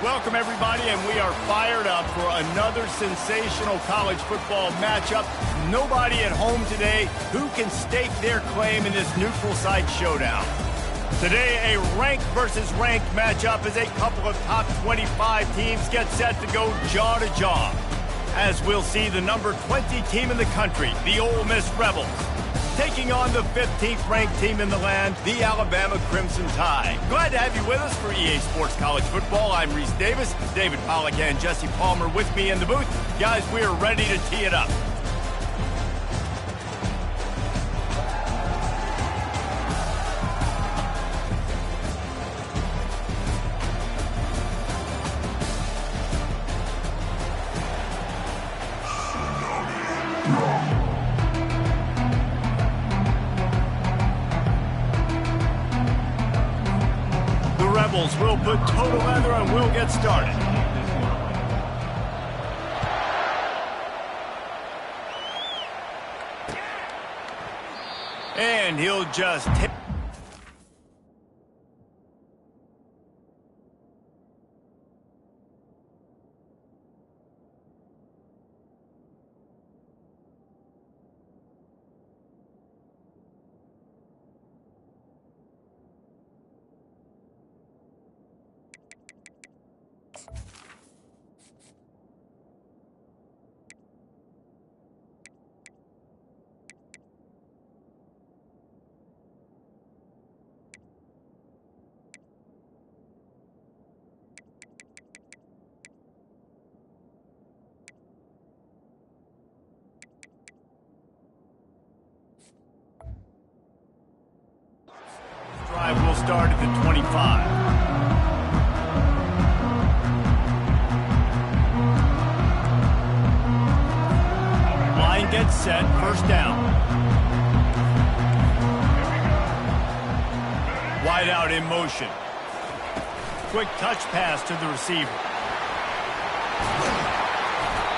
Welcome, everybody, and we are fired up for another sensational college football matchup. Nobody at home today who can stake their claim in this neutral site showdown. Today, a ranked versus ranked matchup as a couple of top 25 teams get set to go jaw to jaw. As we'll see the number 20 team in the country, the Ole Miss Rebels, taking on the 15th ranked team in the land, the Alabama Crimson Tide. Glad to have you with us for EA Sports College Football. I'm Reese Davis, David Pollack and Jesse Palmer with me in the booth. Guys, we are ready to tee it up. We'll put total leather and we'll get started. And he'll just take... Drive will start at the 25. Line gets set, first down. Wide out in motion. Quick touch pass to the receiver.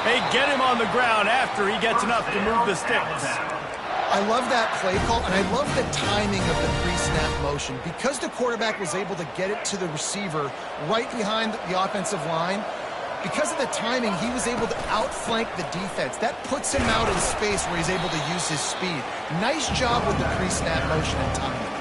They get him on the ground after he gets enough to move the sticks. I love that play call, and I love the timing of the pre-snap motion. Because the quarterback was able to get it to the receiver right behind the offensive line, because of the timing, he was able to outflank the defense. That puts him out in space where he's able to use his speed. Nice job with the pre-snap motion and timing.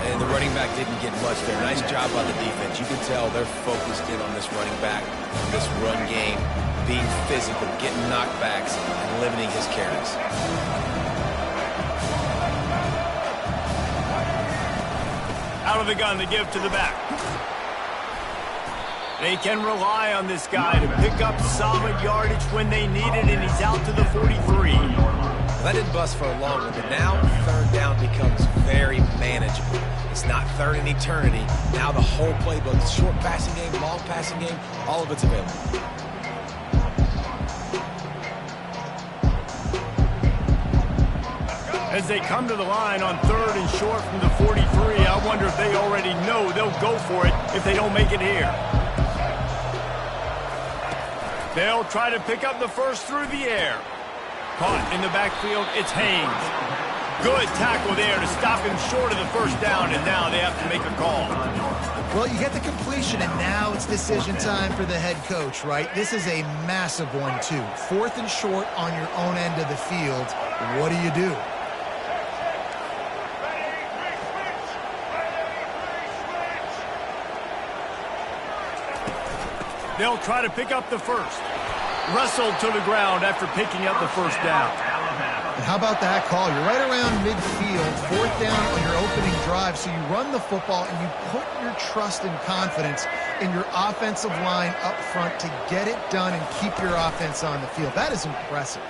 And the running back didn't get much there. Nice job by the defense. You can tell they're focused in on this running back, on this run game, being physical, getting knockbacks, and limiting his carries. Out of the gun to give to the back. They can rely on this guy to pick up solid yardage when they need it, and he's out to the 43. That didn't bust for a long one, but now third down becomes very manageable. It's not third in eternity. Now the whole playbook, short passing game, long passing game, all of it's available. As they come to the line on third and short from the 43, I wonder if they already know they'll go for it if they don't make it here. They'll try to pick up the first through the air. Caught in the backfield, it's Haynes. Good tackle there to stop him short of the first down, and now they have to make a call. Well, you get the completion, and now it's decision time for the head coach, right? This is a massive one, too. Fourth and short on your own end of the field. What do you do? They'll try to pick up the first. Wrestled to the ground after picking up the first down. And how about that call? You're right around midfield, fourth down on your opening drive, so you run the football and you put your trust and confidence in your offensive line up front to get it done and keep your offense on the field. That is impressive.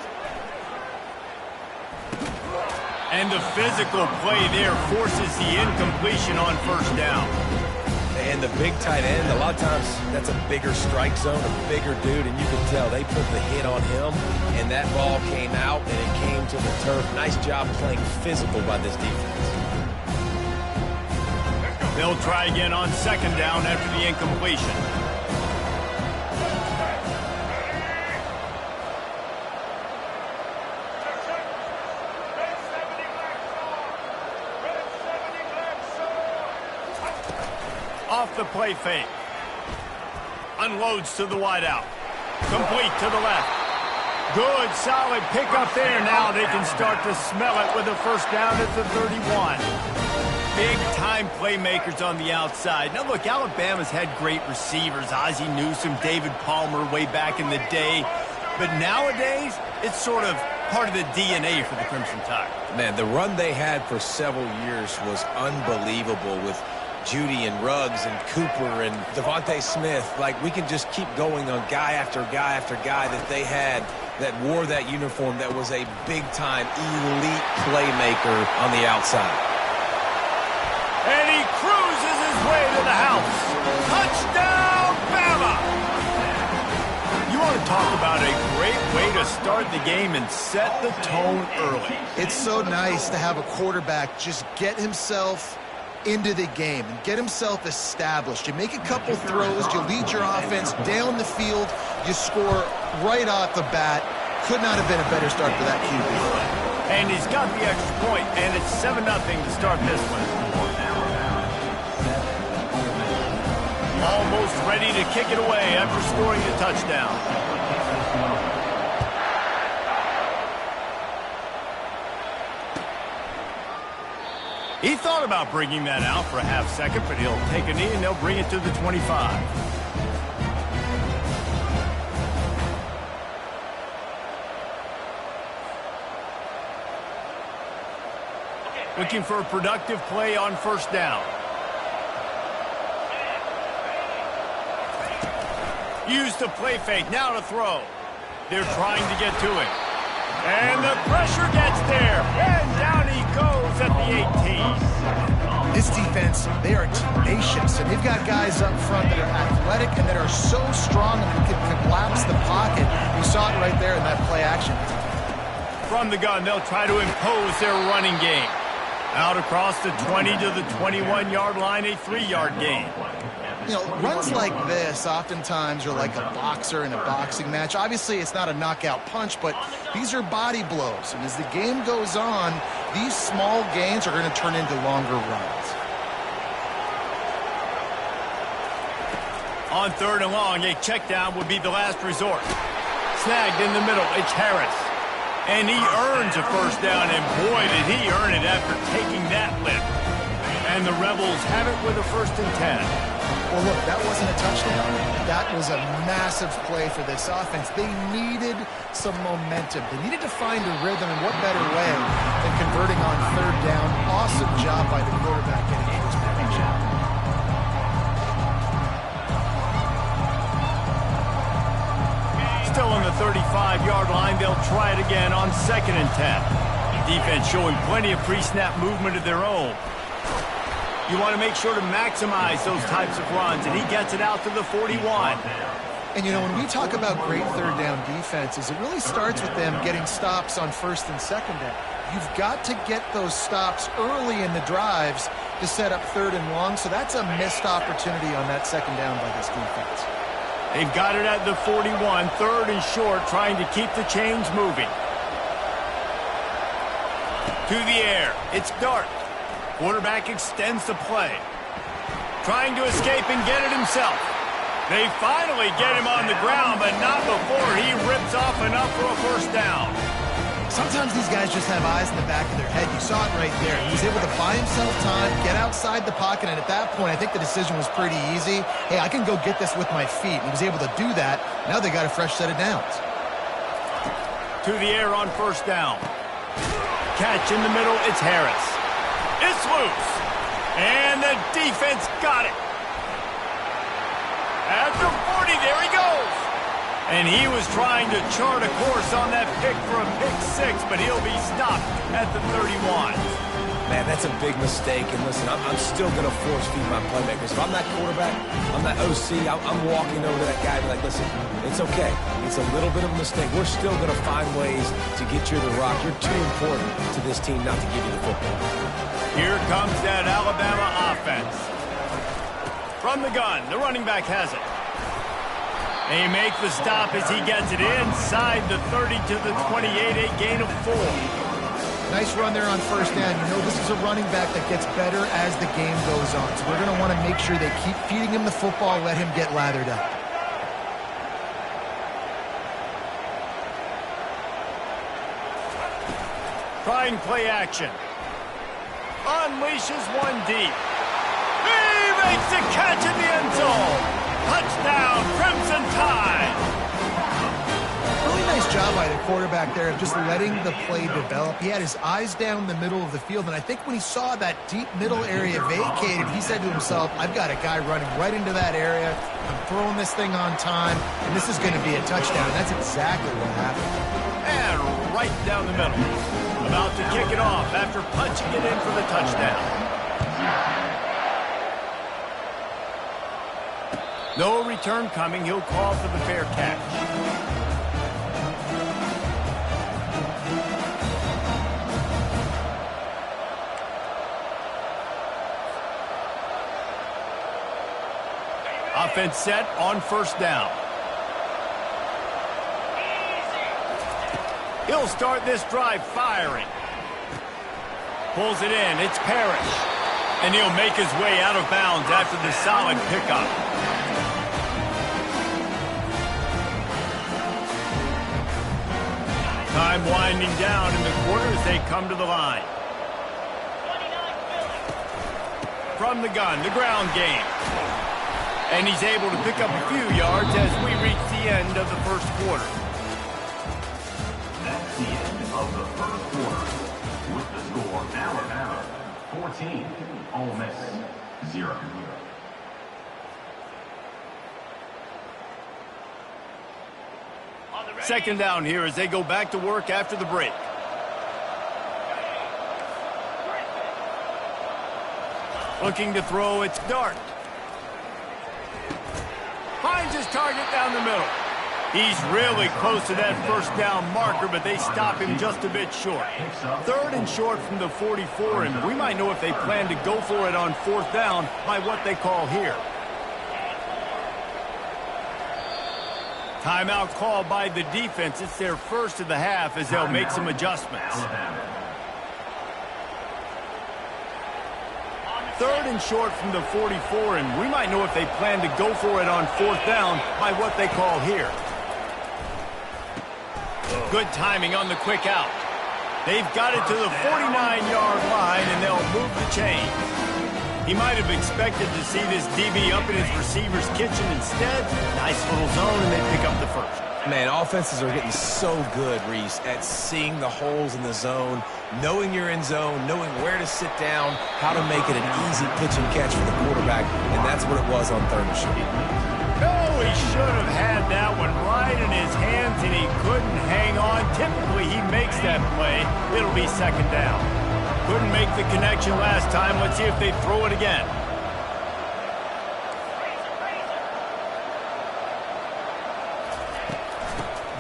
And the physical play there forces the incompletion on first down. And the big tight end, a lot of times that's a bigger strike zone, a bigger dude, and you can tell they put the hit on him, and that ball came out, and it came to the turf. Nice job playing physical by this defense. They'll try again on second down after the incompletion. Off the play fake. Unloads to the wideout. Complete to the left. Good, solid pickup there. Now they can start to smell it with a first down at the 31. Big-time playmakers on the outside. Now, look, Alabama's had great receivers. Ozzie Newsome, David Palmer way back in the day. But nowadays, it's sort of part of the DNA for the Crimson Tide. Man, the run they had for several years was unbelievable with Judy and Ruggs and Cooper and Devontae Smith. Like, we can just keep going on guy after guy after guy that they had that wore that uniform that was a big-time elite playmaker on the outside. And he cruises his way to the house. Touchdown, Bama! You want to talk about a great way to start the game and set the tone early. It's so nice to have a quarterback just get himself into the game and get himself established. You make a couple throws, you lead your offense down the field, you score right off the bat. Could not have been a better start for that QB. And he's got the extra point, and it's 7-0 to start this one. Almost ready to kick it away after scoring the touchdown. He thought about bringing that out for a half second, but he'll take a knee and they'll bring it to the 25. Looking for a productive play on first down. Use the play fake, now to throw. They're trying to get to it. And the pressure gets there. And down he goes at the 18. This defense, they are tenacious. And they've got guys up front that are athletic and that are so strong and can collapse the pocket. You saw it right there in that play action. From the gun, they'll try to impose their running game. Out across the 20 to the 21-yard line, a 3-yard gain. You know, runs like this oftentimes are like a boxer in a boxing match. Obviously, it's not a knockout punch, but these are body blows. And as the game goes on, these small gains are going to turn into longer runs. On 3rd and long, a check down would be the last resort. Snagged in the middle, it's Harris. And he earns a first down, and boy, did he earn it after taking that lift. And the Rebels have it with a 1st and 10. Well, look, that wasn't a touchdown. That was a massive play for this offense. They needed some momentum. They needed to find a rhythm, and what better way than converting on 3rd down. Awesome job by the quarterback getting to his position. Still on the 35-yard line, they'll try it again on 2nd and 10. Defense showing plenty of pre-snap movement of their own. You want to make sure to maximize those types of runs, and he gets it out to the 41. And, you know, when we talk about great 3rd down defenses, it really starts with them getting stops on 1st and 2nd down. You've got to get those stops early in the drives to set up 3rd and long, so that's a missed opportunity on that 2nd down by this defense. They've got it at the 41, 3rd and short, trying to keep the chains moving. To the air, it's Dart. Quarterback extends the play. Trying to escape and get it himself. They finally get him on the ground, but not before he rips off enough for a first down. Sometimes these guys just have eyes in the back of their head. You saw it right there. He was able to buy himself time, get outside the pocket, and at that point, I think the decision was pretty easy. Hey, I can go get this with my feet. And he was able to do that. Now they got a fresh set of downs. To the air on first down. Catch in the middle, it's Harris. It's loose. And the defense got it. At the 40, there he goes. And he was trying to chart a course on that pick for a pick 6, but he'll be stopped at the 31. Man, that's a big mistake. And listen, I'm still going to force feed my playmakers. If I'm that quarterback, I'm that OC, I'm walking over to that guy and be like, listen, it's okay. It's a little bit of a mistake. We're still going to find ways to get you the rock. You're too important to this team not to give you the football. Here comes that Alabama offense. From the gun, the running back has it. They make the stop as he gets it inside the 30 to the 28, a gain of 4. Nice run there on first down. You know this is a running back that gets better as the game goes on. So we're going to want to make sure they keep feeding him the football, let him get lathered up. Trying play action. Unleashes one deep. He makes the catch in the end zone. Touchdown, Crimson Tide. Really nice job by the quarterback there of just letting the play develop. He had his eyes down the middle of the field, and I think when he saw that deep middle area vacated, he said to himself, I've got a guy running right into that area. I'm throwing this thing on time, and this is going to be a touchdown. And that's exactly what happened. And right down the middle. About to kick it off after punching it in for the touchdown. No return coming. He'll call for the fair catch. Offense set on first down. He'll start this drive firing. Pulls it in. It's Parrish. And he'll make his way out of bounds after the solid pickup. Time winding down in the quarter as they come to the line. From the gun, the ground game. And he's able to pick up a few yards as we reach the end of the first quarter. That's the end of the first quarter. With the score, Alabama 14, Ole Miss 0. Second down here as they go back to work after the break. Looking to throw, it's Dart. Finds his target down the middle. He's really close to that first down marker, but they stop him just a bit short. Third and short from the 44, and we might know if they plan to go for it on fourth down by what they call here. Timeout called by the defense. It's their first of the half as they'll make some adjustments. Third and short from the 44, and we might know if they plan to go for it on fourth down by what they call here. Good timing on the quick out. They've got it to the 49-yard line, and they'll move the chain. He might have expected to see this DB up in his receiver's kitchen. Instead, nice little zone, and they pick up the first. Man, offenses are getting so good, Reese, at seeing the holes in the zone, knowing you're in zone, knowing where to sit down, how to make it an easy pitch and catch for the quarterback, and that's what it was on third and short. Oh, he should have had that one right in his hands, and he couldn't hang on. Typically, he makes that play. It'll be second down. Couldn't make the connection last time. Let's see if they throw it again.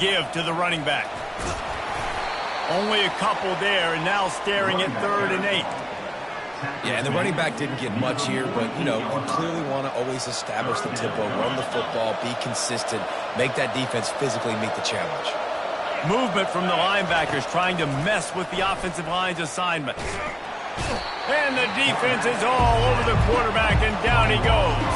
Give to the running back. Only a couple there, and now staring at 3rd and 8. Yeah, and the running back didn't get much here, but, you know, you clearly want to always establish the tempo, run the football, be consistent, make that defense physically meet the challenge. Movement from the linebackers trying to mess with the offensive line's assignments. And the defense is all over the quarterback, and down he goes.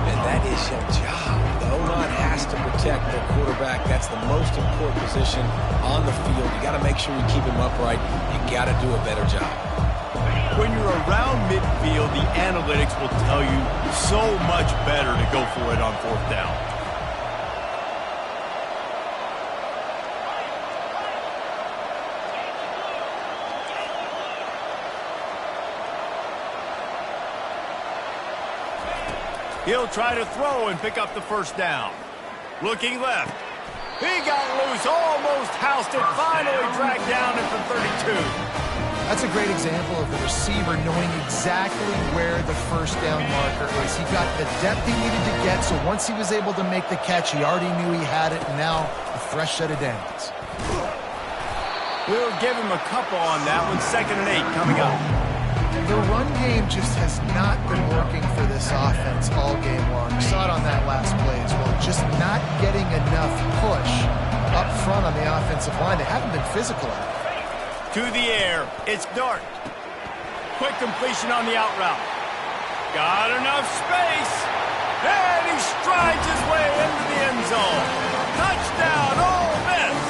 And that is your job. The O-line has to protect the quarterback. That's the most important position on the field. You got to make sure you keep him upright. You got to do a better job. When you're around midfield, the analytics will tell you so much better to go for it on fourth down. He'll try to throw and pick up the first down. Looking left. He got loose, almost housed it, finally dragged down at the 32. That's a great example of the receiver knowing exactly where the first down marker is. He got the depth he needed to get, so once he was able to make the catch, he already knew he had it, and now a fresh set of downs. We'll give him a couple on that one. 2nd and 8 coming up. The run game just has not been working for this offense all game long. You saw it on that last play as well. Just not getting enough push up front on the offensive line. They haven't been physical enough. To the air, it's Dart. Quick completion on the out route. Got enough space. And he strides his way into the end zone. Touchdown, Ole Miss.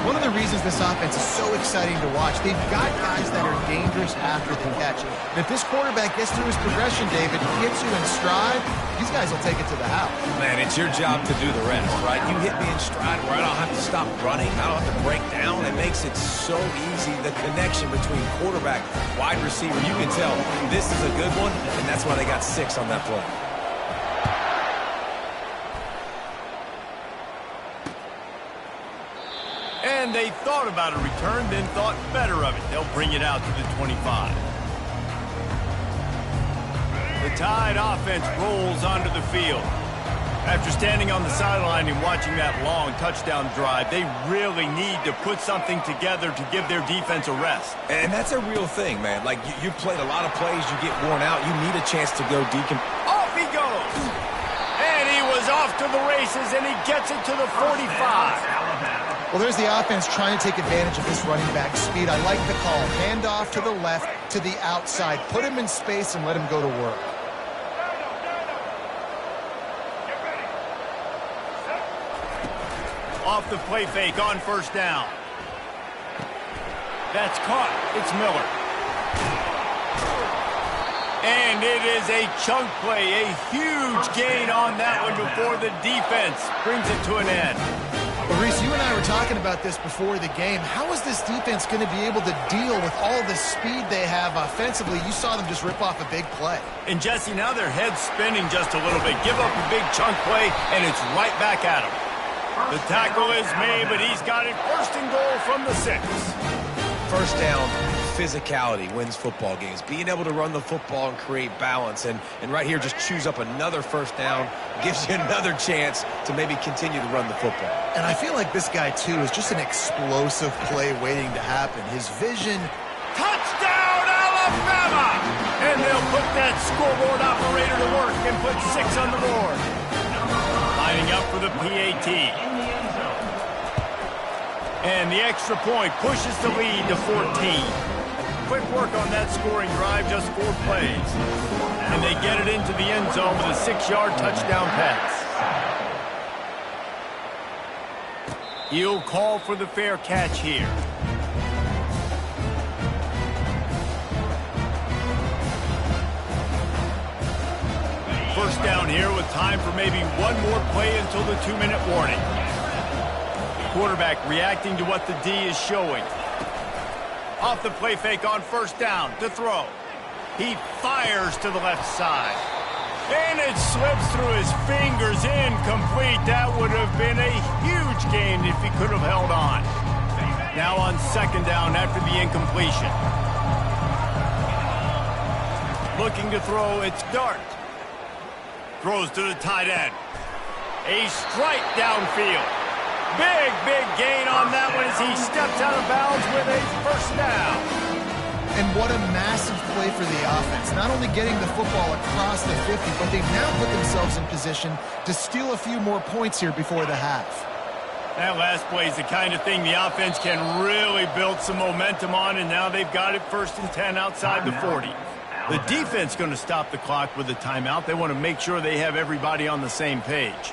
One of the reasons this offense is so exciting to watch. They've got guys that are dangerous after the catch. And if this quarterback gets through his progression, David, hits you in stride, these guys will take it to the house. Man, it's your job to do the rest, right? You hit me in stride where I don't have to stop running. I don't have to break down. It makes it so easy, the connection between quarterback, wide receiver. You can tell this is a good one, and that's why they got 6 on that play. And they thought about a return, then thought better of it. They'll bring it out to the 25. The Tide offense rolls onto the field. After standing on the sideline and watching that long touchdown drive, they really need to put something together to give their defense a rest. And that's a real thing, man. Like, you played a lot of plays, you get worn out, you need a chance to go deep. Off he goes! And he was off to the races, and he gets it to the 45. Well, there's the offense trying to take advantage of this running back speed. I like the call. Hand off to the left, to the outside. Put him in space and let him go to work. Off the play fake on first down. That's caught. It's Miller. And it is a chunk play, a huge gain on that one before the defense brings it to an end. Well, Reese, you and I were talking about this before the game. How is this defense going to be able to deal with all the speed they have offensively? You saw them just rip off a big play. And, Jesse, now their head's spinning just a little bit. Give up a big chunk play, and it's right back at them. The tackle is made, but he's got it first and goal from the 6. First down, physicality wins football games. Being able to run the football and create balance. And right here, just choose up another first down. Gives you another chance to maybe continue to run the football. And I feel like this guy, too, is just an explosive play waiting to happen. His vision... Touchdown, Alabama! And they'll put that scoreboard operator to work and put 6 on the board. Lining up for the PAT. And the extra point pushes the lead to 14. Quick work on that scoring drive, just 4 plays. And they get it into the end zone with a 6-yard touchdown pass. He'll call for the fair catch here. First down here with time for maybe one more play until the 2-minute warning. Quarterback reacting to what the D is showing. Off the play fake on first down to throw. He fires to the left side. And it slips through his fingers, incomplete. That would have been a huge gain if he could have held on. Now on second down after the incompletion. Looking to throw, it's Dart. Throws to the tight end. A strike downfield. Big gain on that one as he steps out of bounds with a first down. And what a massive play for the offense. Not only getting the football across the 50, but they've now put themselves in position to steal a few more points here before the half. That last play is the kind of thing the offense can really build some momentum on, and now they've got it first and 10 outside the 40. The defense going to stop the clock with a timeout. They want to make sure they have everybody on the same page.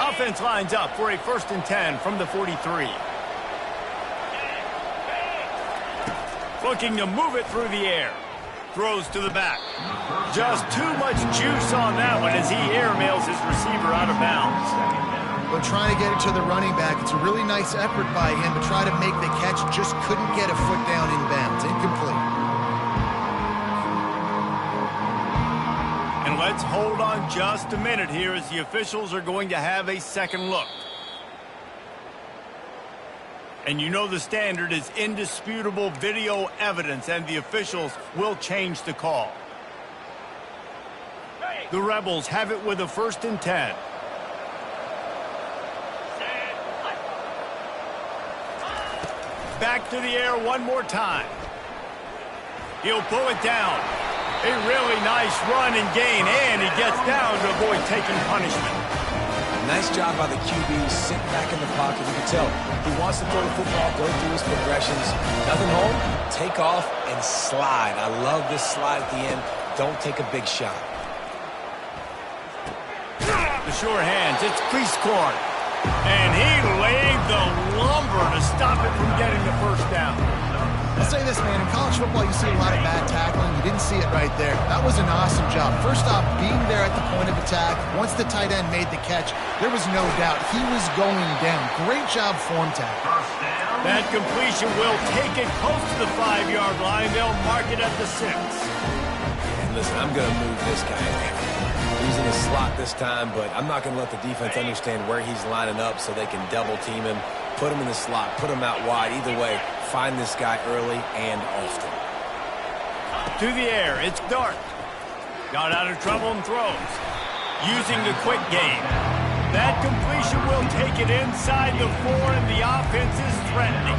Offense lines up for a first and 10 from the 43. Looking to move it through the air. Throws to the back. Just too much juice on that one as he airmails his receiver out of bounds. But trying to get it to the running back, it's a really nice effort by him to try to make the catch. Just couldn't get a foot down in bounds. Incomplete. And let's hold on just a minute here as the officials are going to have a second look. And you know the standard is indisputable video evidence, and the officials will change the call. The Rebels have it with a first and 10. Back to the air one more time. He'll pull it down. A really nice run and gain, and he gets down to avoid taking punishment. Nice job by the QB, sitting back in the pocket. You can tell he wants to throw the football, go through his progressions. Nothing home, take off and slide. I love this slide at the end. Don't take a big shot. sure hands. It's Prieskorn. And he laid the lumber to stop it from getting the first down. I'll say this, man. In college football, you see a lot of bad tackling. You didn't see it right there. That was an awesome job. First off, being there at the point of attack. Once the tight end made the catch, there was no doubt he was going down. Great job form tackle. That completion will take it close to the 5-yard line. They'll mark it at the 6. And listen, I'm going to move this guy. He's in the slot this time, but I'm not going to let the defense understand where he's lining up so they can double team him, put him in the slot, put him out wide. Either way, find this guy early and often. To the air, it's Dart. Got out of trouble and throws. Using the quick game. That completion will take it inside the 4, and the offense is threatening.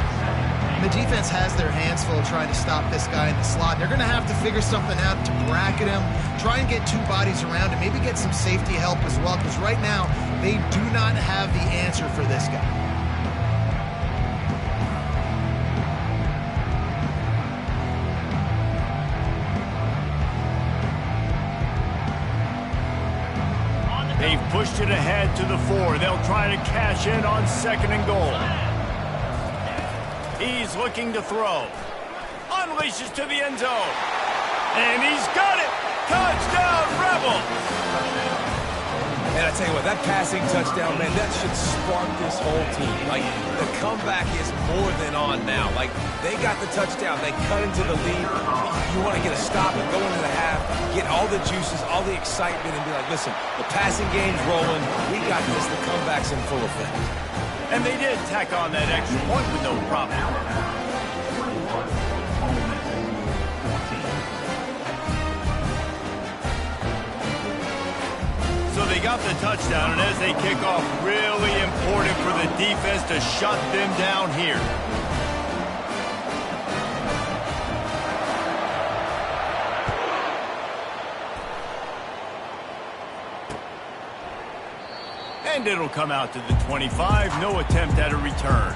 The defense has their hands full trying to stop this guy in the slot. They're going to have to figure something out to bracket him, try and get 2 bodies around him, maybe get some safety help as well, because right now they do not have the answer for this guy. They've pushed it ahead to the 4. They'll try to cash in on 2nd and goal. He's looking to throw. Unleashes to the end zone. And he's got it. Touchdown, Rebel. And I tell you what, that passing touchdown, man, that should spark this whole team. Like, the comeback is more than on now. Like, they got the touchdown. They cut into the lead. You want to get a stop and go into the half, get all the juices, all the excitement, and be like, listen, the passing game's rolling. We got this. The comeback's in full effect. And they did tack on that extra point with no problem. So they got the touchdown, and as they kick off, really important for the defense to shut them down here. And it'll come out to the 25. No attempt at a return.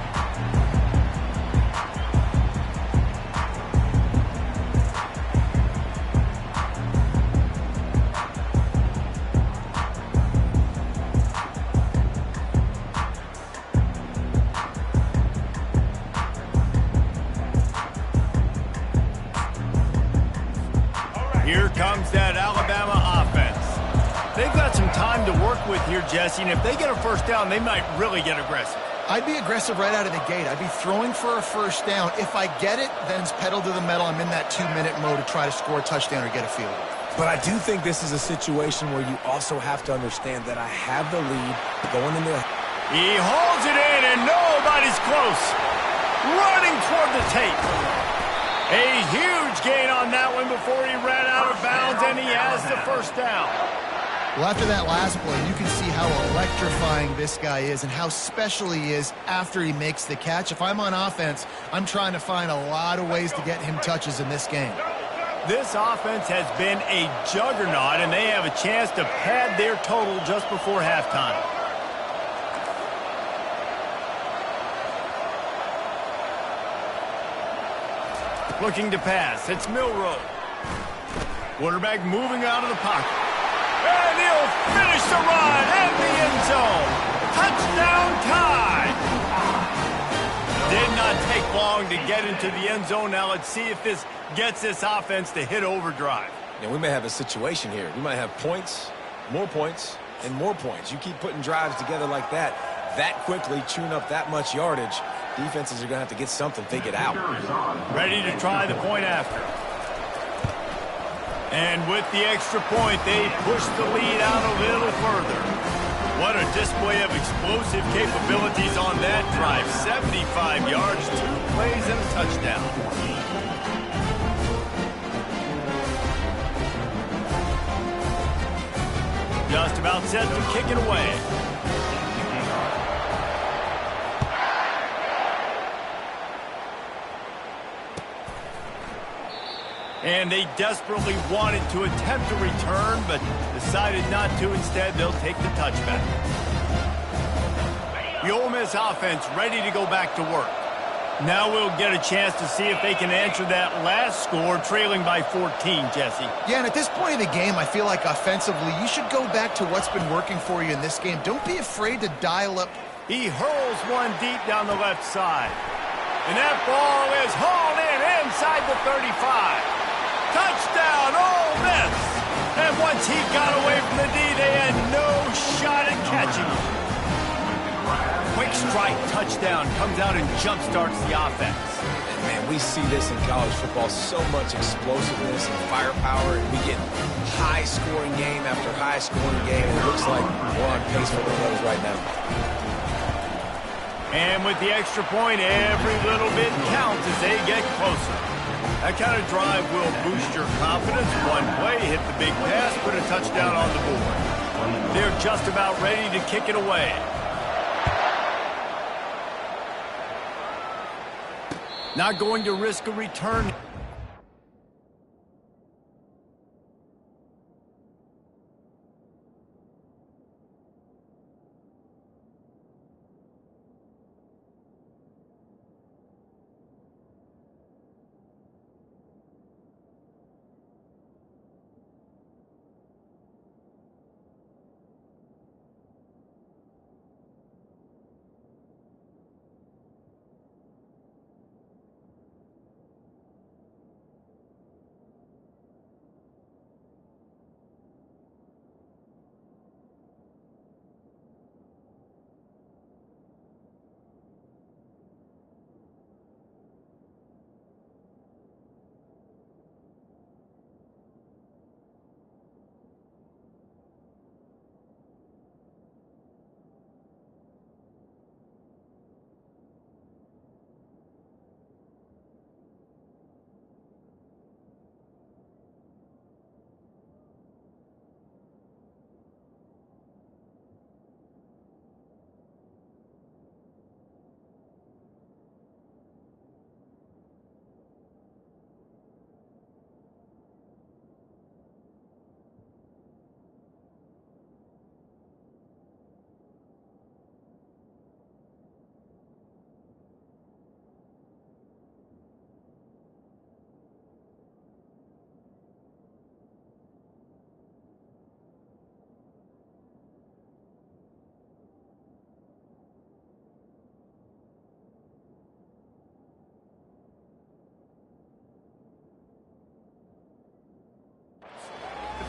Here comes that Alabama offense. They've got some time to work with here, Jesse, and if they get a first down, they might really get aggressive. I'd be aggressive right out of the gate. I'd be throwing for a first down. If I get it, then it's pedal to the metal. I'm in that 2-minute mode to try to score a touchdown or get a field goal. But I do think this is a situation where you also have to understand that I have the lead going into the... He holds it in, and nobody's close. Running toward the tape. A huge gain on that one before he ran out of bounds, and he has the first down. Well, after that last play, you can see how electrifying this guy is and how special he is after he makes the catch. If I'm on offense, I'm trying to find a lot of ways to get him touches in this game. This offense has been a juggernaut, and they have a chance to pad their total just before halftime. Looking to pass. It's Milroe. Quarterback moving out of the pocket. And he'll finish the run in the end zone. Touchdown time. Did not take long to get into the end zone. Now let's see if this gets this offense to hit overdrive. And we may have a situation here. We might have points, and more points. You keep putting drives together like that quickly, chewing up that much yardage, defenses are going to have to get something figured out. Ready to try the point after. And with the extra point, they push the lead out a little further. What a display of explosive capabilities on that drive. 75 yards, 2 plays, and a touchdown. Just about set to kick it away. And they desperately wanted to attempt a return, but decided not to. Instead, they'll take the touchback. The Ole Miss offense ready to go back to work. Now we'll get a chance to see if they can answer that last score, trailing by 14, Jesse. Yeah, and at this point in the game, I feel like offensively, you should go back to what's been working for you in this game. Don't be afraid to dial up. He hurls one deep down the left side. And that ball is hauled in inside the 35. Touchdown, Ole Miss! And once he got away from the D, they had no shot at catching him. Quick strike touchdown comes out and jump-starts the offense. And man, we see this in college football, so much explosiveness and firepower, and we get high-scoring game after high-scoring game, and it looks like we're on pace for one of those right now. And with the extra point, every little bit counts as they get closer. That kind of drive will boost your confidence. One play, hit the big pass, put a touchdown on the board. They're just about ready to kick it away. Not going to risk a return.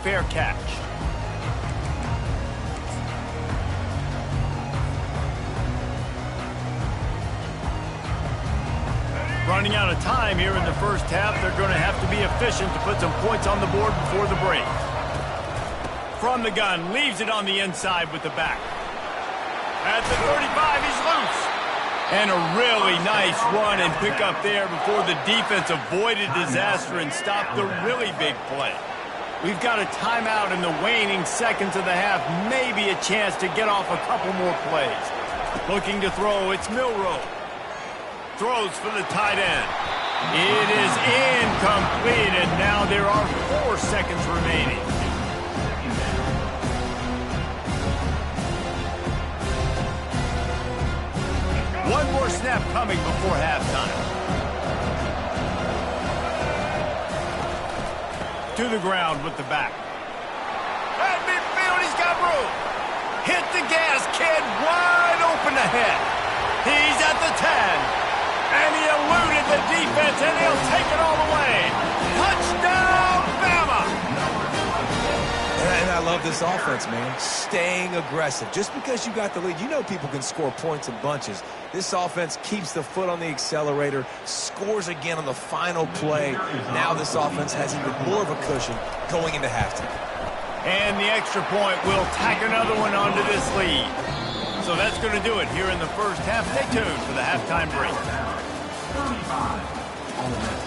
Fair catch. Running out of time here in the first half. They're going to have to be efficient to put some points on the board before the break. From the gun, leaves it on the inside with the back. At the 35, he's loose. And a really nice run and pick up there before the defense avoided disaster and stopped the really big play. We've got a timeout in the waning seconds of the half. Maybe a chance to get off a couple more plays. Looking to throw, it's Milroe. Throws for the tight end. It is incomplete, and now there are 4 seconds remaining. One more snap coming before halftime. To the ground with the back. At midfield, he's got room. Hit the gas, kid, wide open ahead. He's at the 10. And he eluded the defense, and he'll take it all the way. Touchdown, Bama! And I love this offense, man. Staying aggressive. Just because you got the lead, you know people can score points in bunches. This offense keeps the foot on the accelerator, scores again on the final play. Now this offense has even more of a cushion going into halftime. And the extra point will tack another one onto this lead. So that's going to do it here in the first half. Stay tuned for the halftime break. 35, Ole Miss,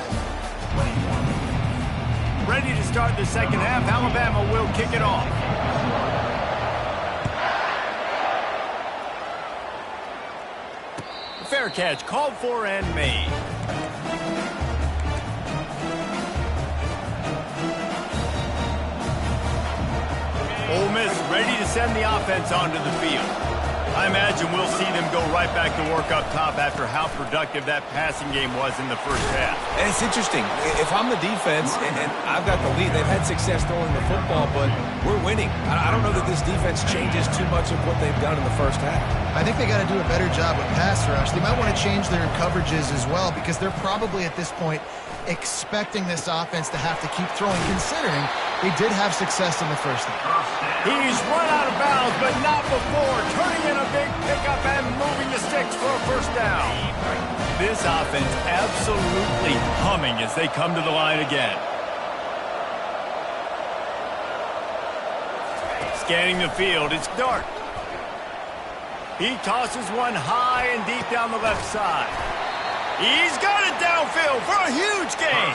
21. Ready to start the second half. Alabama will kick it off. Fair catch called for and made. Ole Miss ready to send the offense onto the field. I imagine we'll see them go right back to work up top after how productive that passing game was in the first half. And it's interesting. If I'm the defense and I've got the lead, they've had success throwing the football, but we're winning. I don't know that this defense changes too much of what they've done in the first half. I think they got to do a better job with pass rush. They might want to change their coverages as well because they're probably at this point expecting this offense to have to keep throwing, considering they did have success in the first half. He's run out of bounds, but not before turning in a big pickup and moving the sticks for a first down. This offense absolutely humming as they come to the line again. Scanning the field, it's Dart. He tosses one high and deep down the left side. He's got it downfield for a huge gain.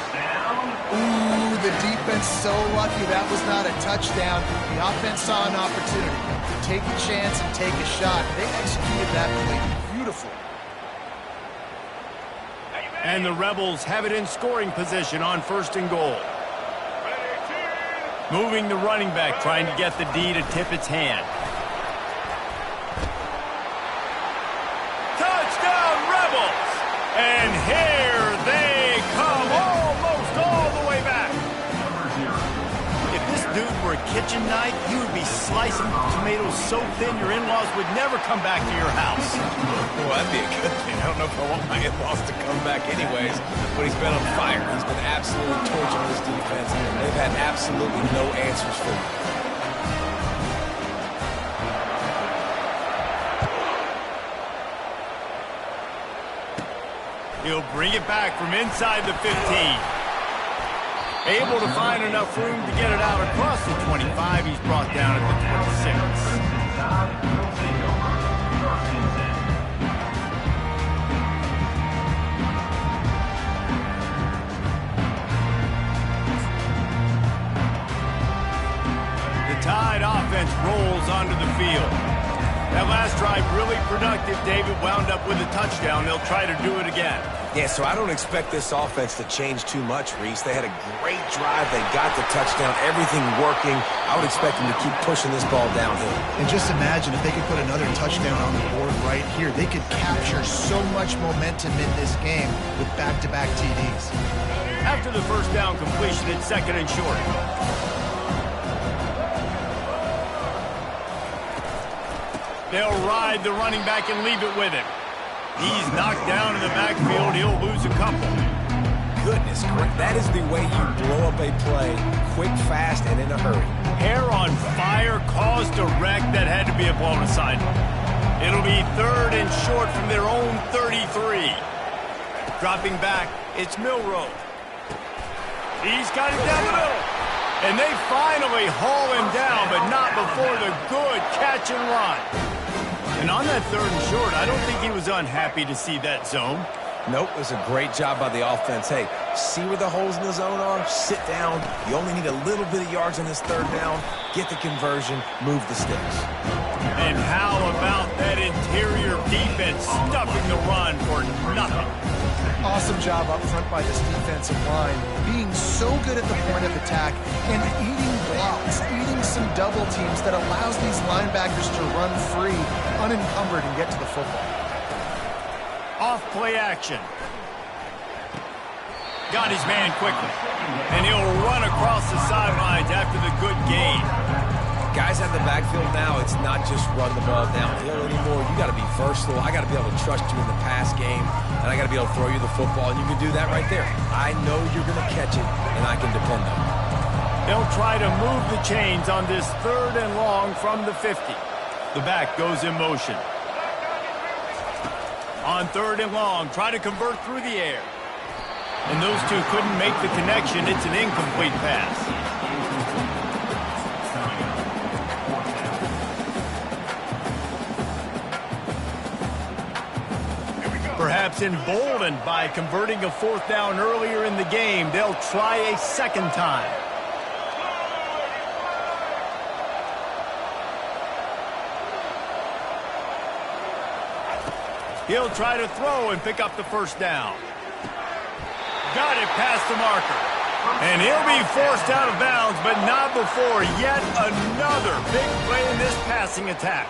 Ooh, the defense so lucky that was not a touchdown. The offense saw an opportunity to take a chance and take a shot. They executed that play beautifully. And the Rebels have it in scoring position on 1st and goal. Moving the running back, trying to get the D to tip its hand. Touchdown, Rebels! And here they come, almost all the way back. If this dude were a kitchen knife, he would be slicing tomatoes so thin your in-laws would never come back to your house. Well, that'd be a good thing. I don't know if I want my in-laws to come back anyways, but he's been on fire. He's been absolutely torching this defense. They've had absolutely no answers for him. He'll bring it back from inside the 15. Able to find enough room to get it out across the 25. He's brought down at the 26. The Tide offense rolls onto the field. That last drive really productive. David wound up with a touchdown. They'll try to do it again. Yeah, so I don't expect this offense to change too much, Reese. They had a great drive. They got the touchdown. Everything working. I would expect them to keep pushing this ball downhill. And just imagine if they could put another touchdown on the board right here. They could capture so much momentum in this game with back-to-back TDs. After the first down completion, it's 2nd and short. They'll ride the running back and leave it with him. He's knocked down in the backfield. He'll lose a couple. Goodness, that is the way you blow up a play, quick, fast, and in a hurry. Hair on fire caused a wreck that had to be a blown assignment. It'll be 3rd and short from their own 33. Dropping back, it's Milroe. He's got it down the middle. And they finally haul him down, but not before the good catch and run. And on that 3rd and short, I don't think he was unhappy to see that zone. Nope, it was a great job by the offense. Hey, see where the holes in the zone are? Sit down. You only need a little bit of yards on this 3rd down. Get the conversion. Move the sticks. And how about that interior defense stuffing the run for nothing? Awesome job up front by this defensive line, being so good at the point of attack and eating blocks, eating some double teams that allows these linebackers to run free, unencumbered, and get to the football. Off play action. Got his man quickly. And he'll run across the sidelines after the good gain. Guys at the backfield now, it's not just run the ball downhill anymore. You got to be versatile. I got to be able to trust you in the pass game, and I got to be able to throw you the football, and you can do that right there. I know you're going to catch it, and I can depend on it. They'll try to move the chains on this 3rd and long from the 50. The back goes in motion. On 3rd and long, try to convert through the air. And those two couldn't make the connection. It's an incomplete pass. Perhaps emboldened by converting a 4th down earlier in the game, they'll try a 2nd time. He'll try to throw and pick up the 1st down. Got it past the marker. And he'll be forced out of bounds, but not before yet another big play in this passing attack.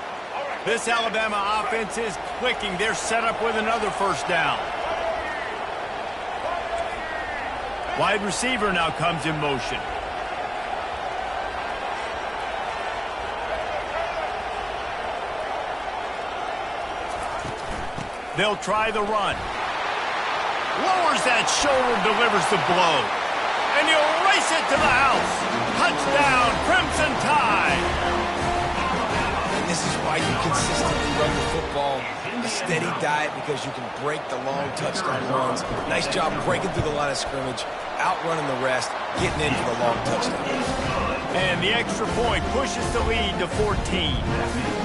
This Alabama offense is clicking. They're set up with another first down. Wide receiver now comes in motion. They'll try the run. Lowers that shoulder, delivers the blow. And he'll race it to the house. Touchdown, Crimson Tide. This is why you consistently run the football. A steady diet because you can break the long touchdown runs. Nice job breaking through the line of scrimmage, outrunning the rest, getting in for the long touchdown. And the extra point pushes the lead to 14.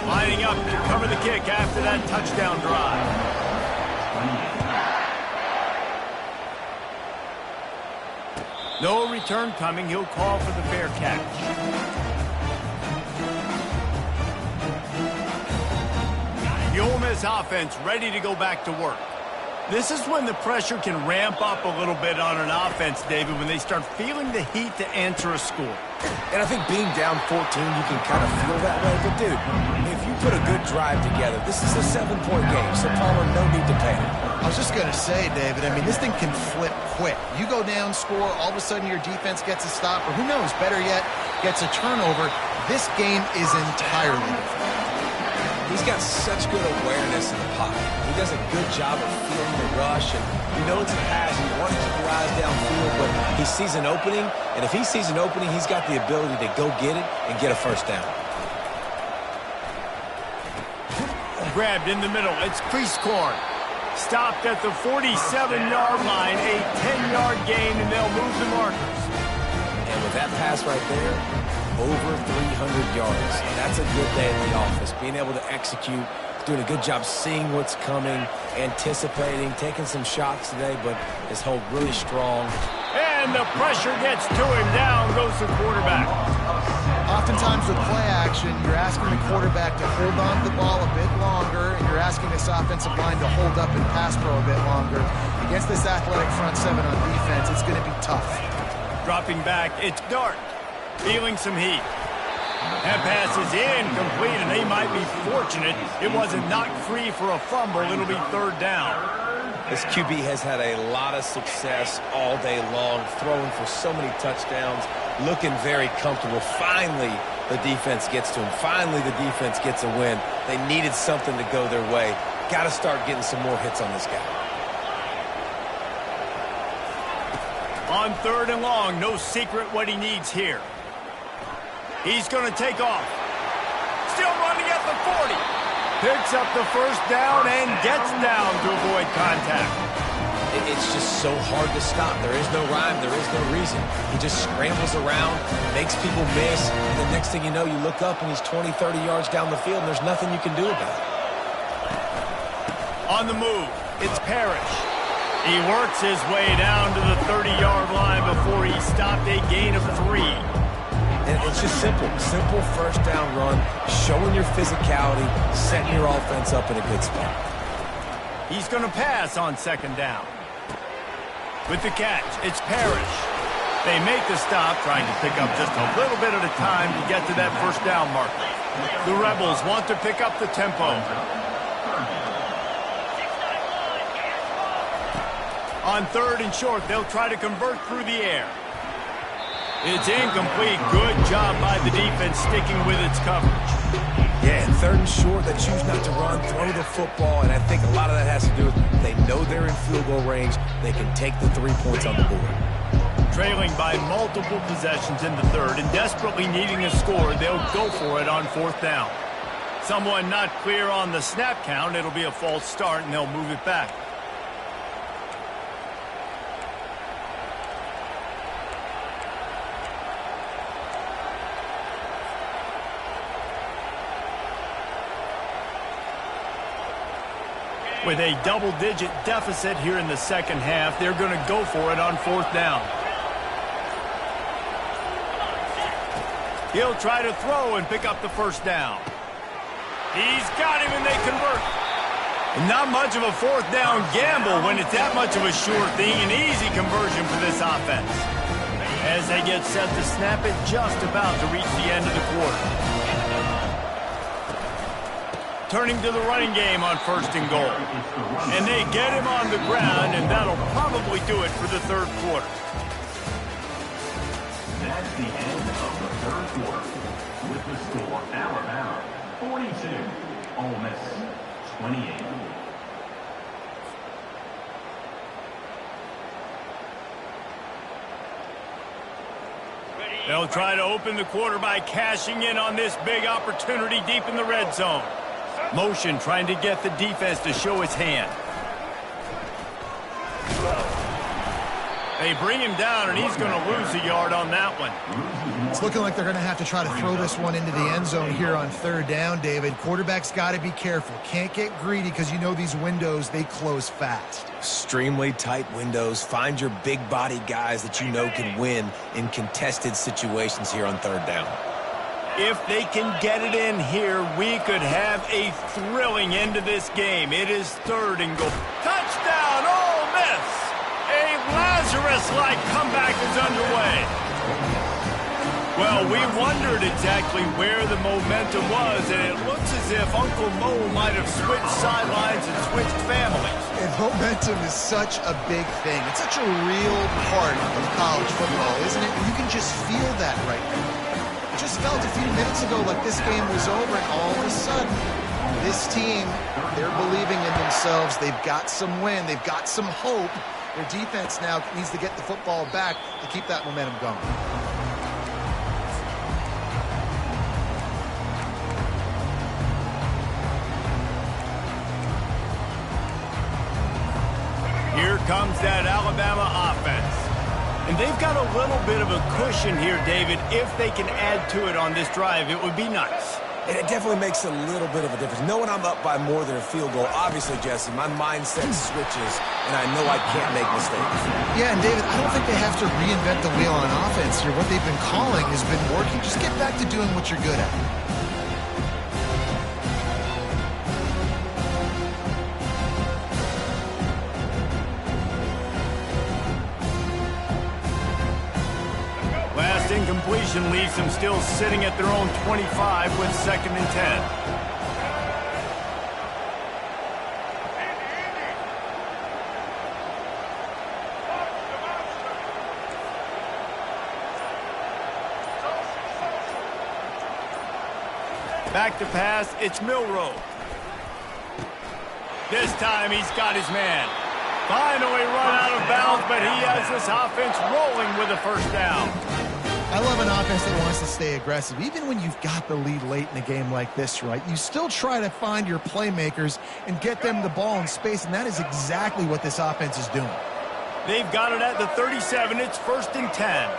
Lining up to cover the kick after that touchdown drive. No return coming. He'll call for the fair catch. The Ole Miss offense ready to go back to work. This is when the pressure can ramp up a little bit on an offense, David, when they start feeling the heat to answer a score. And I think being down 14, you can kind of feel that way. But, dude, if you put a good drive together, this is a 7-point game, so Palmer, no need to panic. I was just going to say, David, I mean, this thing can flip quick. You go down, score, all of a sudden your defense gets a stop, or who knows, better yet, gets a turnover. This game is entirely different. He's got such good awareness in the pocket. He does a good job of feeling the rush, and you know it's a pass. You want to keep your eyes downfield, but he sees an opening, and if he sees an opening, he's got the ability to go get it and get a first down. Grabbed in the middle. It's Prieskorn. Stopped at the 47-yard line, a 10-yard gain, and they'll move the markers. And with that pass right there, over 300 yards. That's a good day at the office. Being able to execute, doing a good job seeing what's coming, anticipating, taking some shots today, but his hold really strong. And the pressure gets to him. Down goes the quarterback. Oftentimes with play action, you're asking the quarterback to hold on to the ball a bit longer, and you're asking this offensive line to hold up and pass pro a bit longer. Against this athletic front seven on defense, it's going to be tough. Dropping back, it's Dart. Feeling some heat. That pass is incomplete, and they might be fortunate it wasn't knocked free for a fumble. It'll be third down. This QB has had a lot of success all day long, throwing for so many touchdowns, looking very comfortable. Finally, the defense gets to him. Finally, the defense gets a win. They needed something to go their way. Got to start getting some more hits on this guy. On third and long, no secret what he needs here. He's going to take off. Still running at the 40. Picks up the first down and gets down to avoid contact. It's just so hard to stop. There is no rhyme. There is no reason. He just scrambles around, makes people miss, and the next thing you know, you look up and he's 20, 30 yards down the field, and there's nothing you can do about it. On the move, it's Parrish. He works his way down to the 30-yard line before he stopped a gain of 3. And it's just simple first down run, showing your physicality, setting your offense up in a good spot. He's going to pass on second down. With the catch, it's Parrish. They make the stop, trying to pick up just a little bit at a time to get to that first down marker. The Rebels want to pick up the tempo. On third and short, they'll try to convert through the air. It's incomplete. Good job by the defense sticking with its coverage. Yeah, and third and short, they choose not to run, throw the football, and I think a lot of that has to do with they know they're in field goal range. They can take the 3 points on the board. Trailing by multiple possessions in the third and desperately needing a score, they'll go for it on fourth down. Someone not clear on the snap count. It'll be a false start, and they'll move it back. With a double-digit deficit here in the second half, they're going to go for it on fourth down. He'll try to throw and pick up the first down. He's got him, and they convert. Not much of a fourth down gamble when it's that much of a sure thing. An easy conversion for this offense. As they get set to snap it, just about to reach the end of the quarter. turning to the running game on 1st and goal. And they get him on the ground, and that'll probably do it for the third quarter. That's the end of the third quarter. With the score, Alabama 42, Ole Miss 28. They'll try to open the quarter by cashing in on this big opportunity deep in the red zone. Motion trying to get the defense to show its hand. They bring him down, and he's going to lose a yard on that one. It's looking like they're going to have to try to throw this one into the end zone here on 3rd down, David. Quarterback's got to be careful. Can't get greedy because you know these windows, they close fast. Extremely tight windows. Find your big body guys that you know can win in contested situations here on 3rd down. If they can get it in here, we could have a thrilling end to this game. It is 3rd and goal. Touchdown, Ole Miss! A Lazarus-like comeback is underway. Well, we wondered exactly where the momentum was, and it looks as if Uncle Mo might have switched sidelines and switched families. And momentum is such a big thing. It's such a real part of college football, isn't it? And you can just feel that right now. It just felt a few minutes ago like this game was over, and all of a sudden, this team, they're believing in themselves. They've got some wind. They've got some hope. Their defense now needs to get the football back to keep that momentum going. Here comes that Alabama offense. And they've got a little bit of a cushion here, David. If they can add to it on this drive, it would be nice. And it definitely makes a little bit of a difference. Knowing I'm up by more than a field goal, obviously, Jesse, my mindset switches, and I know I can't make mistakes. Yeah, and David, I don't think they have to reinvent the wheel on offense here. What they've been calling has been working. Just get back to doing what you're good at. Incompletion leaves them still sitting at their own 25 with 2nd and 10. Back to pass, it's Milroe. This time he's got his man. Finally run out of bounds, but he has this offense rolling with a 1st down. I love an offense that wants to stay aggressive. Even when you've got the lead late in a game like this, right, you still try to find your playmakers and get them the ball in space, and that is exactly what this offense is doing. They've got it at the 37. It's 1st and 10.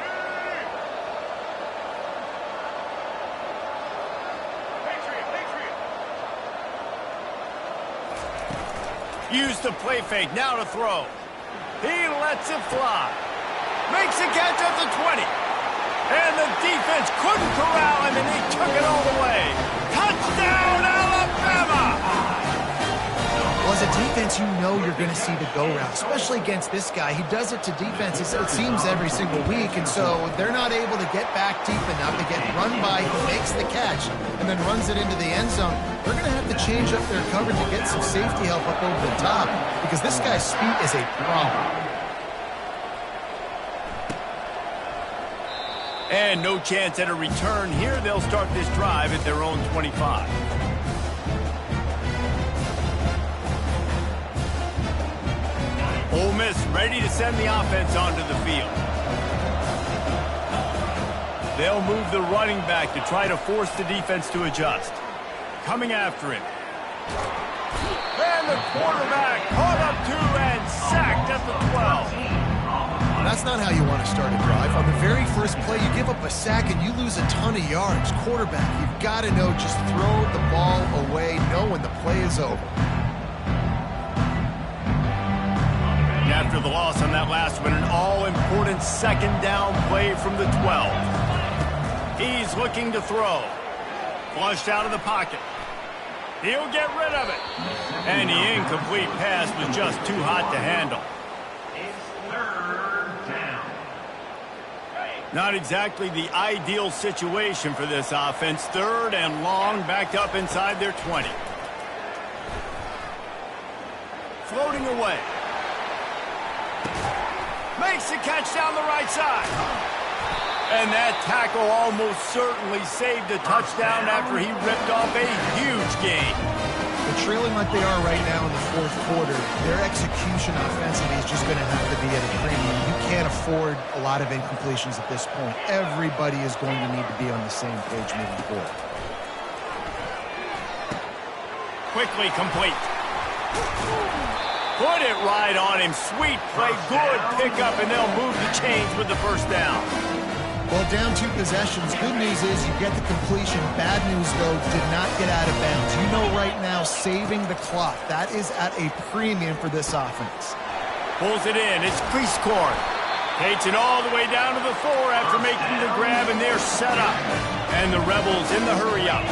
Use the play fake, now to throw. He lets it fly. Makes a catch at the 20. And the defense couldn't corral him, and he took it all the way. Touchdown, Alabama! Well, as a defense, you know you're going to see the go route, especially against this guy. He does it to defenses, it seems, every single week, and so they're not able to get back deep enough. They get run by, he makes the catch, and then runs it into the end zone. They're going to have to change up their coverage and get some safety help up over the top, because this guy's speed is a problem. And no chance at a return here. They'll start this drive at their own 25. Ole Miss ready to send the offense onto the field. They'll move the running back to try to force the defense to adjust. Coming after him. And the quarterback caught up to and sacked at the 12. That's not how you want to start a drive. On the very first play, you give up a sack and you lose a ton of yards. Quarterback, you've got to know, just throw the ball away, know when the play is over. After the loss on that last one, an all-important 2nd down play from the 12. He's looking to throw. Flushed out of the pocket. He'll get rid of it. And the incomplete pass was just too hot to handle. Not exactly the ideal situation for this offense. 3rd and long, backed up inside their 20. floating away. Makes the catch down the right side. And that tackle almost certainly saved a touchdown after he ripped off a huge gain. But trailing like they are right now in the fourth quarter, their execution offensively is just going to have to be at a premium. You can't afford a lot of incompletions at this point. Everybody is going to need to be on the same page moving forward. Quickly complete. Put it right on him. Sweet play, good pickup, and they'll move the chains with the first down. Well, down 2 possessions. Good news is you get the completion. Bad news, though, did not get out of bounds. You know right now, saving the clock. That is at a premium for this offense. Pulls it in. It's Priestcorn. Takes it all the way down to the 4 after making the grab, and they're set up. And the Rebels in the hurry-up.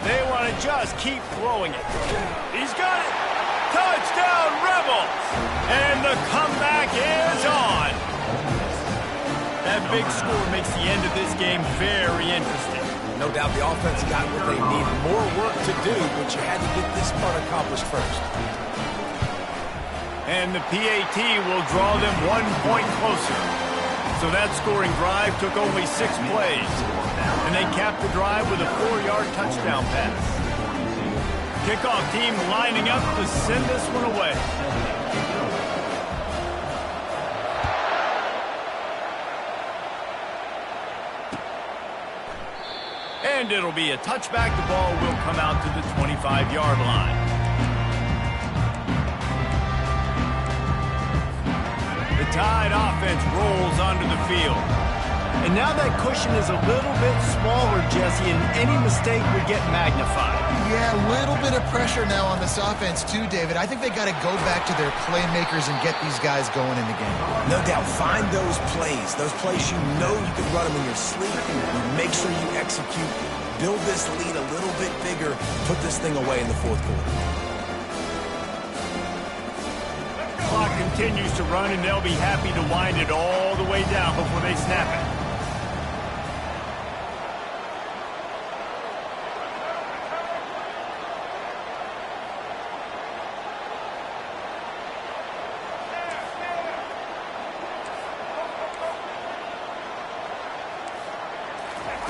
They want to just keep throwing it. He's got it. Touchdown, Rebels! And the comeback is on. That big score makes the end of this game very interesting. No doubt the offense got what they need. More work to do, but you had to get this part accomplished first. And the PAT will draw them 1 point closer. So that scoring drive took only 6 plays. And they capped the drive with a 4-yard touchdown pass. Kickoff team lining up to send this one away. And it'll be a touchback. The ball will come out to the 25-yard line. The Tide offense rolls onto the field. And now that cushion is a little bit smaller, Jesse, and any mistake would get magnified. Yeah, a little bit of pressure now on this offense too, David. I think they got to go back to their playmakers and get these guys going in the game. No doubt, find those plays you know you can run them in your sleep. You make sure you execute, build this lead a little bit bigger, put this thing away in the fourth quarter. Clock continues to run, and they'll be happy to wind it all the way down before they snap it.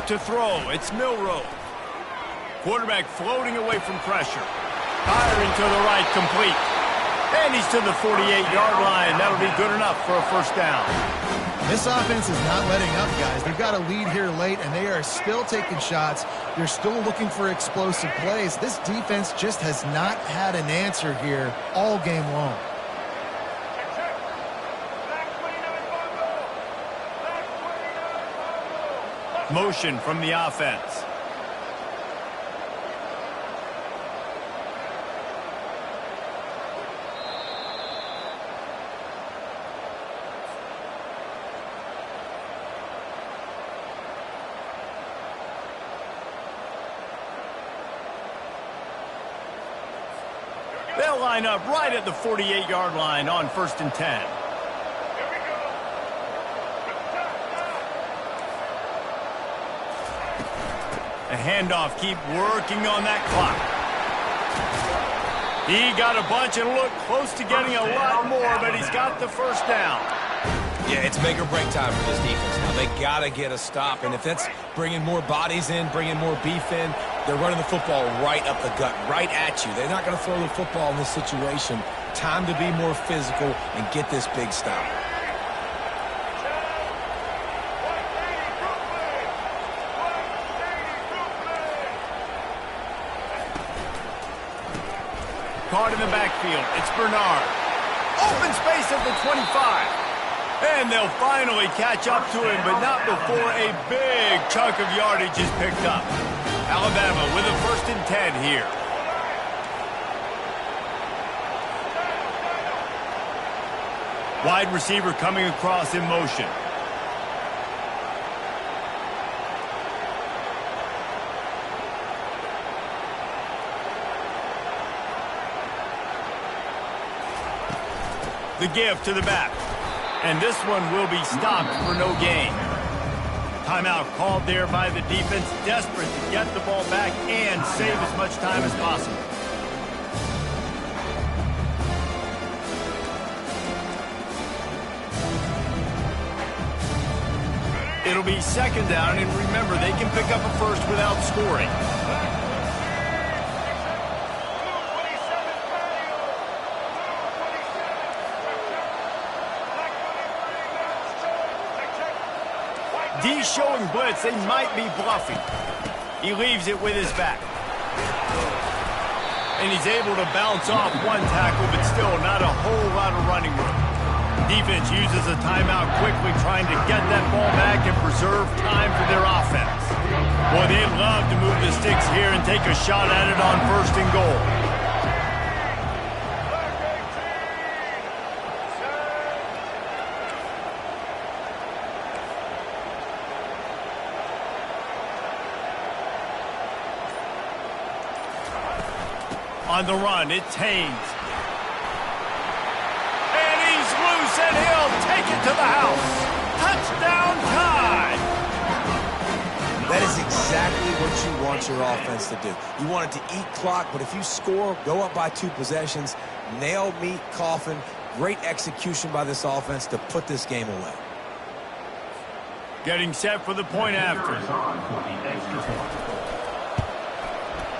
To throw, it's Milroe. Quarterback floating away from pressure. Firing to the right, complete. And he's to the 48-yard line. That'll be good enough for a first down. This offense is not letting up, guys. They've got a lead here late, and they are still taking shots. They're still looking for explosive plays. This defense just has not had an answer here all game long. Motion from the offense. They'll line up right at the 48-yard line on 1st and 10. A handoff, keep working on that clock. He got a bunch and looked close to getting a lot more, but he's got the first down. Yeah, it's make or break time for this defense. Now they got to get a stop, and if that's bringing more bodies in, bringing more beef in, they're running the football right up the gut, right at you. They're not going to throw the football in this situation. Time to be more physical and get this big stop. Caught in the backfield. It's Bernard. Open space at the 25. And they'll finally catch up to him, but not before a big chunk of yardage is picked up. Alabama with a 1st and 10 here. Wide receiver coming across in motion. The give to the back. And this one will be stopped for no gain. Timeout called there by the defense, desperate to get the ball back and save as much time as possible. It'll be second down, and remember, they can pick up a first without scoring. D showing blitz. They might be bluffing. He leaves it with his back. And he's able to bounce off one tackle, but still not a whole lot of running room. Defense uses a timeout quickly, trying to get that ball back and preserve time for their offense. Boy, they'd love to move the sticks here and take a shot at it on first and goal. On the run, it's Haynes. And he's loose, and he'll take it to the house. Touchdown time! That is exactly what you want your offense to do. You want it to eat clock, but if you score, go up by 2 possessions, nail, meet, coffin. Great execution by this offense to put this game away. Getting set for the point after.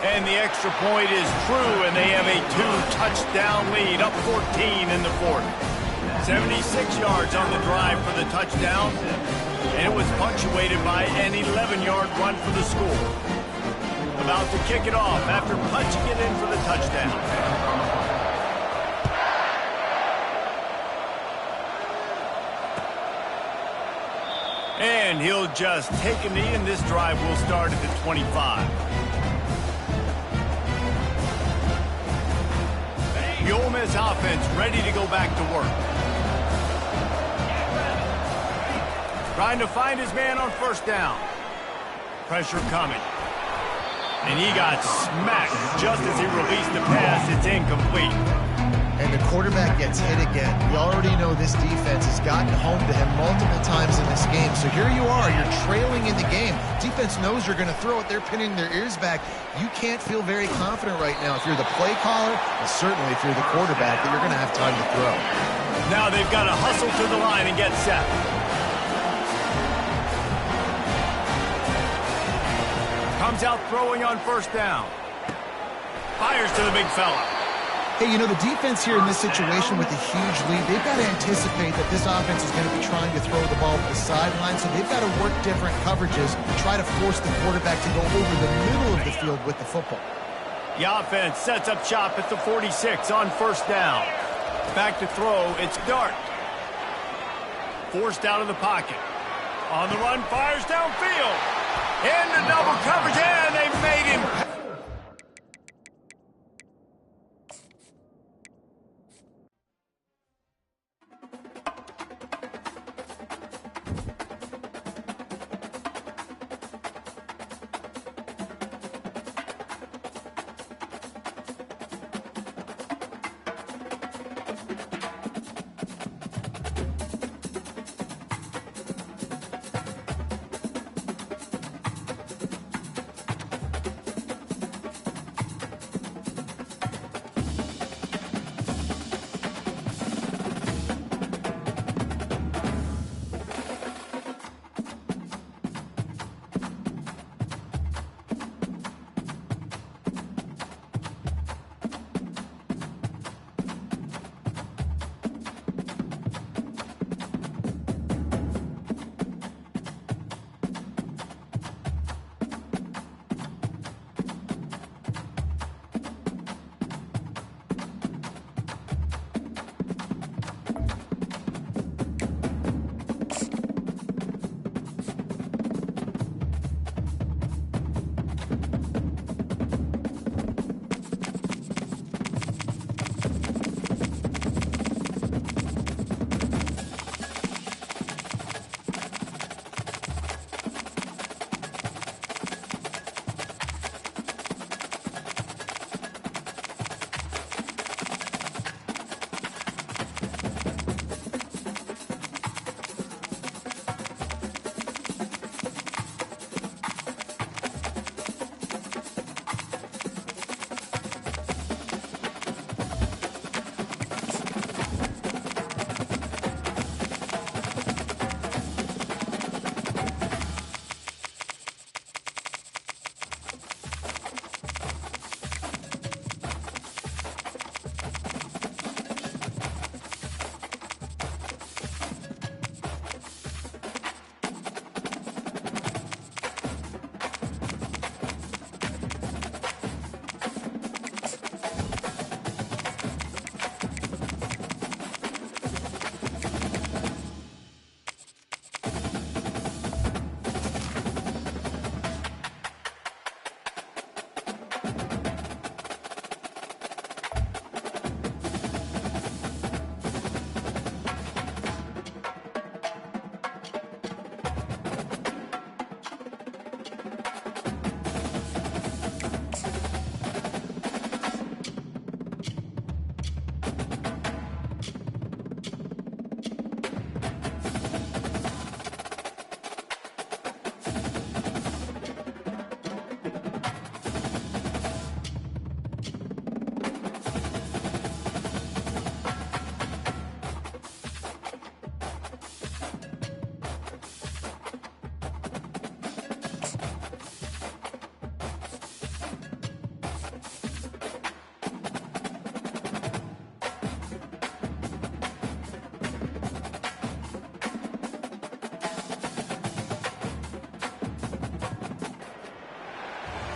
And the extra point is true, and they have a 2-touchdown lead, up 14 in the fourth. 76 yards on the drive for the touchdown, and it was punctuated by an 11-yard run for the score. About to kick it off after punching it in for the touchdown. And he'll just take a knee, and this drive will start at the 25. The Ole Miss offense ready to go back to work. Trying to find his man on first down. Pressure coming. And he got smacked just as he released the pass. It's incomplete. And the quarterback gets hit again. We already know this defense has gotten home to him multiple times in this game. So here you are, you're trailing in the game. Defense knows you're going to throw it. They're pinning their ears back. You can't feel very confident right now if you're the play caller, and certainly if you're the quarterback, that you're going to have time to throw. Now they've got to hustle to the line and get set. Comes out throwing on first down. Fires to the big fella. Hey, you know, the defense here in this situation with a huge lead, they've got to anticipate that this offense is going to be trying to throw the ball to the sideline, so they've got to work different coverages to try to force the quarterback to go over the middle of the field with the football. The offense sets up shop at the 46 on first down. Back to throw, it's Dart. Forced out of the pocket. On the run, fires downfield. Into double coverage, and they made him.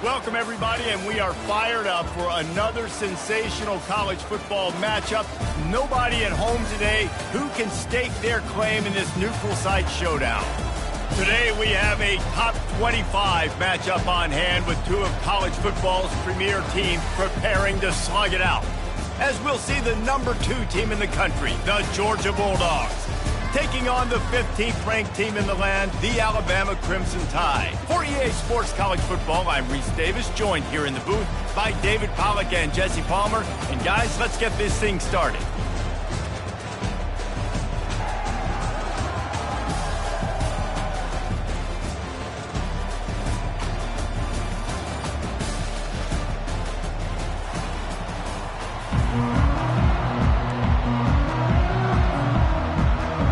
Welcome, everybody, and we are fired up for another sensational college football matchup. Nobody at home today who can stake their claim in this neutral site showdown. Today we have a top 25 matchup on hand with two of college football's premier teams preparing to slug it out. As we'll see the number 2 team in the country, the Georgia Bulldogs, taking on the 15th ranked team in the land, the Alabama Crimson Tide. For EA Sports College Football, I'm Reese Davis, joined here in the booth by David Pollack and Jesse Palmer. And guys, let's get this thing started.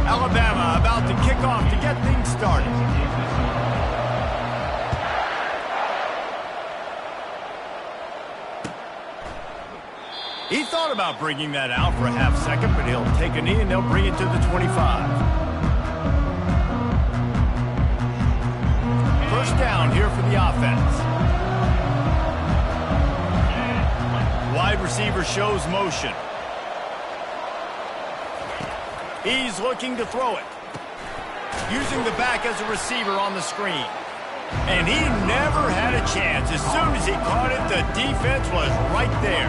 Alabama about to kick off to get things started. He thought about bringing that out for a half second, but he'll take a knee and they'll bring it to the 25. First down here for the offense. Wide receiver shows motion. He's looking to throw it. Using the back as a receiver on the screen. And he never had a chance. As soon as he caught it, the defense was right there.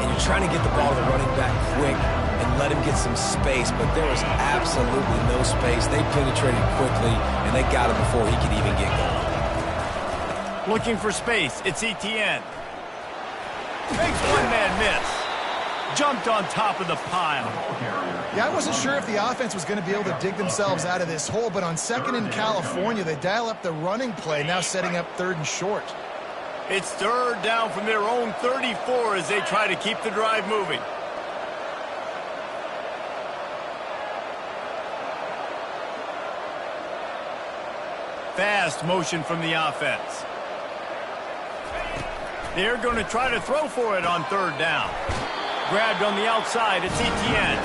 And you're trying to get the ball to the running back quick and let him get some space, but there was absolutely no space. They penetrated quickly, and they got him before he could even get going. Looking for space. It's Etienne. Makes one man miss. Jumped on top of the pile. Yeah, I wasn't sure if the offense was going to be able to dig themselves out of this hole, but on second in California, they dial up the running play, now setting up third and short. It's third down from their own 34 as they try to keep the drive moving. Fast motion from the offense. They're going to try to throw for it on third down. Grabbed on the outside, it's Etienne.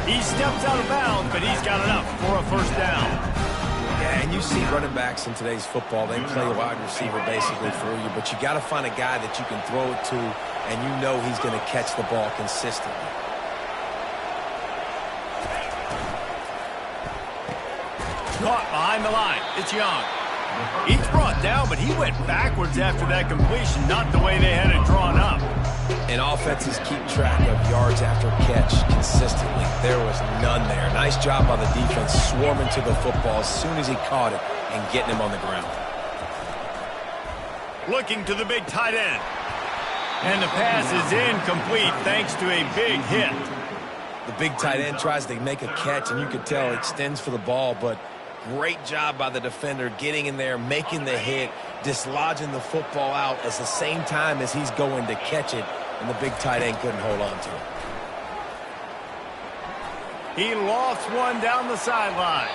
He steps out of bounds, but he's got enough for a first down. Yeah, and you see running backs in today's football, they play a wide receiver basically for you, but you got to find a guy that you can throw it to, and you know he's going to catch the ball consistently. Caught behind the line, it's Young. He's brought down, but he went backwards after that completion, not the way they had it drawn up. And offenses keep track of yards after catch consistently. There was none there. Nice job by the defense swarming to the football as soon as he caught it and getting him on the ground. Looking to the big tight end. And the pass is incomplete thanks to a big hit. The big tight end tries to make a catch, and you can tell it extends for the ball, but great job by the defender getting in there, making the hit, dislodging the football out at the same time as he's going to catch it, and the big tight end couldn't hold on to it. He lofts one down the sideline.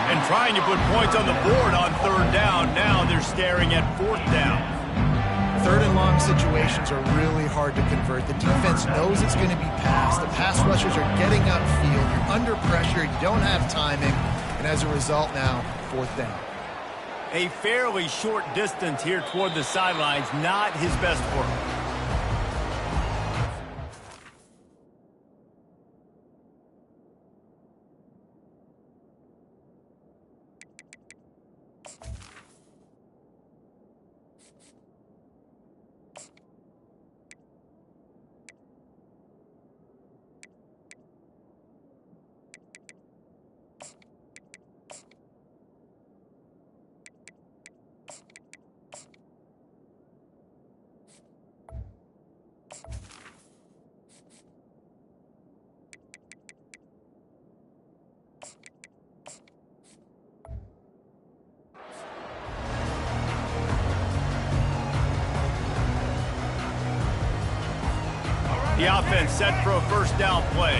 And trying to put points on the board on third down. Now they're staring at fourth down. Third and long situations are really hard to convert. The defense knows it's going to be passed. The pass rushers are getting upfield. You're under pressure. You don't have timing. And as a result now, fourth down. A fairly short distance here toward the sidelines. Not his best work. The offense set for a first down play.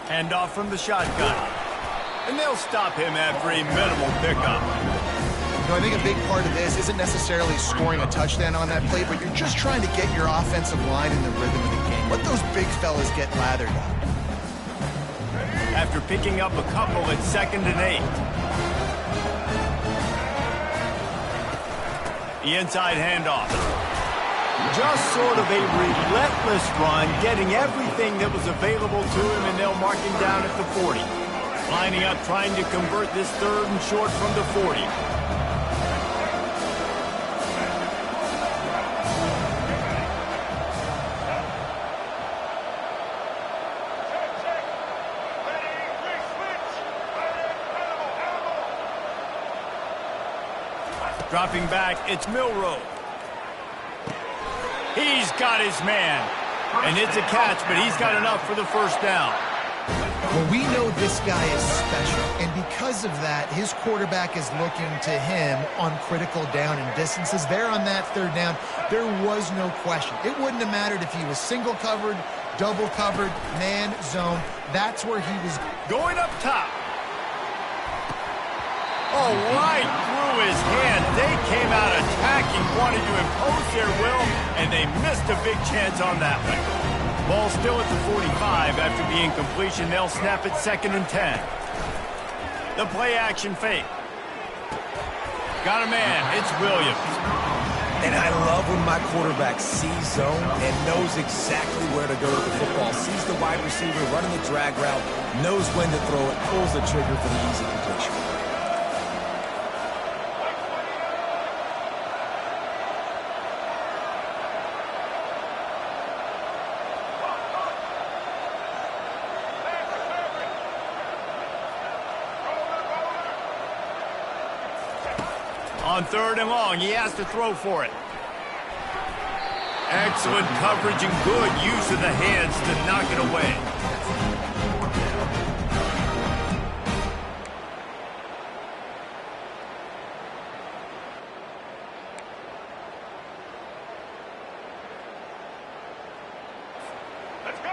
Handoff from the shotgun. And they'll stop him after a minimal pickup. You know, I think a big part of this isn't necessarily scoring a touchdown on that play, but you're just trying to get your offensive line in the rhythm of the game. Let those big fellas get lathered up. After picking up a couple, it's 2nd and 8. The inside handoff. Just sort of a relentless run, getting everything that was available to him, and they'll mark him down at the 40. Lining up, trying to convert this 3rd and short from the 40. Dropping back, it's Milroe. He's got his man. And it's a catch, but he's got enough for the first down. Well, we know this guy is special, and because of that, his quarterback is looking to him on critical down and distances. There on that 3rd down, there was no question. It wouldn't have mattered if he was single covered, double covered, man, zone. That's where he was going up top. Oh, right through his hand. They came out attacking, wanted to impose their will, and they missed a big chance on that one. Ball still at the 45 after the incompletion. They'll snap it 2nd and 10. The play action fake. Got a man. It's Williams. And I love when my quarterback sees zone and knows exactly where to go with the football. Sees the wide receiver running the drag route, knows when to throw it, pulls the trigger for the easy completion. On 3rd and long, he has to throw for it. Excellent coverage and good use of the hands to knock it away.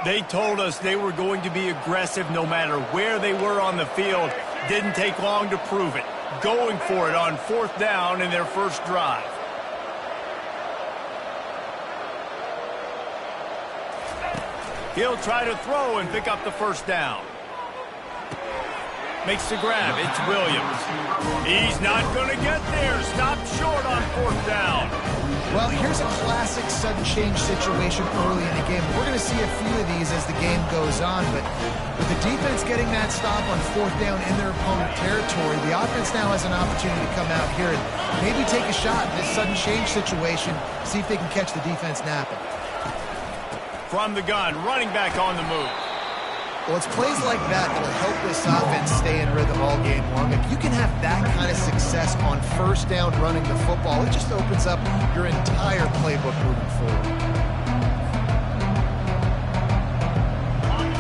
They told us they were going to be aggressive no matter where they were on the field. Didn't take long to prove it. Going for it on 4th down in their first drive. He'll try to throw and pick up the first down. Makes the grab. It's Williams. He's not going to get there. Stopped short on 4th down. Well, here's a classic sudden change situation early in the game. We're going to see a few of these as the game goes on, but with the defense getting that stop on 4th down in their opponent territory, the offense now has an opportunity to come out here and maybe take a shot in this sudden change situation, see if they can catch the defense napping. From the gun, running back on the move. Well, it's plays like that that will help this offense stay in rhythm all game long. If you can have that kind of success on 1st down running the football, it just opens up your entire playbook moving forward.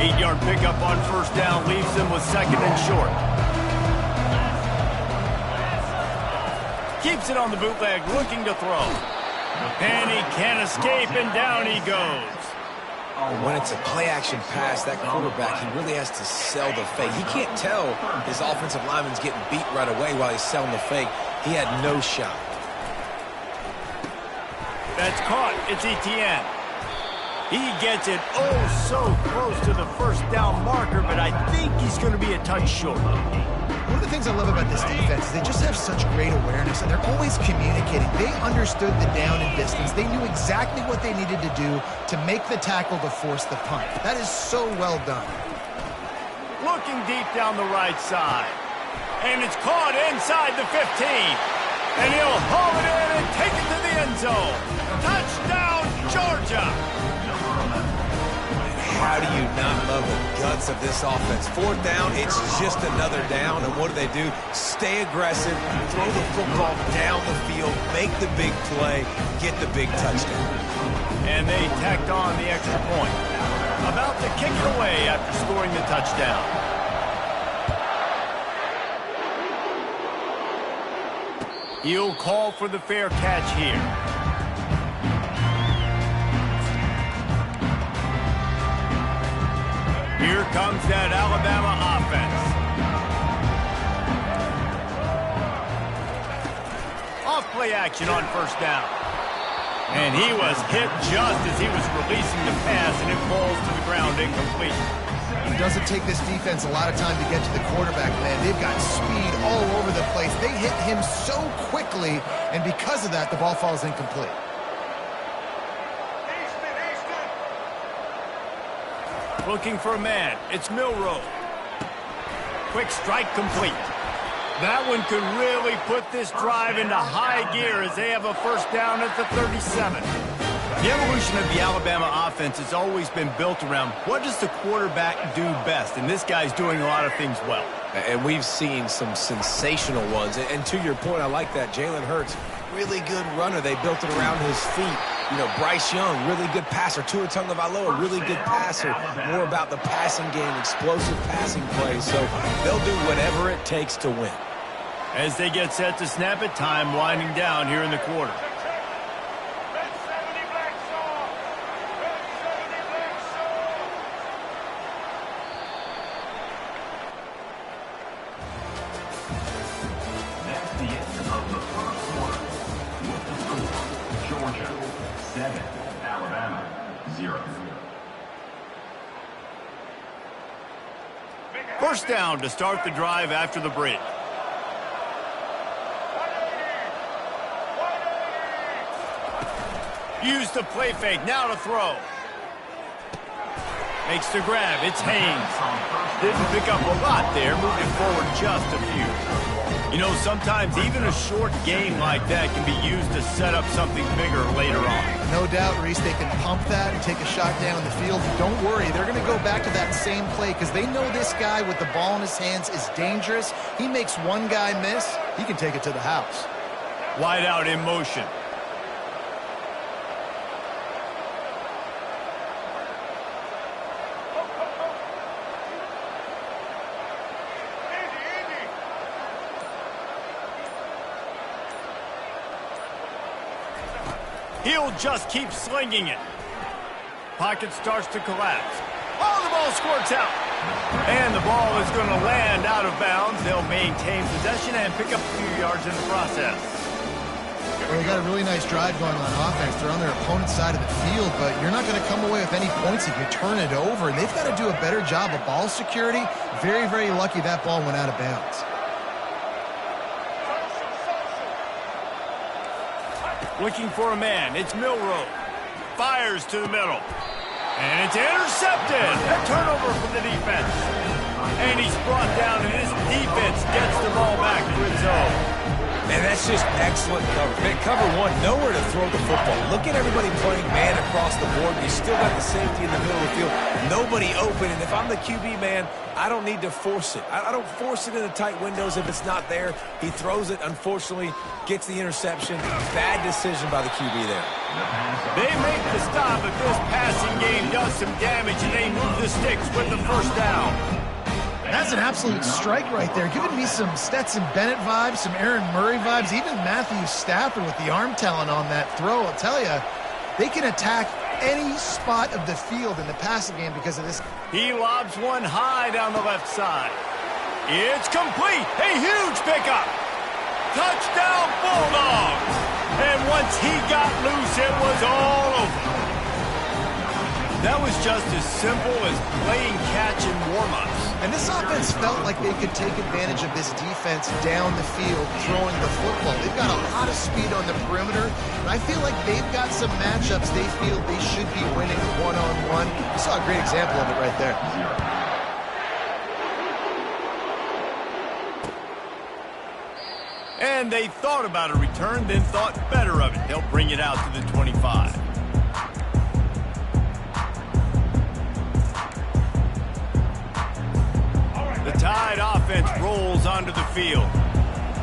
8-yard pickup on 1st down leaves them with 2nd and short. Keeps it on the bootleg, looking to throw. And he can't escape, and down he goes. When it's a play-action pass, that quarterback, he really has to sell the fake. He can't tell his offensive lineman's getting beat right away while he's selling the fake. He had no shot. That's caught. It's Etienne. He gets it oh so close to the 1st down marker, but I think he's going to be a touch short. One of the things I love about this defense is they just have such great awareness, and they're always communicating. They understood the down and distance. They knew exactly what they needed to do to make the tackle to force the punt. That is so well done. Looking deep down the right side. And it's caught inside the 15. And he'll haul it in and take it to the end zone. Touchdown, Georgia! How do you not love the guts of this offense? 4th down, it's just another down, and what do? Stay aggressive, throw the football down the field, make the big play, get the big touchdown. And they tacked on the extra point. About to kick it away after scoring the touchdown. He'll call for the fair catch here. Here comes that Alabama offense. Off play action on 1st down. And he was hit just as he was releasing the pass, and it falls to the ground incomplete. It doesn't take this defense a lot of time to get to the quarterback, man. They've got speed all over the place. They hit him so quickly, and because of that, the ball falls incomplete. Looking for a man. It's Milroe. Quick strike complete. That one could really put this drive into high gear as they have a first down at the 37. The evolution of the Alabama offense has always been built around what does the quarterback do best, and this guy's doing a lot of things well. And we've seen some sensational ones. And to your point, I like that. Jalen Hurts, really good runner. They built it around his feet. You know, Bryce Young, really good passer. Tua Tagovailoa, really good passer. More about the passing game, explosive passing plays. So they'll do whatever it takes to win. As they get set to snap it, time winding down here in the quarter. First down to start the drive after the break. Use the play fake, now to throw. Makes the grab, it's Haynes. Didn't pick up a lot there, moved it forward just a few. You know, sometimes even a short game like that can be used to set up something bigger later on. No doubt, Reese, they can pump that and take a shot down in the field. Don't worry, they're going to go back to that same play because they know this guy with the ball in his hands is dangerous. He makes one guy miss, he can take it to the house. Wide out in motion. He'll just keep slinging it. Pocket starts to collapse. Oh, the ball squirts out. And the ball is going to land out of bounds. They'll maintain possession and pick up a few yards in the process. Well, they got a really nice drive going on offense. They're on their opponent's side of the field, but you're not going to come away with any points if you turn it over. And they've got to do a better job of ball security. Very, very lucky that ball went out of bounds. Looking for a man. It's Milroe. Fires to the middle. And it's intercepted. A turnover from the defense. And he's brought down, and his defense gets the ball back to its own. Man, that's just excellent cover. Man, cover one, nowhere to throw the football. Look at everybody playing man across the board. You still got the safety in the middle of the field. Nobody open. And if I'm the QB, man, I don't need to force it. I don't force it into tight windows if it's not there. He throws it, unfortunately, gets the interception. Bad decision by the QB there. They make the stop, but this passing game does some damage, and they move the sticks with the first down. That's an absolute strike right there. Giving me some Stetson Bennett vibes, some Aaron Murray vibes, even Matthew Stafford with the arm talent on that throw. I'll tell you, they can attack any spot of the field in the passing game because of this. He lobs one high down the left side. It's complete. A huge pickup. Touchdown Bulldogs. And once he got loose, it was all over. That was just as simple as playing catch in warm-ups. And this offense felt like they could take advantage of this defense down the field, throwing the football. They've got a lot of speed on the perimeter, and I feel like they've got some matchups they feel they should be winning one-on-one. You saw a great example of it right there. And they thought about a return, then thought better of it. They'll bring it out to the 25. The Tide offense rolls onto the field.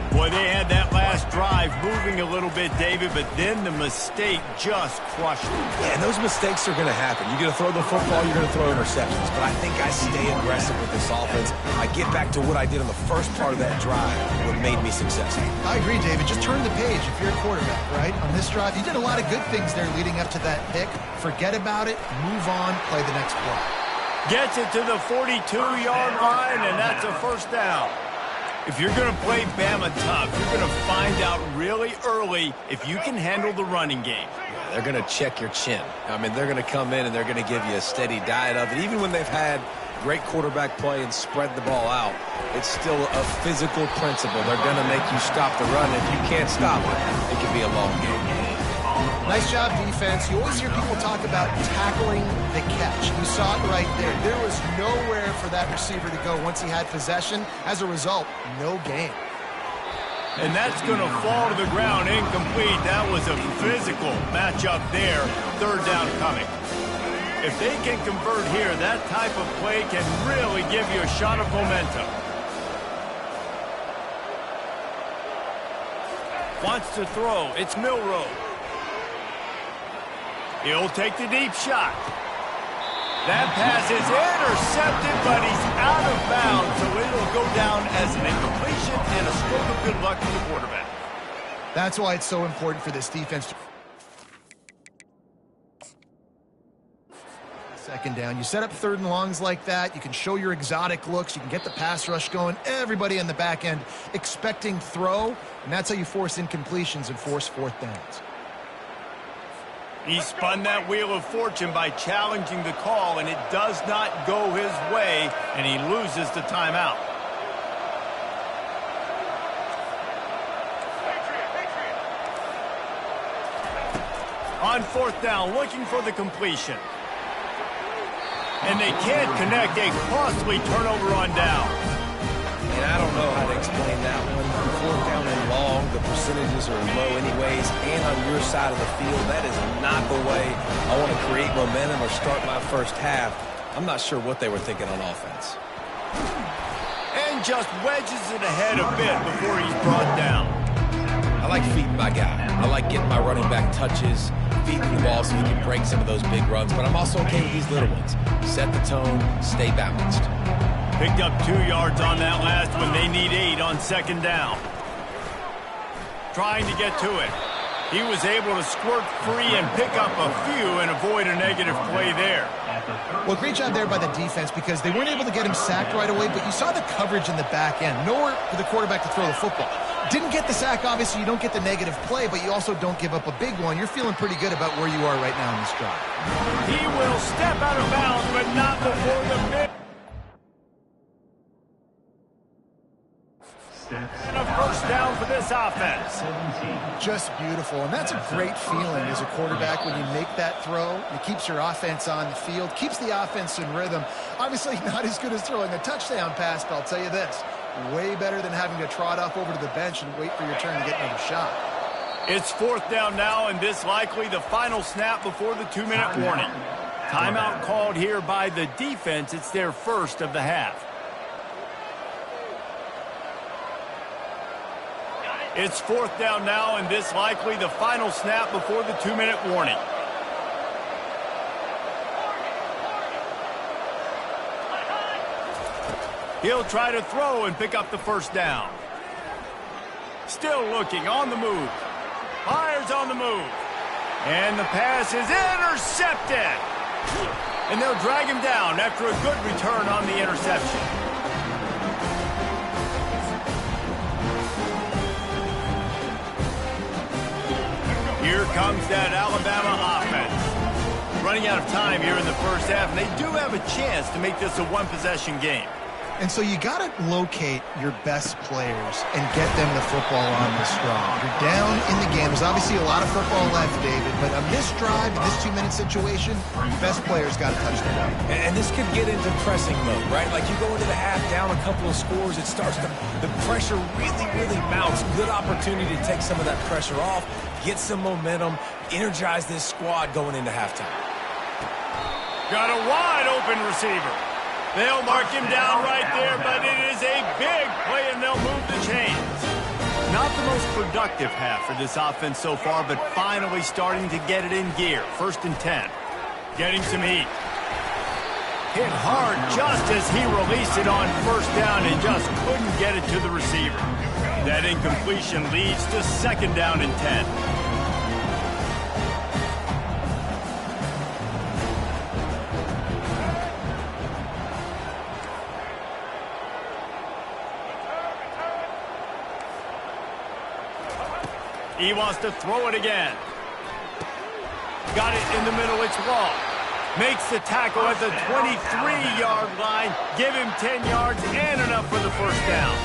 Boy, they had that last drive moving a little bit, David, but then the mistake just crushed them. Yeah, and those mistakes are going to happen. You're going to throw the football, you're going to throw interceptions. But I think I stay aggressive with this offense. I get back to what I did on the first part of that drive, what made me successful. I agree, David. Just turn the page if you're a quarterback, right? On this drive, you did a lot of good things there leading up to that pick. Forget about it, move on, play the next play. Gets it to the 42-yard line, and that's a first down. If you're going to play Bama tough, you're going to find out really early if you can handle the running game. Yeah, they're going to check your chin. I mean, they're going to come in and they're going to give you a steady diet of it. Even when they've had great quarterback play and spread the ball out. It's still a physical principle. They're going to make you stop the run. If you can't stop it, it can be a long game. Nice job, defense. You always hear people talk about tackling the catch. You saw it right there. There was nowhere for that receiver to go once he had possession. As a result, no gain. And that's going to fall to the ground incomplete. That was a physical matchup there. Third down coming. If they can convert here, that type of play can really give you a shot of momentum. Wants to throw. It's Milroe. He'll take the deep shot. That pass is intercepted, but he's out of bounds, so it'll go down as an incompletion and a stroke of good luck for the quarterback. That's why it's so important for this defense to... Second down. You set up third and longs like that. You can show your exotic looks. You can get the pass rush going. Everybody in the back end expecting throw, and that's how you force incompletions and force fourth downs. He spun that wheel of fortune by challenging the call, and it does not go his way, and he loses the timeout. On fourth down, looking for the completion. And they can't connect. A costly turnover on down. And I don't know how to explain that one. Fourth down and long, the percentages are low anyways, and on your side of the field, that is not the way I want to create momentum or start my first half. I'm not sure what they were thinking on offense. And just wedges it ahead a bit before he's brought down. I like feeding my guy. I like getting my running back touches, feeding the ball so he can break some of those big runs, but I'm also okay with these little ones. Set the tone, stay balanced. Picked up 2 yards on that last one. They need 8 on second down. Trying to get to it. He was able to squirt free and pick up a few and avoid a negative play there. Well, great job there by the defense because they weren't able to get him sacked right away, but you saw the coverage in the back end. Nowhere for the quarterback to throw the football. Didn't get the sack, obviously. You don't get the negative play, but you also don't give up a big one. You're feeling pretty good about where you are right now in this drive. He will step out of bounds, but not before the mid. And a first down for this offense. Just beautiful, and that's a great feeling as a quarterback when you make that throw. It keeps your offense on the field, keeps the offense in rhythm. Obviously not as good as throwing a touchdown pass, but I'll tell you this, way better than having to trot off over to the bench and wait for your turn to get another shot. It's fourth down now, and this likely the final snap before the 2-minute warning. Timeout called here by the defense. It's their first of the half. It's fourth down now, and this likely the final snap before the 2-minute warning. He'll try to throw and pick up the first down. Still looking, on the move. Fires on the move. And the pass is intercepted. And they'll drag him down after a good return on the interception. Here comes that Alabama offense. Running out of time here in the first half, and they do have a chance to make this a one-possession game. And so you got to locate your best players and get them the football on this drive. You're down in the game. There's obviously a lot of football left, David, but on this drive, in this 2-minute situation, your best players got to touch the ball. And this could get into pressing mode, right? Like you go into the half down a couple of scores, it starts to, the pressure really mounts. Good opportunity to take some of that pressure off, get some momentum, energize this squad going into halftime. Got a wide open receiver. They'll mark him down right there, but it is a big play, and they'll move the chains. Not the most productive half for this offense so far, but finally starting to get it in gear. 1st and 10. Getting some heat. Hit hard just as he released it on first down and just couldn't get it to the receiver. That incompletion leads to 2nd down and 10. He wants to throw it again. Got it in the middle, it's long. Makes the tackle at the 23-yard line. Give him 10 yards and enough for the first down.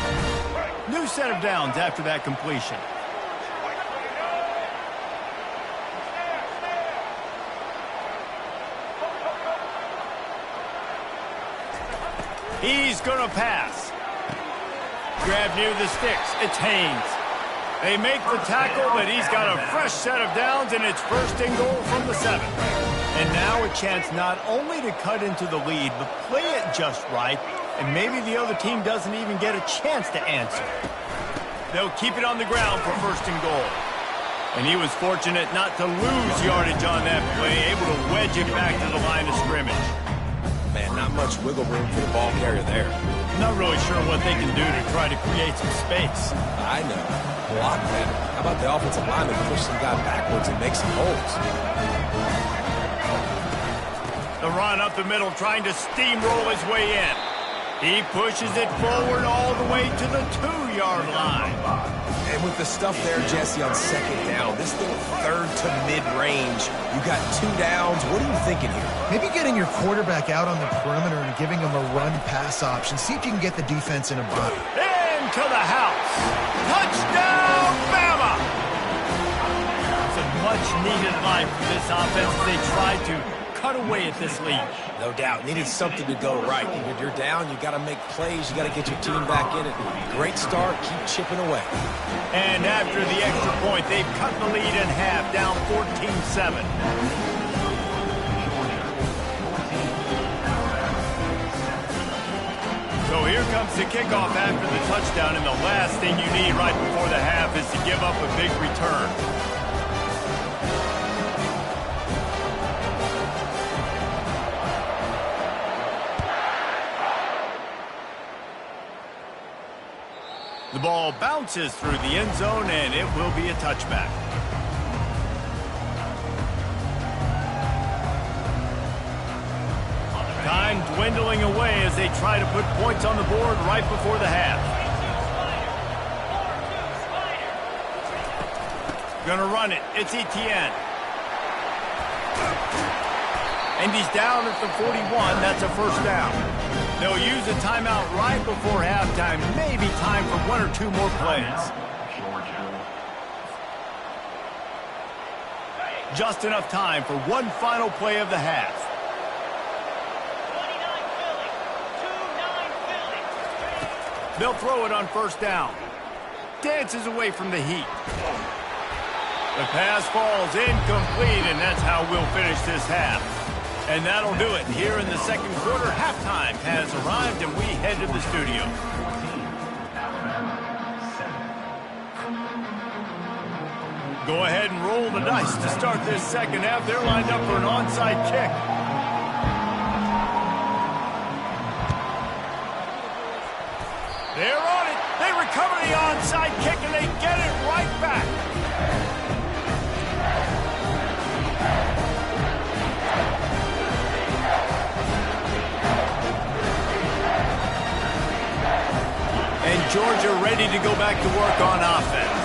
New set of downs after that completion. He's going to pass. Grab near the sticks. It's Haynes. They make the tackle, but he's got a fresh set of downs, and it's first and goal from the 7. And now a chance not only to cut into the lead, but play it just right, and maybe the other team doesn't even get a chance to answer. They'll keep it on the ground for first and goal. And he was fortunate not to lose yardage on that play, able to wedge it back to the line of scrimmage. Man, not much wiggle room for the ball carrier there. Not really sure what they can do to try to create some space. I know. Block that. How about the offensive lineman push some guy backwards and make some holes? The run up the middle, trying to steamroll his way in. He pushes it forward all the way to the 2-yard line. And with the stuff there, Jesse, on second down, this little third to mid-range, you got 2 downs. What are you thinking here? Maybe getting your quarterback out on the perimeter and giving him a run-pass option. See if you can get the defense in a bind. Into the house. Touchdown, Bama! It's a much-needed line for this offense as they try to cut away at this lead. No doubt. Needed something to go right. When you're down, you got to make plays. You got to get your team back in it. Great start. Keep chipping away. And after the extra point, they've cut the lead in half, down 14-7. So here comes the kickoff after the touchdown, and the last thing you need right before the half is to give up a big return. The ball bounces through the end zone, and it will be a touchback. Time dwindling away as they try to put points on the board right before the half. Gonna run it. It's Etienne. And he's down at the 41. That's a first down. They'll use a timeout right before halftime. Maybe time for 1 or 2 more plays. Just enough time for one final play of the half. They'll throw it on first down. Dances away from the heat. The pass falls incomplete, and that's how we'll finish this half. And that'll do it. Here in the second quarter, halftime has arrived, and we head to the studio. Go ahead and roll the dice to start this second half. They're lined up for an onside kick. They're on it. They recover the onside kick, and they get it right back. And Georgia ready to go back to work on offense.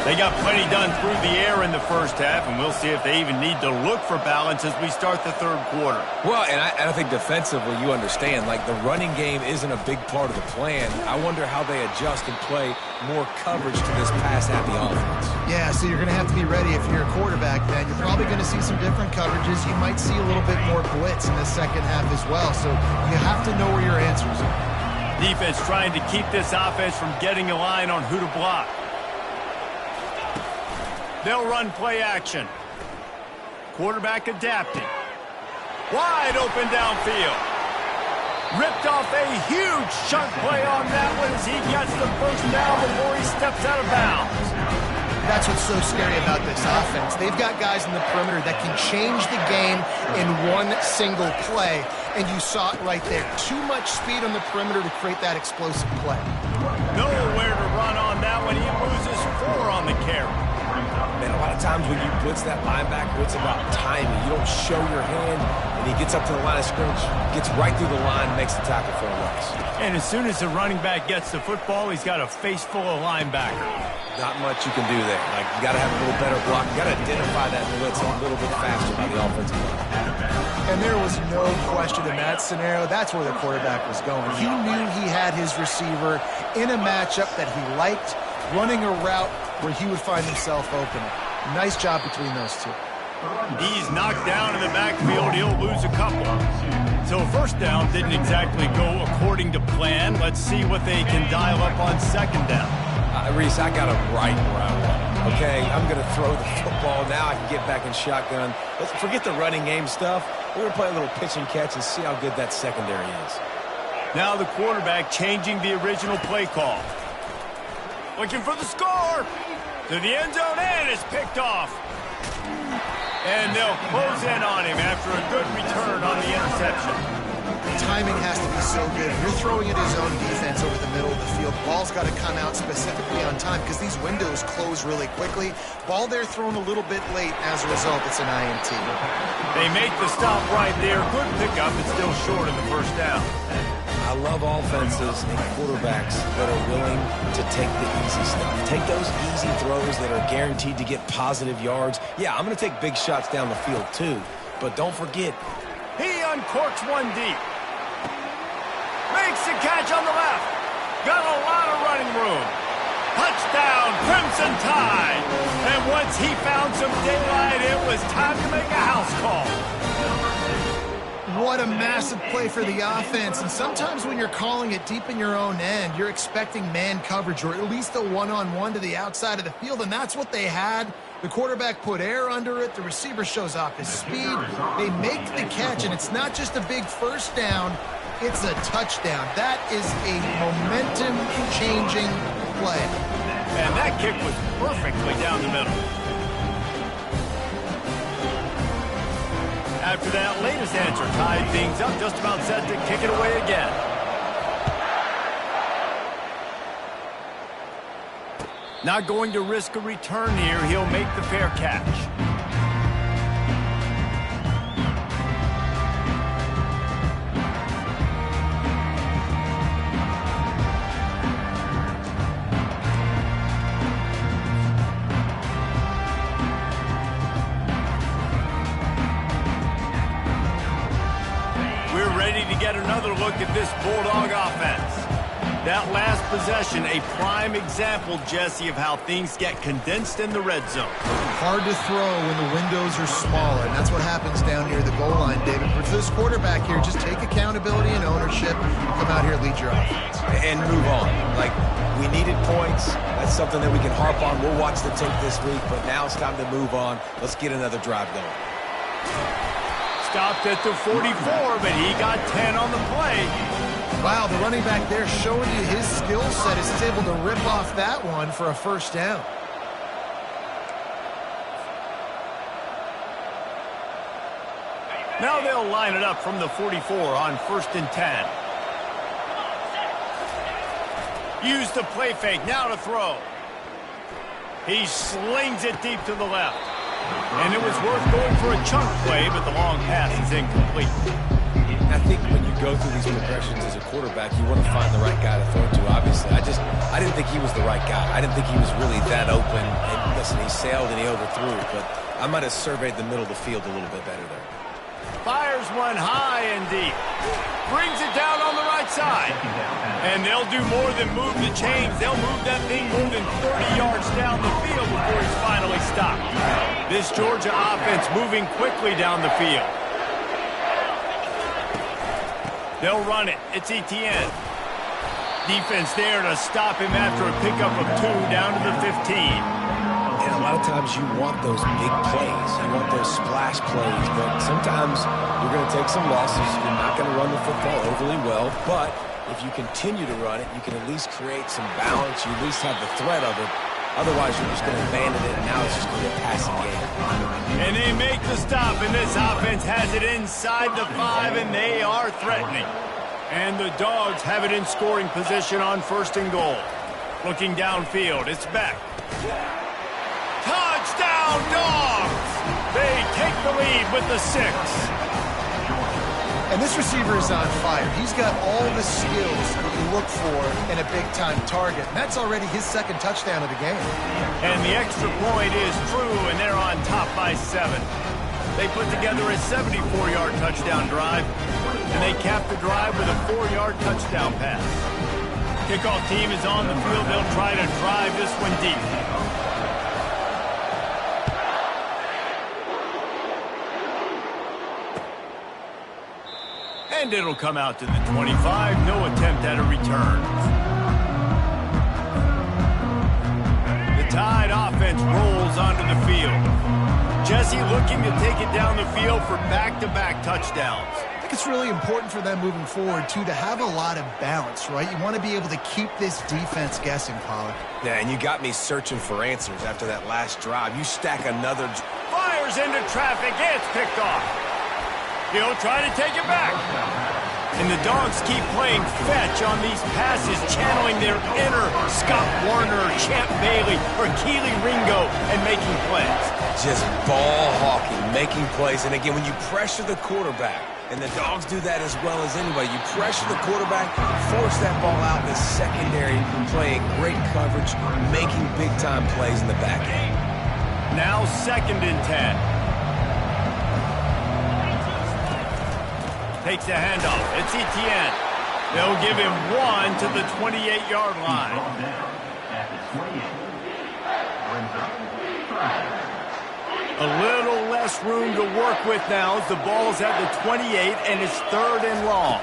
They got plenty done through the air in the first half, and we'll see if they even need to look for balance as we start the third quarter. Well, and I think defensively, you understand, like the running game isn't a big part of the plan. I wonder how they adjust and play more coverage to this pass-happy offense. Yeah, so you're going to have to be ready if you're a quarterback, then. You're probably going to see some different coverages. You might see a little bit more blitz in the second half as well, so you have to know where your answers are. Defense trying to keep this offense from getting a line on who to block. They'll run play action. Quarterback adapting. Wide open downfield. Ripped off a huge chunk play on that one as he gets the first down before he steps out of bounds. That's what's so scary about this offense. They've got guys in the perimeter that can change the game in one single play, and you saw it right there. Too much speed on the perimeter to create that explosive play. Nowhere to run on that one. He loses 4 on the carry. Man, a lot of times when you blitz that linebacker, it's about timing. You don't show your hand, and he gets up to the line of scrimmage, gets right through the line, makes the tackle for a loss. And as soon as the running back gets the football, he's got a face full of linebacker. Not much you can do there. Like, you got to have a little better block. You got to identify that blitz a little bit faster by the offensive line. And there was no question in that scenario. That's where the quarterback was going. He knew he had his receiver in a matchup that he liked, running a route where he would find himself open. Nice job between those two. He's knocked down in the backfield. He'll lose a couple. So first down didn't exactly go according to plan. Let's see what they can dial up on second down. Reese, I got him right where I want him. Okay, I'm going to throw the football. Now I can get back in shotgun. Let's forget the running game stuff. We're going to play a little pitch and catch and see how good that secondary is. Now the quarterback changing the original play call. Looking for the score. To the end zone, and it's picked off. And they'll close in on him after a good return on the interception. Timing has to be so good. You're throwing at his own defense over the middle of the field. Ball's got to come out specifically on time because these windows close really quickly. Ball there thrown a little bit late. As a result, it's an INT. They make the stop right there. Good pickup. It's still short of the first down. I love offenses and quarterbacks that are willing to take the easy stuff. Take those easy throws that are guaranteed to get positive yards. Yeah, I'm going to take big shots down the field too, but don't forget. He uncorks one deep. Makes the catch on the left. Got a lot of running room. Touchdown, Crimson Tide. And once he found some daylight, it was time to make a house call. What a massive play for the offense. And sometimes when you're calling it deep in your own end, you're expecting man coverage or at least a one-on-one to the outside of the field, and that's what they had. The quarterback put air under it. The receiver shows off his speed. They make the catch, and it's not just a big first down. It's a touchdown. That is a momentum-changing play. And that kick was perfectly down the middle. After that latest answer tied things up, just about set to kick it away again. Not going to risk a return here. He'll make the fair catch. Get another look at this Bulldog offense. That last possession, a prime example, Jesse, of how things get condensed in the red zone. Hard to throw when the windows are smaller, and that's what happens down near the goal line, David. But for this quarterback here, just take accountability and ownership. Come out here, lead your offense. And move on. Like, we needed points. That's something that we can harp on. We'll watch the tape this week, but now it's time to move on. Let's get another drive going. Stopped at the 44, but he got 10 on the play. Wow, the running back there showing you his skill set as he's able to rip off that one for a first down. Now they'll line it up from the 44 on 1st and 10. Use the play fake, now to throw. He slings it deep to the left. And it was worth going for a chunk play, but the long pass is incomplete. I think when you go through these progressions as a quarterback, you want to find the right guy to throw to, obviously. I didn't think he was the right guy. I didn't think he was really that open. And listen, he sailed and he overthrew, but I might have surveyed the middle of the field a little bit better there. Fires one high and deep. Brings it down on the right side. And they'll do more than move the chains. They'll move that thing more than 30 yards down the field before he's finally stopped. This Georgia offense moving quickly down the field. They'll run it. It's Etienne. Defense there to stop him after a pickup of 2 down to the 15. And a lot of times you want those big plays. You want those splash plays, but sometimes you're going to take some losses. You're not going to run the football overly well, but if you continue to run it, you can at least create some balance. You at least have the threat of it. Otherwise, you're just going to abandon it, and now it's just going to be a passing game. And they make the stop, and this offense has it inside the 5, and they are threatening. And the Dogs have it in scoring position on 1st and goal. Looking downfield, it's Beck. Touchdown, Dogs! They take the lead with the 6. And this receiver is on fire. He's got all the skills that you look for in a big-time target. And that's already his 2nd touchdown of the game. And the extra point is true, and they're on top by 7. They put together a 74-yard touchdown drive, and they capped the drive with a 4-yard touchdown pass. Kickoff team is on the field. They'll try to drive this one deep. And it'll come out to the 25. No attempt at a return. The Tide offense rolls onto the field. Jesse looking to take it down the field for back-to-back touchdowns. I think it's really important for them moving forward, too, to have a lot of balance, right? You want to be able to keep this defense guessing, Pollard. Yeah, and you got me searching for answers after that last drive. You stack another... Fires into traffic. It's picked off. He'll try to take it back. And the Dogs keep playing fetch on these passes, channeling their inner Scott Warner, Champ Bailey, or Keely Ringo, and making plays. Just ball hawking, making plays. And again, when you pressure the quarterback, and the Dogs do that as well as anybody, you pressure the quarterback, force that ball out in the secondary, playing great coverage, making big-time plays in the back end. Now 2nd and 10. Takes the handoff. It's Etienne. They'll give him 1 to the 28-yard line. A little less room to work with now as the ball's at the 28 and it's 3rd and long.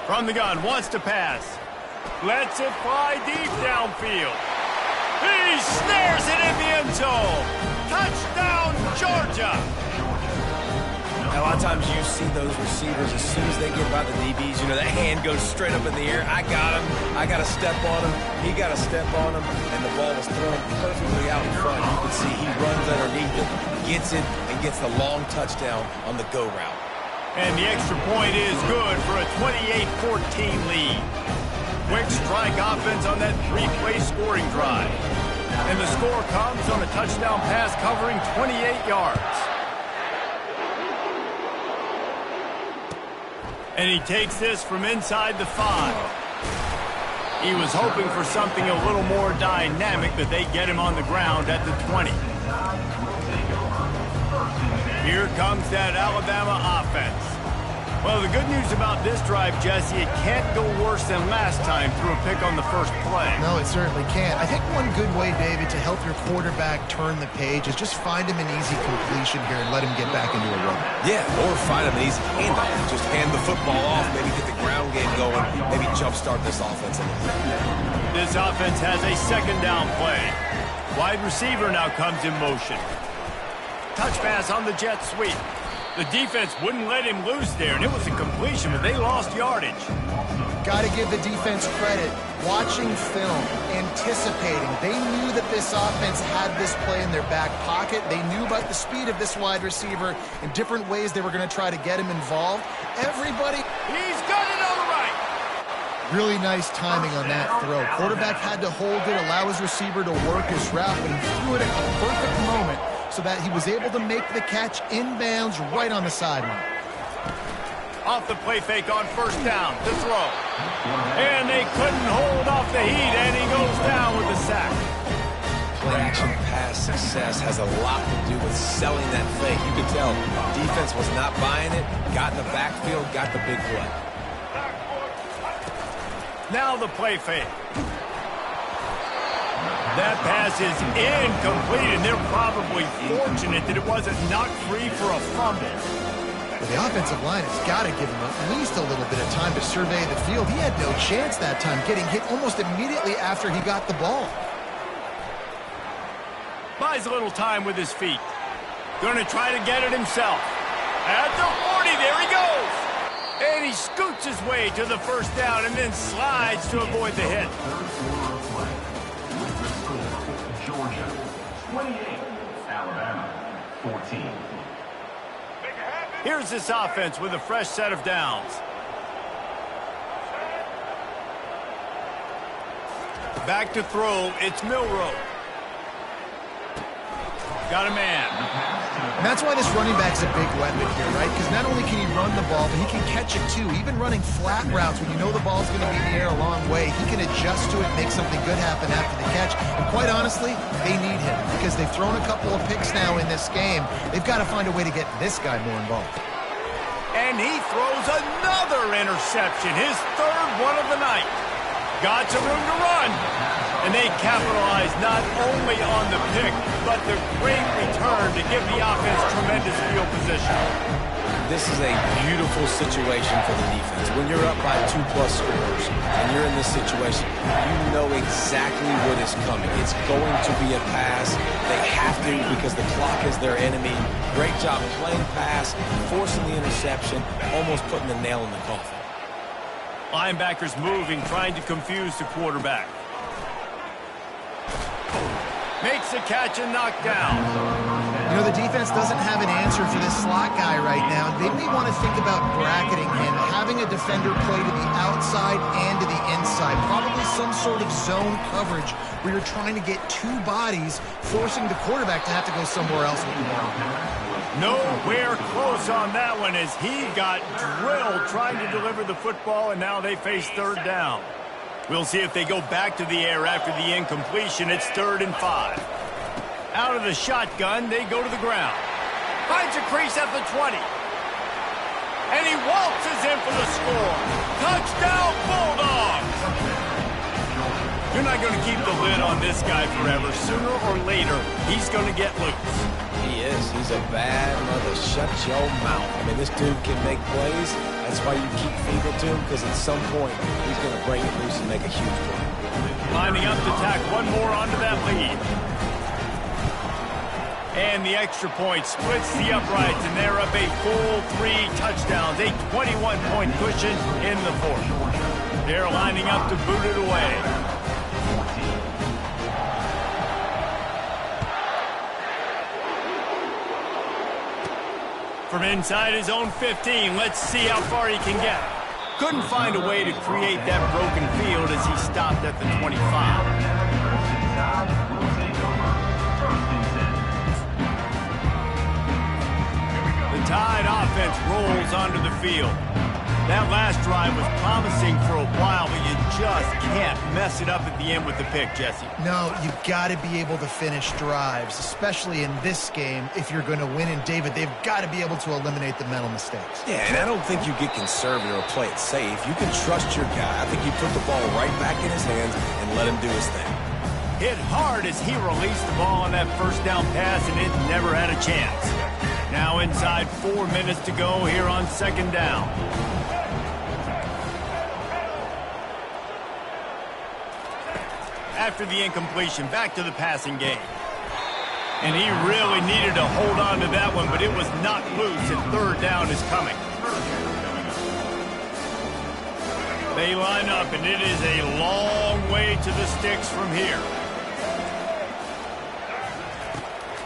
From the gun, wants to pass. Lets it fly deep downfield. He snares it in the end zone. Touchdown, Georgia. A lot of times you see those receivers, as soon as they get by the DBs, you know, that hand goes straight up in the air. I got him. I got to step on him. He got to step on him. And the ball was thrown perfectly out in front. You can see he runs underneath it, gets it, and gets the long touchdown on the go route. And the extra point is good for a 28-14 lead. Quick strike offense on that 3-play scoring drive. And the score comes on a touchdown pass covering 28 yards. And he takes this from inside the 5. He was hoping for something a little more dynamic, but they get him on the ground at the 20. Here comes that Alabama offense. Well, the good news about this drive, Jesse, it can't go worse than last time through a pick on the first play. No, it certainly can't. I think one good way, David, to help your quarterback turn the page is just find him an easy completion here and let him get back into a run. Yeah, or find him an easy handoff. Just hand the football off, maybe get the ground game going, maybe jumpstart this offense a little bit. This offense has a 2nd down play. Wide receiver now comes in motion. Touch pass on the jet sweep. The defense wouldn't let him loose there, and it was a completion, but they lost yardage. Got to give the defense credit. Watching film, anticipating. They knew that this offense had this play in their back pocket. They knew about the speed of this wide receiver and different ways they were going to try to get him involved. Everybody... He's got it on the right. Really nice timing on that throw. Quarterback had to hold it, allow his receiver to work his route, but he threw it at the perfect moment so that he was able to make the catch inbounds right on the sideline. Off the play fake on 1st down to throw. And they couldn't hold off the heat, and he goes down with the sack. Play-action pass success has a lot to do with selling that fake. You could tell defense was not buying it, got in the backfield, got the big play. Now the play fake. That pass is incomplete, and they're probably fortunate that it wasn't knocked free for a fumble. But the offensive line has got to give him at least a little bit of time to survey the field. He had no chance that time, getting hit almost immediately after he got the ball. Buys a little time with his feet. Going to try to get it himself. At the 40, there he goes. And he scoots his way to the 1st down and then slides to avoid the hit. Georgia 28, Alabama 14. Here's this offense with a fresh set of downs. Back to throw, it's Milroe. Got a man. And that's why this running back's a big weapon here, right? Because not only can he run the ball, but he can catch it too. Even running flat routes when you know the ball's going to be in the air a long way, he can adjust to it, make something good happen after the catch. And quite honestly, they need him because they've thrown a couple of picks now in this game. They've got to find a way to get this guy more involved. And he throws another interception, his third one of the night. Got some room to run. And they capitalize not only on the pick, but the great return to give the offense tremendous field position. This is a beautiful situation for the defense. When you're up by 2+ scores and you're in this situation, you know exactly what is coming. It's going to be a pass. They have to because the clock is their enemy. Great job playing pass, forcing the interception, almost putting the nail in the coffin. Linebackers moving, trying to confuse the quarterback. Makes the catch and knocked down. You know, the defense doesn't have an answer for this slot guy right now. They may want to think about bracketing him, having a defender play to the outside and to the inside. Probably some sort of zone coverage where you're trying to get two bodies, forcing the quarterback to have to go somewhere else with the ball. Nowhere close on that one as he got drilled trying to deliver the football, and now they face third down. We'll see if they go back to the air after the incompletion. It's 3rd and 5. Out of the shotgun, they go to the ground. Finds a crease at the 20. And he waltzes in for the score. Touchdown, Bulldogs! You're not going to keep the lid on this guy forever. Sooner or later, he's going to get loose. He is. He's a bad mother. Shut your mouth. I mean, this dude can make plays. That's why you keep feeding it to him, because at some point, he's going to break it loose and make a huge play. Lining up to tack one more onto that lead. And the extra point splits the uprights, and they're up a full 3 touchdowns, a 21-point cushion in the 4th. They're lining up to boot it away. From inside his own 15, let's see how far he can get. Couldn't find a way to create that broken field as he stopped at the 25. The Tide offense rolls onto the field. That last drive was promising for a while, but you just can't mess it up at the end with the pick, Jesse. No, you've got to be able to finish drives, especially in this game. If you're going to win, and David, they've got to be able to eliminate the mental mistakes. Yeah, and I don't think you get conservative or play it safe. You can trust your guy. I think you put the ball right back in his hands and let him do his thing. Hit hard as he released the ball on that first down pass, and it never had a chance. Now inside 4 minutes to go here on 2nd down. After the incompletion, back to the passing game. And he really needed to hold on to that one, but it was not loose, and 3rd down is coming. They line up, and it is a long way to the sticks from here.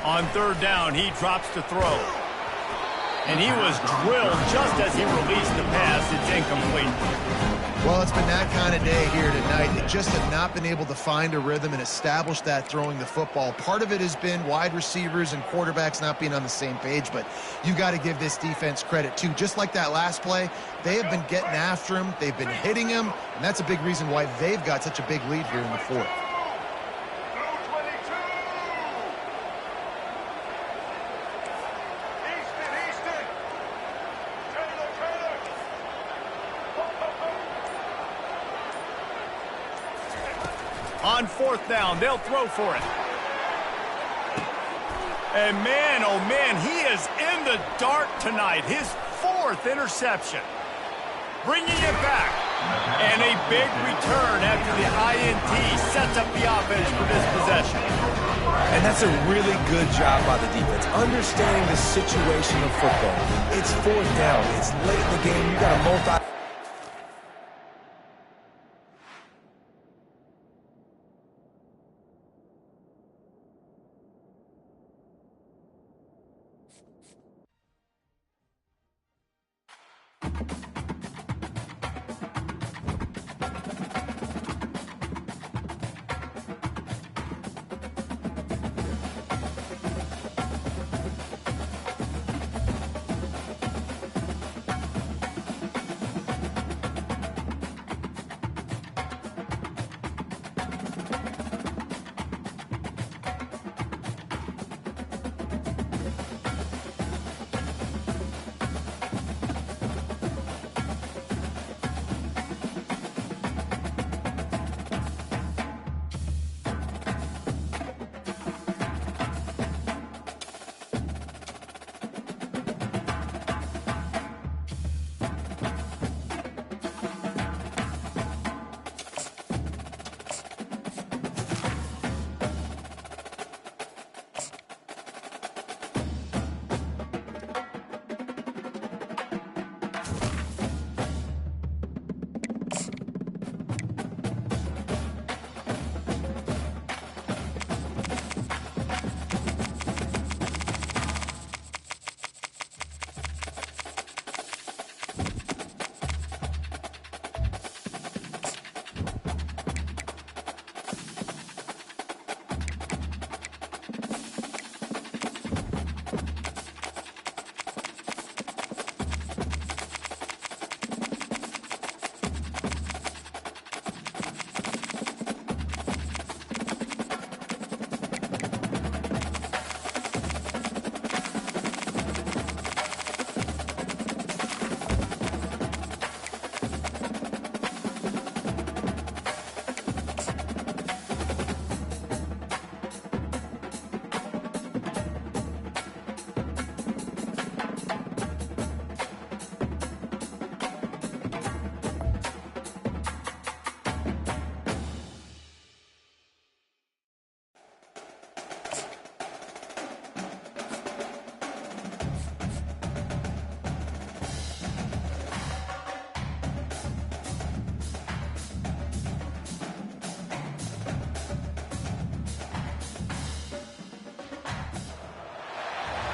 On 3rd down, he drops to throw. And he was drilled just as he released the pass. It's incomplete. Well, it's been that kind of day here tonight. They just have not been able to find a rhythm and establish that throwing the football. Part of it has been wide receivers and quarterbacks not being on the same page, but you got to give this defense credit too. Just like that last play, they have been getting after him. They've been hitting him, and that's a big reason why they've got such a big lead here in the 4th. On 4th down, they'll throw for it. And man, oh man, he is in the dark tonight. His 4th interception. Bringing it back. And a big return after the INT sets up the offense for this possession. And that's a really good job by the defense, understanding the situation of football. It's 4th down. It's late in the game. You got a multi...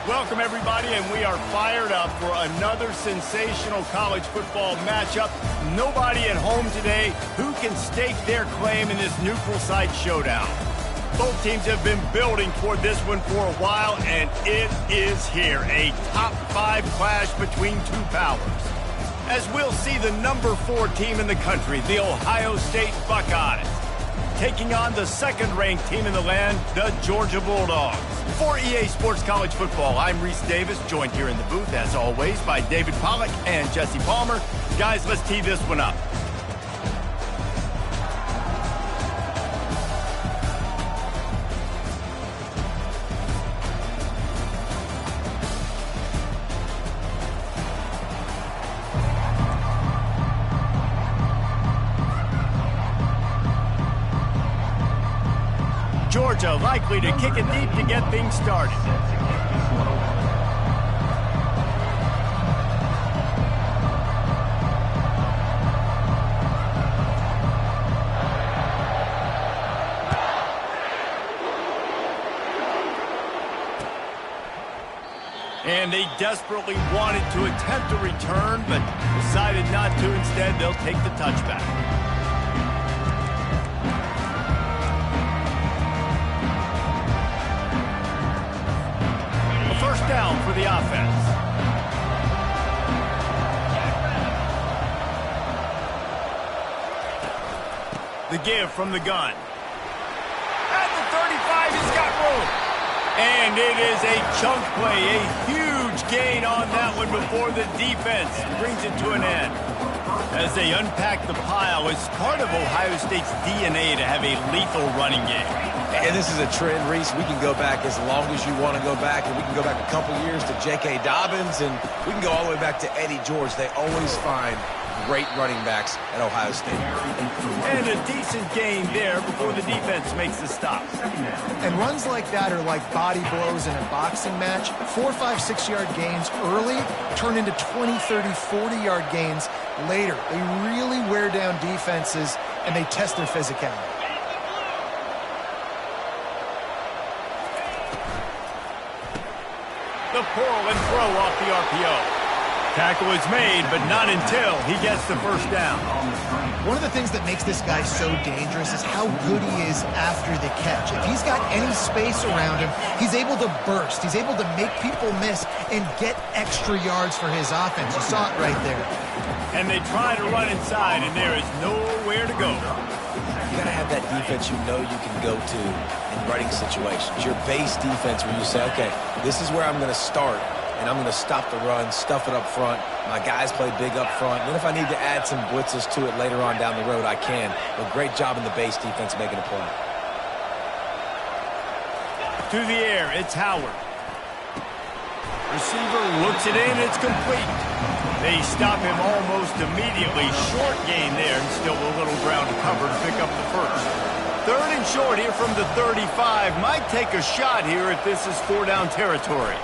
Welcome, everybody, and we are fired up for another sensational college football matchup. Nobody at home today who can stake their claim in this neutral site showdown. Both teams have been building toward this one for a while, and it is here, a top 5 clash between two powers. As we'll see the number 4 team in the country, the Ohio State Buckeyes, taking on the second-ranked team in the land, the Georgia Bulldogs. For EA Sports College Football, I'm Reese Davis, joined here in the booth, as always, by David Pollack and Jesse Palmer. Guys, let's tee this one up. Georgia likely to kick it deep to get things started. And they desperately wanted to attempt a return, but decided not to. Instead, they'll take the touchback. First down for the offense. The give from the gun. At the 35, he's got room. And it is a chunk play, a huge gain on that one before the defense brings it to an end. As they unpack the pile, it's part of Ohio State's DNA to have a lethal running game. And this is a trend, Reese. We can go back as long as you want to go back, and we can go back a couple years to J.K. Dobbins, and we can go all the way back to Eddie George. They always find great running backs at Ohio State. And a decent gain there before the defense makes the stop. And runs like that are like body blows in a boxing match. 4, 5, 6-yard gains early turn into 20, 30, 40-yard gains later. They really wear down defenses, and they test their physicality. The pull and throw off the RPO. Tackle is made, but not until he gets the first down. One of the things that makes this guy so dangerous is how good he is after the catch. If he's got any space around him, he's able to burst. He's able to make people miss and get extra yards for his offense. You saw it right there. And they try to run inside, and there is nowhere to go. You got to have that defense you know you can go to in running situations. Your base defense where you say, okay, this is where I'm going to start, and I'm going to stop the run, stuff it up front. My guys play big up front. Then if I need to add some blitzes to it later on down the road, I can. But great job in the base defense making a play. To the air, it's Howard. Receiver looks it in, it's complete. They stop him almost immediately. Short gain there, and still a little ground to cover to pick up the first. 3rd and short here from the 35. Might take a shot here if this is 4-down territory.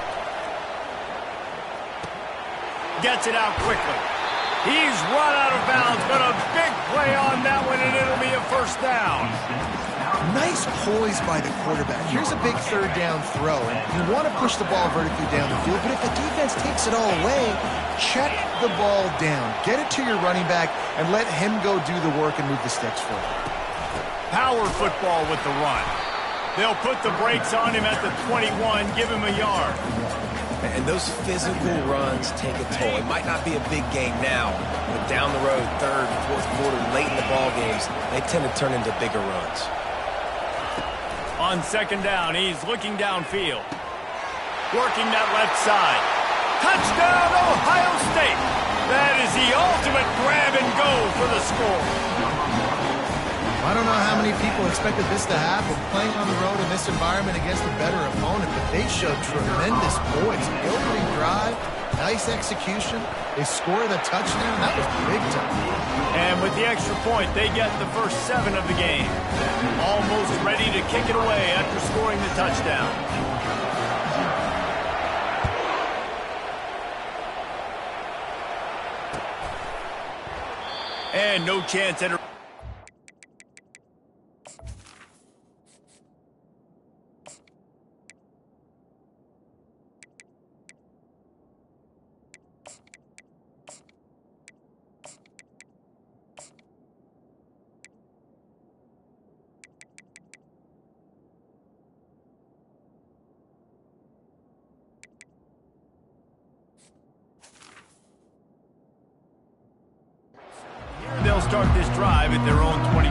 Gets it out quickly. He's run out of bounds, but a big play on that one, and it'll be a first down. Nice poise by the quarterback. Here's a big 3rd down throw, and you want to push the ball vertically down the field, but if the defense takes it all away, check the ball down. Get it to your running back and let him go do the work and move the sticks for you. Power football with the run. They'll put the brakes on him at the 21, give him a yard. And those physical runs take a toll. It might not be a big game now, but down the road, 3rd and 4th quarter, late in the ball games, they tend to turn into bigger runs. On 2nd down, he's looking downfield. Working that left side. Touchdown, Ohio State! That is the ultimate grab and go for the score. I don't know how many people expected this to happen, playing on the road in this environment against a better opponent, but they showed tremendous poise. The opening drive, nice execution. They score the touchdown. That was big time. And with the extra point, they get the first 7 of the game. Almost ready to kick it away after scoring the touchdown. And no chance at a... they'll start this drive at their own 25.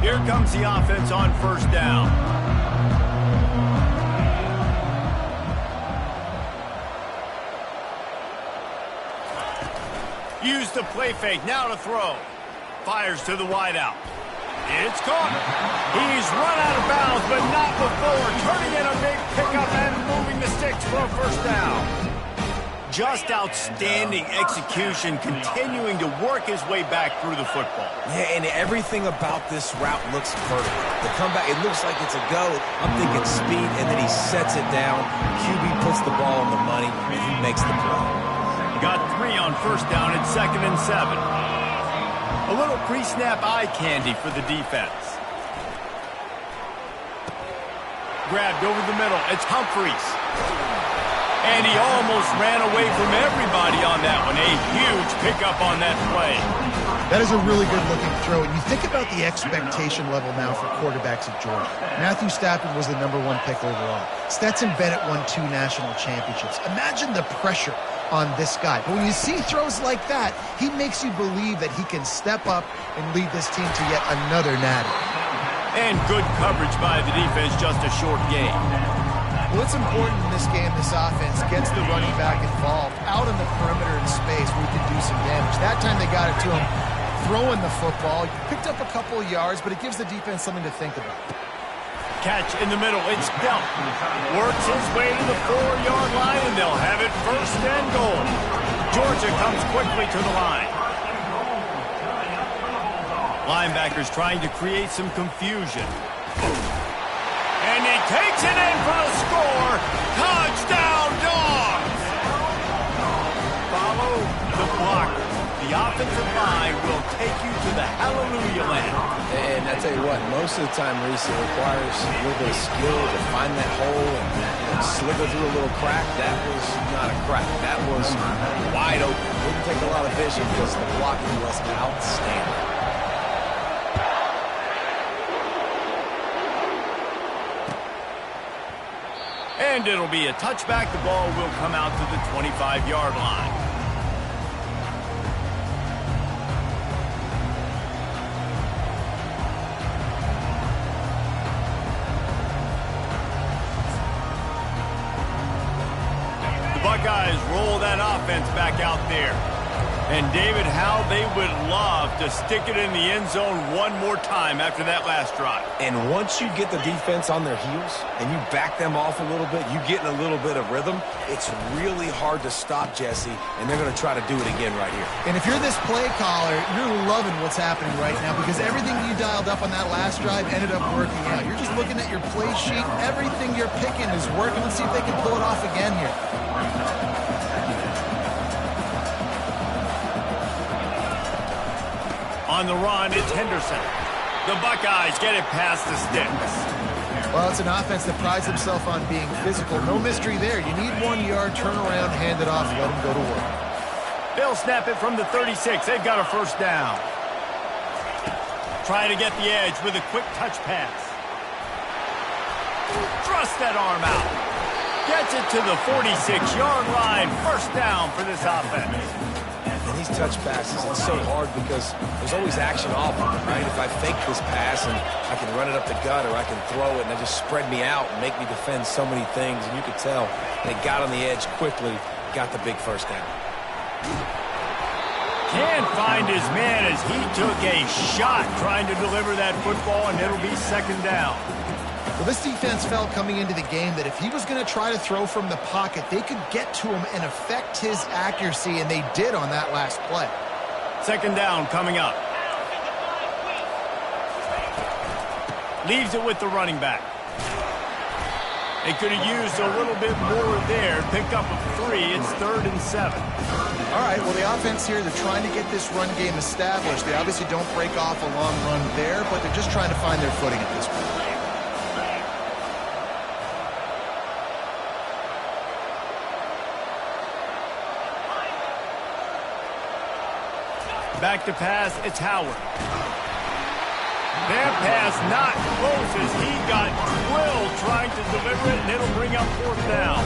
Here comes the offense on first down. Use the play fake, now to throw. Fires to the wideout. It's caught. He's run out of bounds, but not before. Turning in a big pickup and moving the sticks for a first down. Just outstanding execution, continuing to work his way back through the football. Yeah, and everything about this route looks vertical. The comeback, it looks like it's a go. I'm thinking speed, and then he sets it down. QB puts the ball on the money, and he makes the play. Got 3 on first down at 2nd and 7. A little pre-snap eye candy for the defense. Grabbed over the middle. It's Humphries. And he almost ran away from everybody on that one. A huge pickup on that play. That is a really good-looking throw. And you think about the expectation level now for quarterbacks at Georgia. Matthew Stafford was the #1 pick overall. Stetson Bennett won 2 national championships. Imagine the pressure on this guy. But when you see throws like that, he makes you believe that he can step up and lead this team to yet another natty. And good coverage by the defense, just a short gain. Well, it's important in this game, this offense gets the running back involved out on the perimeter in space where he can do some damage. That time they got it to him throwing the football. Picked up a couple of yards, but it gives the defense something to think about. Catch in the middle. It's Delp. Works his way to the 4-yard line, and they'll have it 1st and goal. Georgia comes quickly to the line. Linebackers trying to create some confusion. And he takes it in for the score. Touchdown, Dogs! Follow the blocker. The offensive line will take you to the hallelujah land. And I tell you what, most of the time, Reese, it requires a little bit of skill to find that hole and slither through a little crack. That was not a crack. That was wide open. Didn't take a lot of vision because the blocking was outstanding. And it'll be a touchback. The ball will come out to the 25-yard line. The Buckeyes roll that offense back out there. And, David, how they would love to stick it in the end zone one more time after that last drive. And once you get the defense on their heels and you back them off a little bit, you get in a little bit of rhythm, it's really hard to stop, Jesse, and they're going to try to do it again right here. And if you're this play caller, you're loving what's happening right now because everything you dialed up on that last drive ended up working out. You're just looking at your play sheet. Everything you're picking is working. Let's see if they can pull it off again here. On the run, it's Henderson. The Buckeyes get it past the sticks. Well, it's an offense that prides itself on being physical. No mystery there. You need 1 yard, turn around, hand it off, let them go to work. They'll snap it from the 36. They've got a first down. Trying to get the edge with a quick touch pass. Thrust that arm out. Gets it to the 46-yard line. First down for this offense. And these touch passes, it's so hard because there's always action off of them, right? If I fake this pass and I can run it up the gut or I can throw it and they just spread me out and make me defend so many things, and you could tell they got on the edge quickly, got the big first down. Can't find his man as he took a shot trying to deliver that football, and it'll be second down. Well, this defense felt coming into the game that if he was going to try to throw from the pocket, they could get to him and affect his accuracy, and they did on that last play. Second down coming up. Leaves it with the running back. They could have used a little bit more there. Pick up of 3. It's 3rd and 7. All right, well, the offense here, they're trying to get this run game established. They obviously don't break off a long run there, but they're just trying to find their footing at this point. Back to pass, it's Howard. Their pass not close as he got drilled trying to deliver it, and it'll bring up 4th down.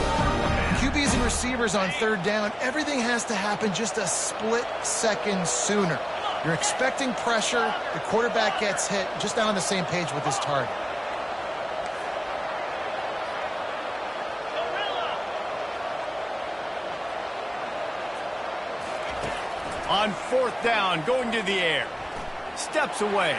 QBs and receivers on third down, everything has to happen just a split second sooner. You're expecting pressure, the quarterback gets hit, just not on the same page with his target. On fourth down, going to the air. Steps away.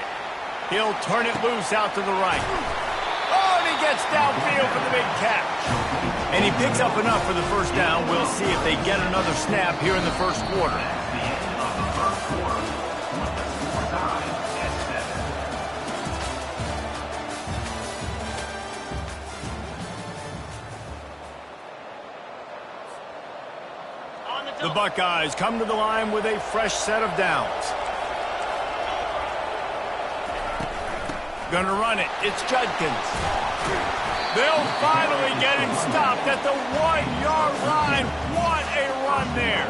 He'll turn it loose out to the right. Oh, and he gets downfield for the big catch. And he picks up enough for the first down. We'll see if they get another snap here in the first quarter. The Buckeyes come to the line with a fresh set of downs. Gonna run it. It's Judkins. They'll finally get him stopped at the 1-yard line. What a run there.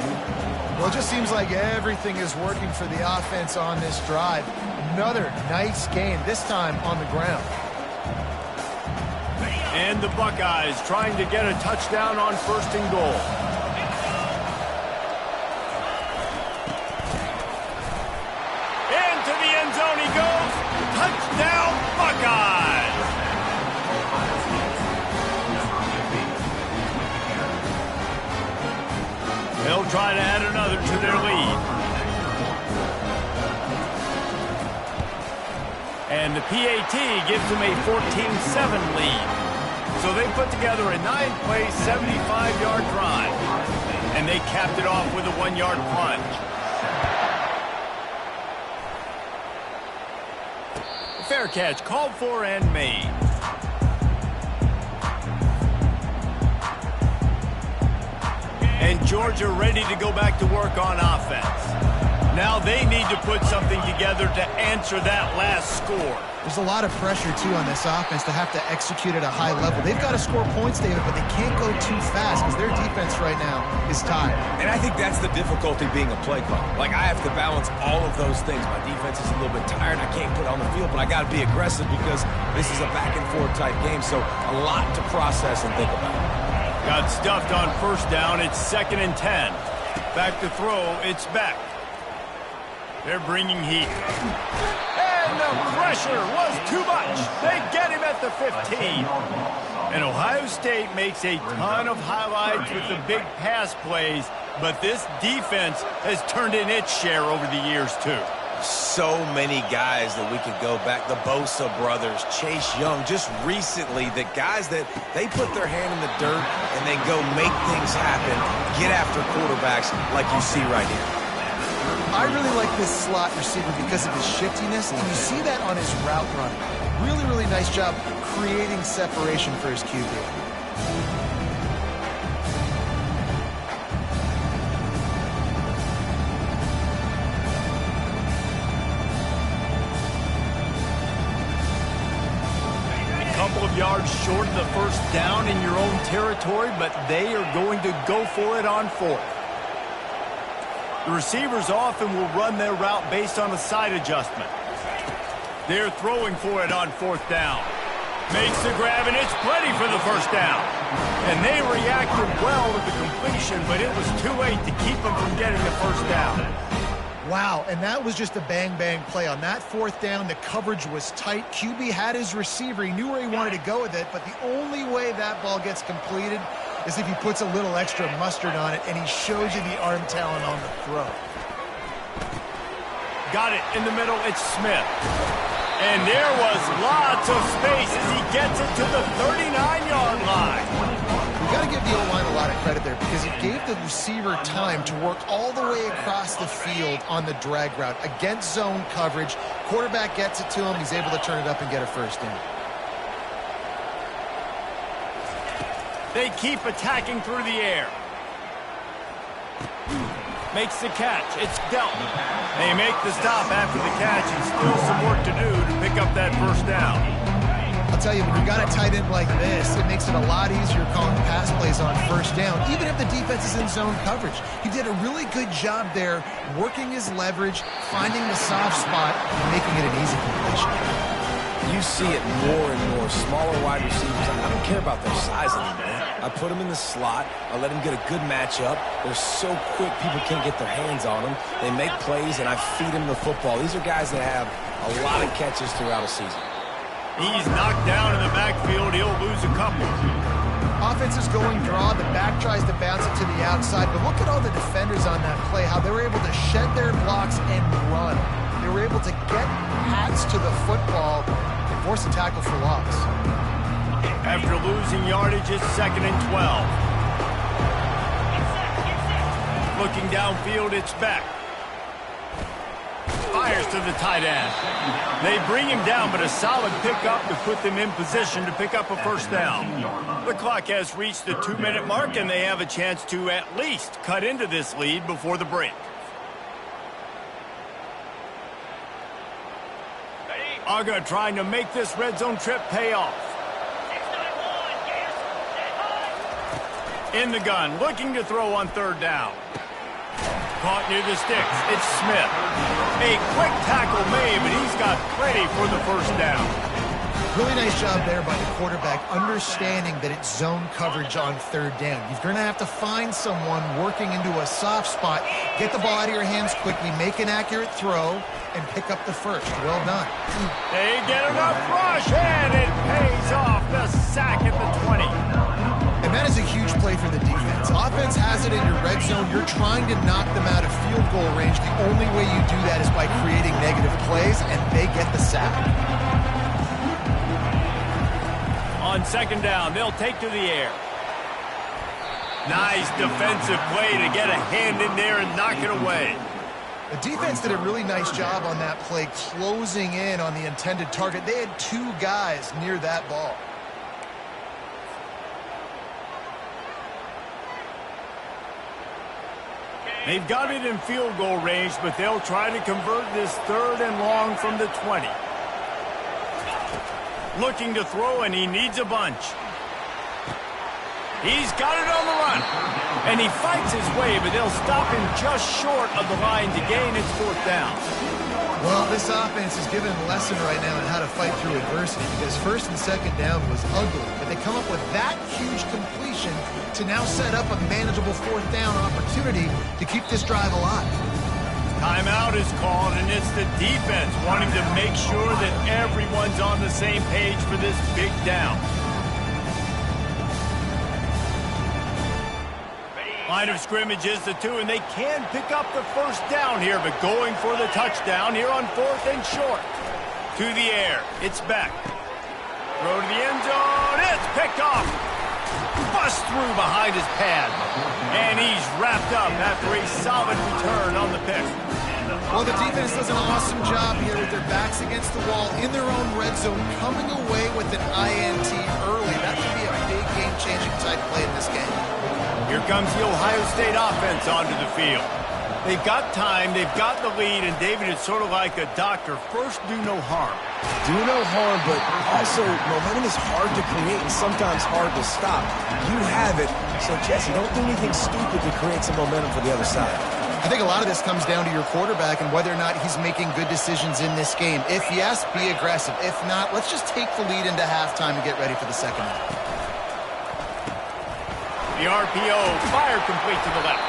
Well, it just seems like everything is working for the offense on this drive. Another nice gain, this time on the ground. And the Buckeyes trying to get a touchdown on first and goal. Into the end zone he goes. Touchdown, Buckeyes! They'll try to add another to their lead. And the PAT gives them a 14-7 lead. So they put together a 9-play, 75-yard drive. And they capped it off with a 1-yard plunge. Fair catch called for and made. And Georgia ready to go back to work on offense. Now they need to put something together to answer that last score. There's a lot of pressure, too, on this offense to have to execute at a high level. They've got to score points, David, but they can't go too fast because their defense right now is tired. And I think that's the difficulty being a play caller. Like, I have to balance all of those things. My defense is a little bit tired. I can't put on the field, but I got to be aggressive because this is a back-and-forth type game, so a lot to process and think about. Got stuffed on first down. It's 2nd and 10. Back to throw. It's Beck. They're bringing heat. And the pressure was too much. They get him at the 15. And Ohio State makes a ton of highlights with the big pass plays, but this defense has turned in its share over the years, too. So many guys that we could go back. The Bosa brothers, Chase Young, just recently, the guys that they put their hand in the dirt and they go make things happen, get after quarterbacks like you see right here. I really like this slot receiver because of his shiftiness, and you see that on his route running. Really, really nice job creating separation for his QB. A couple of yards short of the first down in your own territory, but they are going to go for it on fourth. The receivers often will run their route based on a side adjustment. They're throwing for it on fourth down. Makes the grab, and it's plenty for the first down. And they reacted well to the completion, but it was too late to keep them from getting the first down. Wow, and that was just a bang-bang play. On that fourth down, the coverage was tight. QB had his receiver. He knew where he wanted to go with it, but the only way that ball gets completed is if he puts a little extra mustard on it, and he shows you the arm talent on the throw. Got it in the middle. It's Smith. And there was lots of space as he gets it to the 39-yard line. We've got to give the O-line a lot of credit there because he gave the receiver time to work all the way across the field on the drag route against zone coverage. Quarterback gets it to him. He's able to turn it up and get a first down. They keep attacking through the air. Makes the catch. It's Delton. They make the stop after the catch and still some work to do to pick up that first down. I'll tell you, when you got a tight end like this, it makes it a lot easier calling pass plays on first down, even if the defense is in zone coverage. He did a really good job there, working his leverage, finding the soft spot, and making it an easy completion. You see it more and more. Smaller wide receivers. I don't care about their size anymore. I put them in the slot. I let them get a good matchup. They're so quick, people can't get their hands on them. They make plays, and I feed them the football. These are guys that have a lot of catches throughout a season. He's knocked down in the backfield. He'll lose a couple. Offense is going draw. The back tries to bounce it to the outside, but look at all the defenders on that play, how they were able to shed their blocks and run. They were able to get hats to the football and force a tackle for loss. After losing yardage, it's 2nd and 12. Looking downfield, it's Beck. Fires to the tight end. They bring him down, but a solid pickup to put them in position to pick up a first down. The clock has reached the 2-minute mark, and they have a chance to at least cut into this lead before the break. Uga trying to make this red zone trip pay off. In the gun, looking to throw on 3rd down. Caught near the sticks. It's Smith. A quick tackle made, but he's got plenty for the first down. Really nice job there by the quarterback, understanding that it's zone coverage on 3rd down. You're going to have to find someone working into a soft spot, get the ball out of your hands quickly, make an accurate throw, and pick up the first. Well done. They get enough rush, and it pays off. The sack at the 20. And that is a huge play for the defense. Offense has it in your red zone. You're trying to knock them out of field goal range. The only way you do that is by creating negative plays, and they get the sack. On 2nd down, they'll take to the air. Nice defensive play to get a hand in there and knock it away. The defense did a really nice job on that play, closing in on the intended target. They had 2 guys near that ball. They've got it in field goal range, but they'll try to convert this 3rd and long from the 20. Looking to throw, and he needs a bunch. He's got it on the run. And he fights his way, but they'll stop him just short of the line to gain its 4th down. Well, this offense is given a lesson right now on how to fight through adversity, because 1st and 2nd down was ugly, but they come up with that huge completion to now set up a manageable 4th down opportunity to keep this drive alive. Timeout is called, and it's the defense wanting to make sure that everyone's on the same page for this big down. Line of scrimmage is the 2, and they can pick up the first down here, but going for the touchdown here on 4th and short. To the air, it's Beck. Throw to the end zone, it's picked off. Bust through behind his pad. And he's wrapped up after a solid return on the pick. Well, the defense does an awesome job here with their backs against the wall in their own red zone, coming away with an INT early. That could be a big game-changing type play in this game. Here comes the Ohio State offense onto the field. They've got time, they've got the lead, and David, it's sort of like a doctor. First, do no harm. Do no harm, but also momentum is hard to create and sometimes hard to stop. You have it, so Jesse, don't do anything stupid to create some momentum for the other side. I think a lot of this comes down to your quarterback and whether or not he's making good decisions in this game. If yes, be aggressive. If not, let's just take the lead into halftime and get ready for the second half. The RPO, fire complete to the left.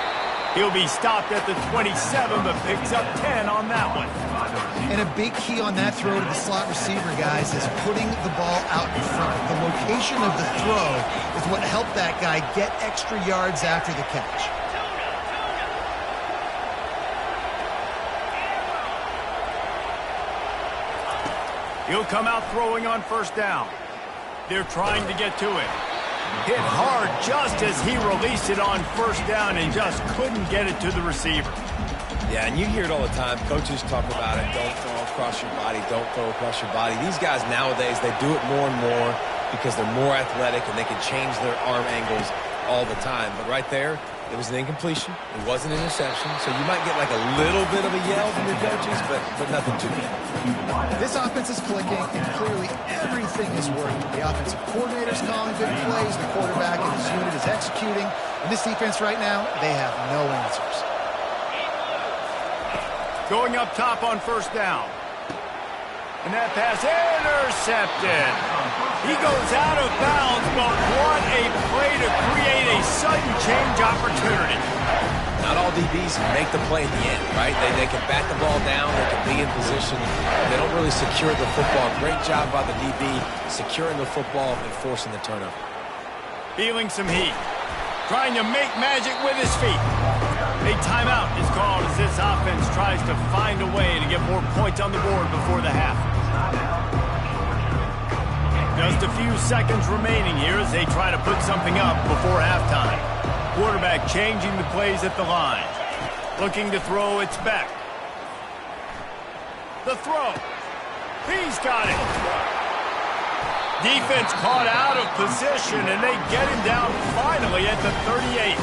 He'll be stopped at the 27, but picks up 10 on that one. And a big key on that throw to the slot receiver, guys, is putting the ball out in front. The location of the throw is what helped that guy get extra yards after the catch. He'll come out throwing on 1st down. They're trying to get to it. Hit hard just as he released it on 1st down and just couldn't get it to the receiver. Yeah, and you hear it all the time. Coaches talk about it. Don't throw across your body. Don't throw across your body. These guys nowadays, they do it more and more because they're more athletic and they can change their arm angles all the time. But right there, it was an incompletion. It was an interception. So you might get like a little bit of a yell from your coaches, but nothing too bad. This offense is clicking, and clearly everything is working. The offensive coordinator's calling good plays. The quarterback and his unit is executing. And this defense right now, they have no answers. Going up top on 1st down. And that pass intercepted. He goes out of bounds, but what a play to create a sudden change opportunity. Not all DBs make the play at the end, right? They can bat the ball down, they can be in position. They don't really secure the football. Great job by the DB securing the football and forcing the turnover. Feeling some heat. Trying to make magic with his feet. A timeout is called as this offense tries to find a way to get more points on the board before the half. Just a few seconds remaining here as they try to put something up before halftime. Quarterback changing the plays at the line. Looking to throw, it's back. The throw. He's got it. Defense caught out of position, and they get him down finally at the 38.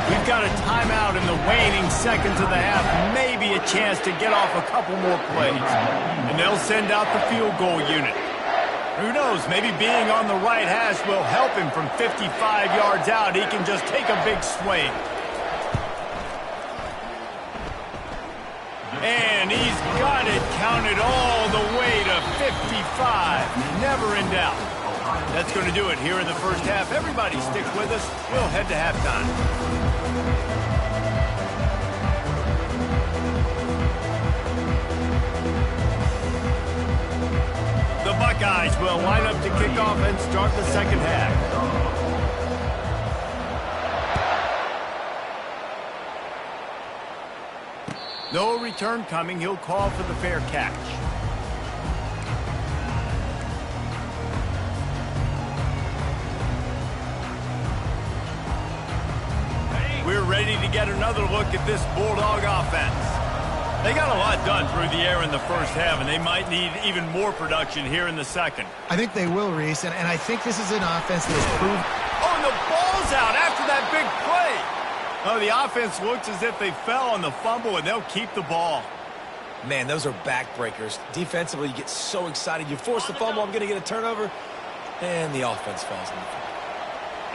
We've got a timeout in the waning seconds of the half. Maybe a chance to get off a couple more plays. And they'll send out the field goal unit. Who knows, maybe being on the right hash will help him from 55 yards out. He can just take a big swing. And he's got it counted all the way to 55. Never in doubt. That's going to do it here in the first half. Everybody stick with us. We'll head to halftime. The Buckeyes will line up to kick off and start the second half. No return coming. He'll call for the fair catch. We're ready to get another look at this Bulldog offense. They got a lot done through the air in the first half, and they might need even more production here in the second. I think they will, Reese, and I think this is an offense that has proved... Oh, and the ball's out after that big play. Oh, the offense looks as if they fell on the fumble, and they'll keep the ball. Man, those are backbreakers. Defensively, you get so excited. You force the fumble, I'm going to get a turnover, and the offense falls on the field.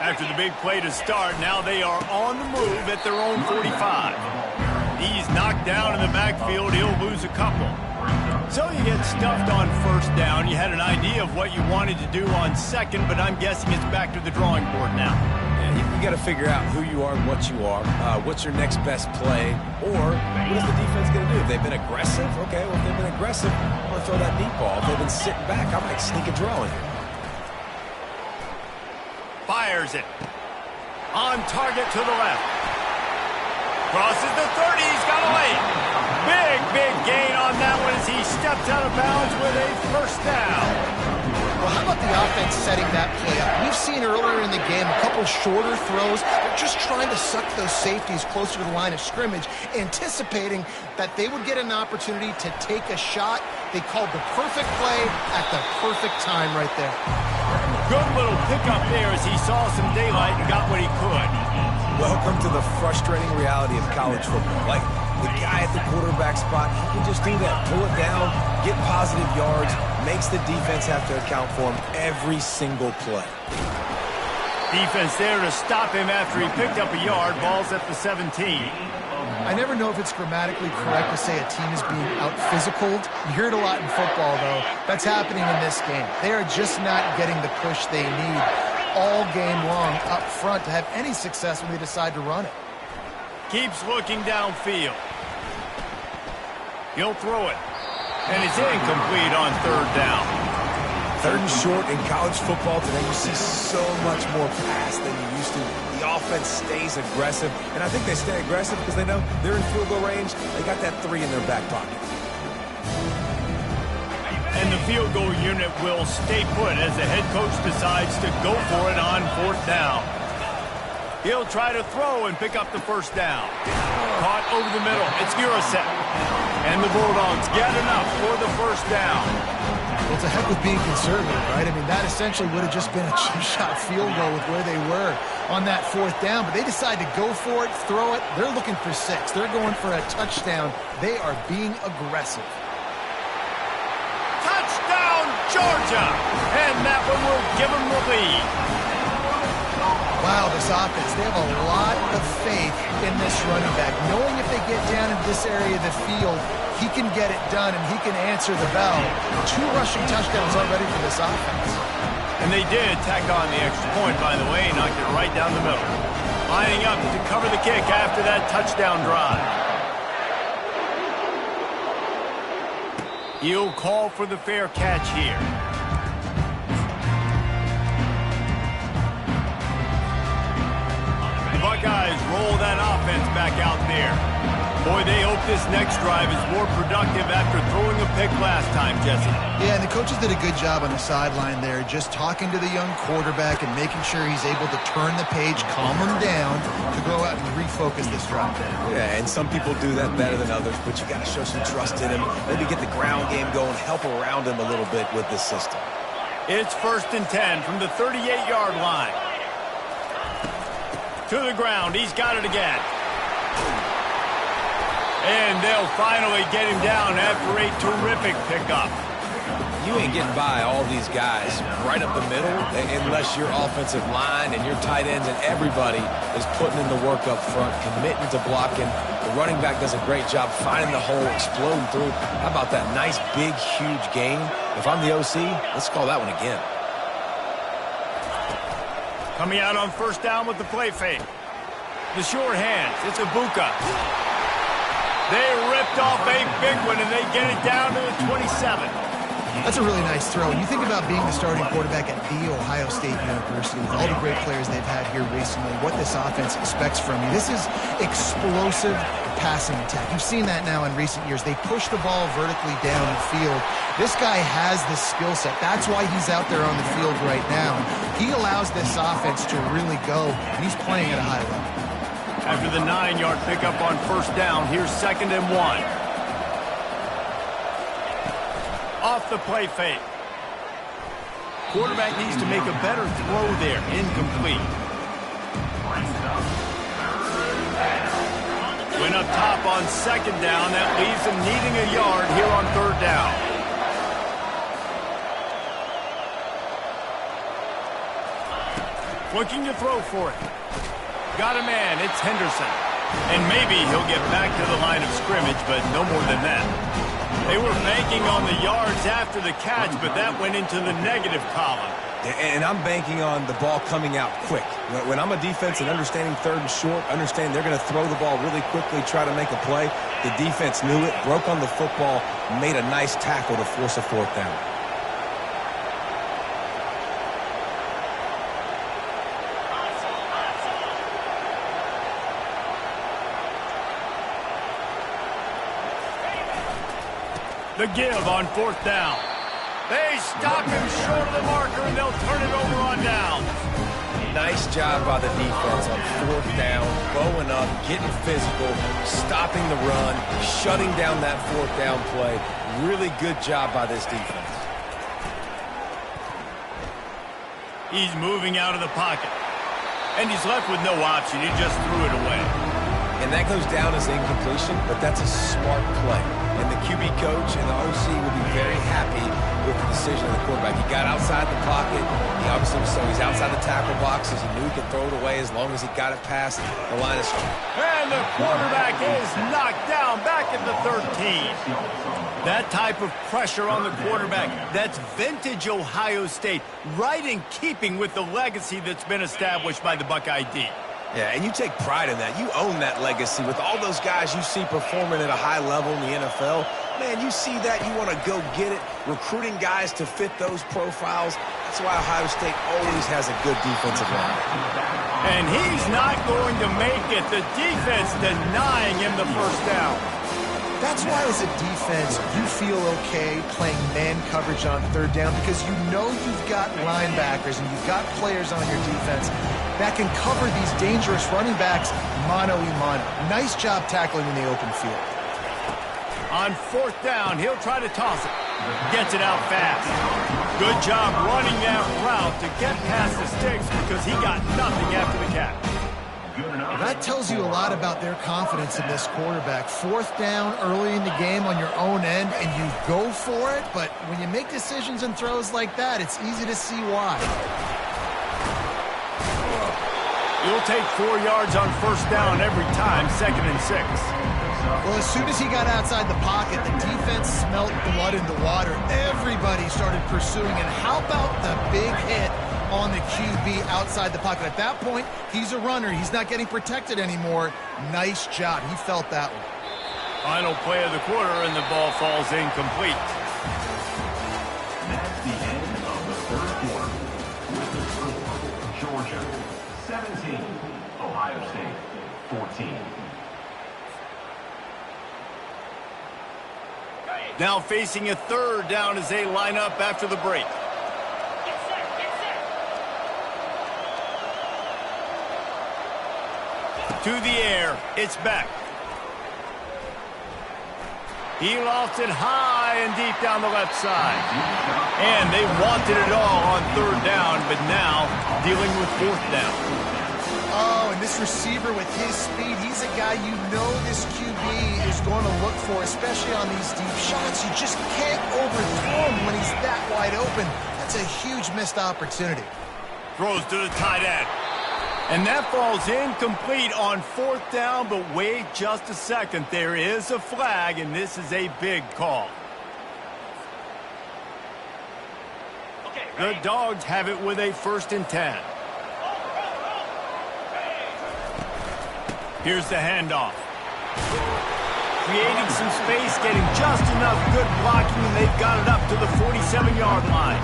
After the big play to start, now they are on the move at their own 45. He's knocked down in the backfield. He'll lose a couple. So you get stuffed on first down. You had an idea of what you wanted to do on second, but I'm guessing it's back to the drawing board now. Yeah, you got to figure out who you are and what you are. What's your next best play? Or what is the defense going to do? If they've been aggressive, okay, well, if they've been aggressive, I'm going to throw that deep ball. If they've been sitting back, I might sneak a draw in here. Fires it. On target to the left. Crosses the 30. He's got a lane. Big gain on that one as he steps out of bounds with a first down. Well, how about the offense setting that play up? We've seen earlier in the game a couple shorter throws. They're just trying to suck those safeties closer to the line of scrimmage, anticipating that they would get an opportunity to take a shot. They called the perfect play at the perfect time right there. Good little pickup there as he saw some daylight and got what he could. Welcome to the frustrating reality of college football. Like, the guy at the quarterback spot, he can just do that. Pull it down, get positive yards, makes the defense have to account for him every single play. Defense there to stop him after he picked up a yard. Ball's at the 17. I never know if it's grammatically correct to say a team is being out-physicaled. You hear it a lot in football, though. That's happening in this game. They are just not getting the push they need all game long up front to have any success when they decide to run it. Keeps looking downfield. He'll throw it. And it's incomplete on third down. Third and short in college football today, you see so much more pass than you used to. The offense stays aggressive, and I think they stay aggressive because they know they're in field goal range. They got that 3 in their back pocket. And the field goal unit will stay put as the head coach decides to go for it on fourth down. He'll try to throw and pick up the first down. Caught over the middle. It's Urasek. And the Bulldogs get enough for the first down. Well, it's a heck with being conservative, right? I mean, that essentially would have just been a cheap-shot field goal with where they were on that fourth down. But they decide to go for it, throw it. They're looking for 6. They're going for a touchdown. They are being aggressive. Touchdown, Georgia! And that one will give them the lead. Wow, this offense, they have a lot of faith in this running back, knowing if they get down in this area of the field, he can get it done and he can answer the bell. 2 rushing touchdowns already for this offense. And they did tack on the extra point, by the way, knocked it right down the middle. Lining up to cover the kick after that touchdown drive. He'll call for the fair catch here. The Buckeyes roll that offense back out there. Boy, they hope this next drive is more productive after throwing a pick last time, Jesse. Yeah, and the coaches did a good job on the sideline there, just talking to the young quarterback and making sure he's able to turn the page, calm him down, to go out and refocus this drive. Yeah, and some people do that better than others, but you got to show some trust in him. Maybe get the ground game going, help around him a little bit with this system. It's 1st and 10 from the 38-yard line. To the ground, he's got it again. And they'll finally get him down after a terrific pickup. You ain't getting by all these guys right up the middle unless your offensive line and your tight ends and everybody is putting in the work up front, committing to blocking. The running back does a great job finding the hole, exploding through. How about that nice, big, huge gain? If I'm the OC, let's call that one again. Coming out on 1st down with the play fake. The short hands, it's Ibuka. They ripped off a big one, and they get it down to the 27. That's a really nice throw. And you think about being the starting quarterback at The Ohio State University with all the great players they've had here recently, what this offense expects from you. This is explosive passing attack. You've seen that now in recent years. They push the ball vertically down the field. This guy has the skill set. That's why he's out there on the field right now. He allows this offense to really go, and he's playing at a high level. After the 9-yard pickup on 1st down, here's 2nd and 1. Off the play fake. Quarterback needs to make a better throw there. Incomplete. Went up top on 2nd down. That leaves him needing a yard here on 3rd down. Looking to throw for it. Got a man, it's Henderson. And maybe he'll get back to the line of scrimmage, but no more than that. They were banking on the yards after the catch, but that went into the negative column. And I'm banking on the ball coming out quick. When I'm a defense and understanding 3rd and short, understanding they're going to throw the ball really quickly, try to make a play, the defense knew it, broke on the football, made a nice tackle to force a 4th down. The give on 4th down. They stop him short of the marker, and they'll turn it over on down. Nice job by the defense on 4th down, bowing up, getting physical, stopping the run, shutting down that 4th down play. Really good job by this defense. He's moving out of the pocket. And he's left with no option. He just threw it away. And that goes down as incompletion, but that's a smart play. And the QB coach and the OC will be very happy with the decision of the quarterback. He got outside the pocket. He obviously so he's outside the tackle boxes. He knew he could throw it away as long as he got it past the line of scrimmage. And the quarterback is knocked down back at the 13. That type of pressure on the quarterback, that's vintage Ohio State, right in keeping with the legacy that's been established by the Buckeye D. Yeah, and you take pride in that. You own that legacy with all those guys you see performing at a high level in the NFL. Man, you see that, you want to go get it, recruiting guys to fit those profiles. That's why Ohio State always has a good defensive line. And he's not going to make it. The defense denying him the 1st down. That's why as a defense, you feel okay playing man coverage on 3rd down because you know you've got linebackers and you've got players on your defense that can cover these dangerous running backs mano-a-mano. Nice job tackling in the open field. On 4th down, he'll try to toss it. Gets it out fast. Good job running that route to get past the sticks because he got nothing after the catch. That tells you a lot about their confidence in this quarterback. 4th down early in the game on your own end, and you go for it, but when you make decisions and throws like that, it's easy to see why. You'll take 4 yards on first down every time, 2nd and 6. Well, as soon as he got outside the pocket, the defense smelt blood in the water. Everybody started pursuing. And how about the big hit on the QB outside the pocket? At that point, he's a runner. He's not getting protected anymore. Nice job. He felt that one. Final play of the quarter, and the ball falls incomplete. That's the end of the third quarter. With the score, Georgia 17, Ohio State 14. Now facing a 3rd down as they line up after the break. To the air, it's back. He lofts it high and deep down the left side. And they wanted it all on 3rd down, but now dealing with 4th down. Oh, and this receiver with his speed, he's a guy you know this QB is going to look for, especially on these deep shots. You just can't overthrow him when he's that wide open. That's a huge missed opportunity. Throws to the tight end. And that falls incomplete on 4th down, but wait just a second. There is a flag, and this is a big call. The Dogs have it with a 1st and 10. Here's the handoff. Creating some space, getting just enough good blocking, and they've got it up to the 47-yard line.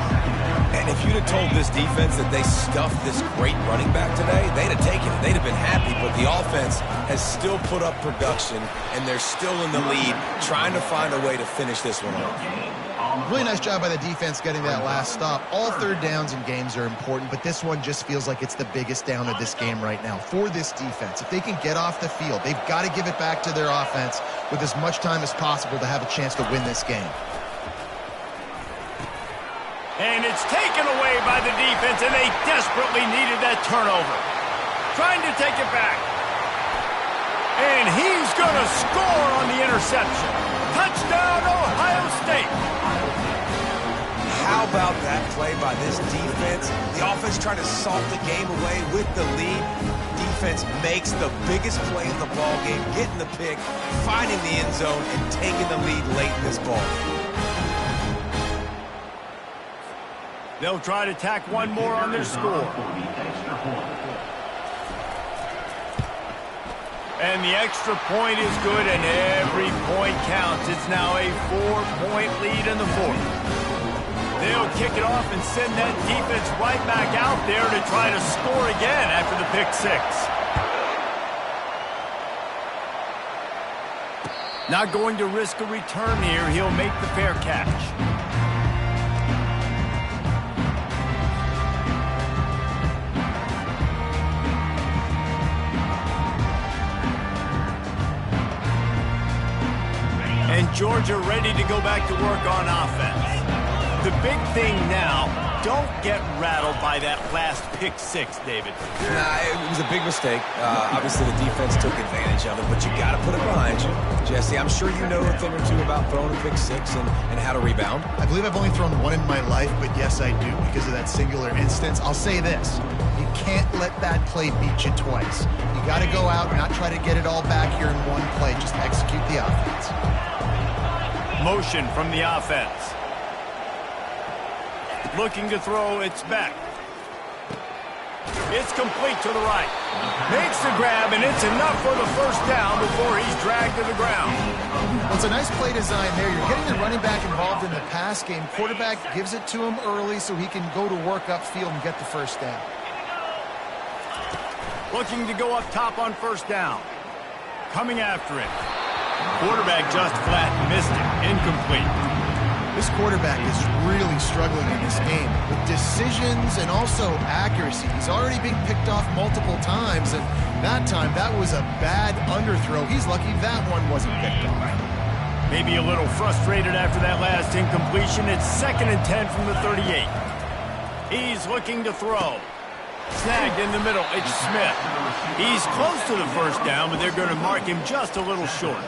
And if you'd have told this defense that they stuffed this great running back today, they'd have taken it. They'd have been happy, but the offense has still put up production, and they're still in the lead, trying to find a way to finish this one off. Really nice job by the defense getting that last stop. All 3rd downs in games are important, but this one just feels like it's the biggest down of this game right now for this defense. If they can get off the field, they've got to give it back to their offense with as much time as possible to have a chance to win this game. And it's taken away by the defense, and they desperately needed that turnover. Trying to take it back. And he's going to score on the interception. Touchdown, Ohio State. How about that play by this defense? The offense trying to salt the game away with the lead. Defense makes the biggest play in the ball game, getting the pick, finding the end zone, and taking the lead late in this ball game. They'll try to tack one more on their score. And the extra point is good, and every point counts. It's now a 4-point lead in the 4th. They'll kick it off and send that defense right back out there to try to score again after the pick 6. Not going to risk a return here. He'll make the fair catch. And Georgia ready to go back to work on offense. The big thing now, don't get rattled by that last pick 6, David. Nah, it was a big mistake. Obviously, the defense took advantage of it, but you got to put it behind you. Jesse, I'm sure you know a thing or two about throwing a pick 6 and how to rebound. I believe I've only thrown one in my life, but yes, I do because of that singular instance. I'll say this. You can't let that play beat you twice. You got to go out and not try to get it all back here in one play. Just execute the offense. Motion from the offense. Looking to throw, it's back. It's complete to the right. Makes the grab, and it's enough for the first down before he's dragged to the ground. Well, it's a nice play design there. You're getting the running back involved in the pass game. Quarterback gives it to him early so he can go to work upfield and get the first down. Looking to go up top on first down. Coming after it. Quarterback just flat missed it. Incomplete. This quarterback is really struggling in this game with decisions and also accuracy. He's already been picked off multiple times, and that time that was a bad underthrow. He's lucky that one wasn't picked off. Maybe a little frustrated after that last incompletion. It's 2nd and 10 from the 38. He's looking to throw. Snagged in the middle. It's Smith. He's close to the first down, but they're going to mark him just a little short.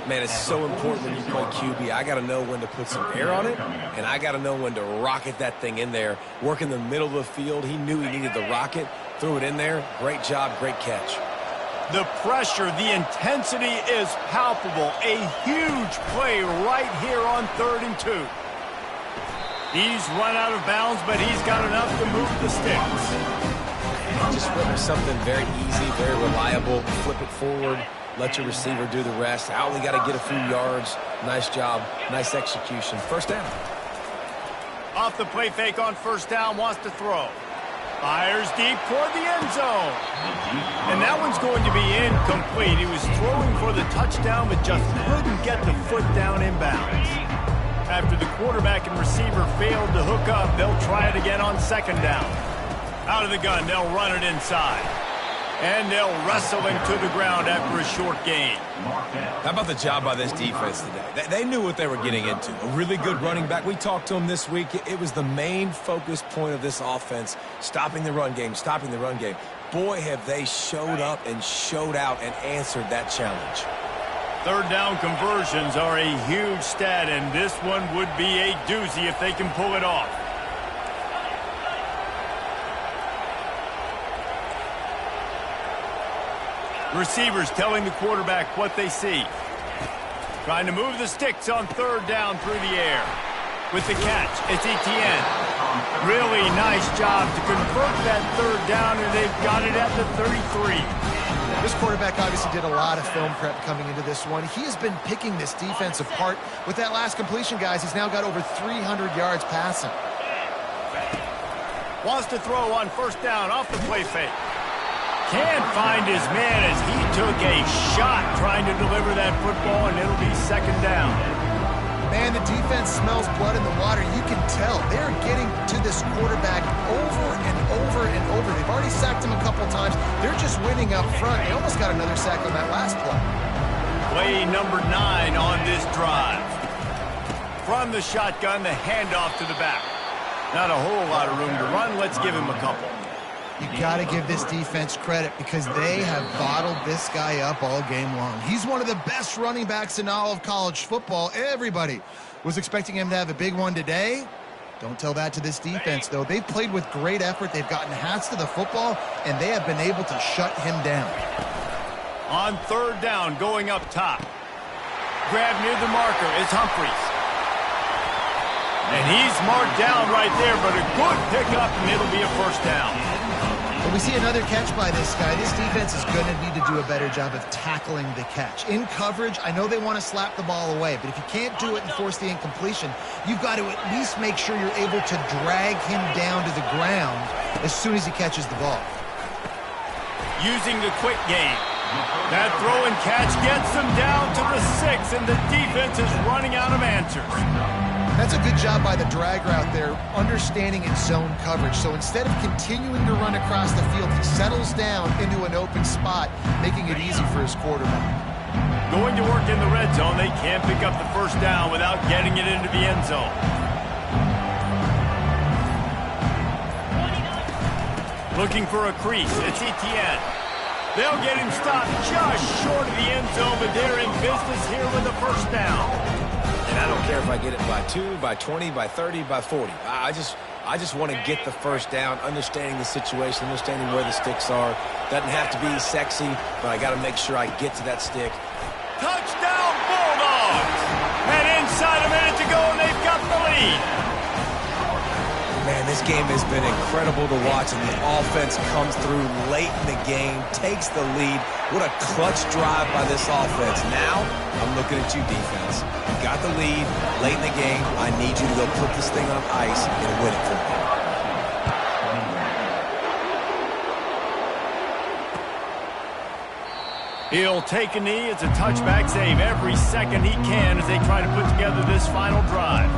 Man, it's so important when you play QB. I got to know when to put some air on it, and I got to know when to rocket that thing in there. Work in the middle of the field. He knew he needed the rocket. Threw it in there. Great job, great catch. The pressure, the intensity is palpable. A huge play right here on 3rd and 2. He's run out of bounds, but he's got enough to move the sticks. Just went with something very easy, very reliable. Flip it forward. Let your receiver do the rest. I only got to get a few yards. Nice job. Nice execution. First down. Off the play fake on first down. Wants to throw. Fires deep toward the end zone. And that one's going to be incomplete. He was throwing for the touchdown, but just couldn't get the foot down inbounds. After the quarterback and receiver failed to hook up, they'll try it again on 2nd down. Out of the gun, they'll run it inside. And they'll wrestle him to the ground after a short gain. How about the job by this defense today? They knew what they were getting into. A really good running back. We talked to him this week. It was the main focus point of this offense, stopping the run game, stopping the run game. Boy, have they showed up and showed out and answered that challenge. 3rd down conversions are a huge stat, and this one would be a doozy if they can pull it off. Receivers telling the quarterback what they see. Trying to move the sticks on 3rd down through the air. With the catch, it's Etienne. Really nice job to convert that 3rd down, and they've got it at the 33. This quarterback obviously did a lot of film prep coming into this one. He has been picking this defense apart. With that last completion, guys, he's now got over 300 yards passing. Wants to throw on first down off the play fake. Can't find his man as he took a shot trying to deliver that football, and it'll be 2nd down. Man, the defense smells blood in the water. You can tell they're getting to this quarterback over and over and over. They've already sacked him a couple times. They're just winning up front. They almost got another sack on that last play. Play number 9 on this drive. From the shotgun, the handoff to the back. Not a whole lot of room to run. Let's give him a couple. You got to give this defense credit because they have bottled this guy up all game long. He's one of the best running backs in all of college football. Everybody was expecting him to have a big one today. Don't tell that to this defense, though. They've played with great effort. They've gotten hats to the football, and they have been able to shut him down. On 3rd down, going up top. Grab near the marker is Humphries. And he's marked down right there, but a good pickup, and it'll be a first down. But we see another catch by this guy. This defense is going to need to do a better job of tackling the catch. In coverage, I know they want to slap the ball away, but if you can't do it and force the incompletion, you've got to at least make sure you're able to drag him down to the ground as soon as he catches the ball. Using the quick game. That throw and catch gets them down to the 6, and the defense is running out of answers. That's a good job by the drag route there, understanding its zone coverage. So instead of continuing to run across the field, he settles down into an open spot, making it easy for his quarterback. Going to work in the red zone, they can't pick up the first down without getting it into the end zone. Looking for a crease, it's Etienne. They'll get him stopped just short of the end zone, but they're in business here with the first down. And I don't care if I get it by 2, by 20, by 30, by 40. I just want to get the first down, understanding the situation, understanding where the sticks are. Doesn't have to be sexy, but I got to make sure I get to that stick. Touchdown, Bulldogs! And inside a minute to go, and they've got the lead. Man, this game has been incredible to watch, and the offense comes through late in the game, takes the lead. What a clutch drive by this offense. Now, I'm looking at you, defense. You got the lead late in the game. I need you to go put this thing on ice and win it for me. He'll take a knee. It's a touchback save every second he can as they try to put together this final drive.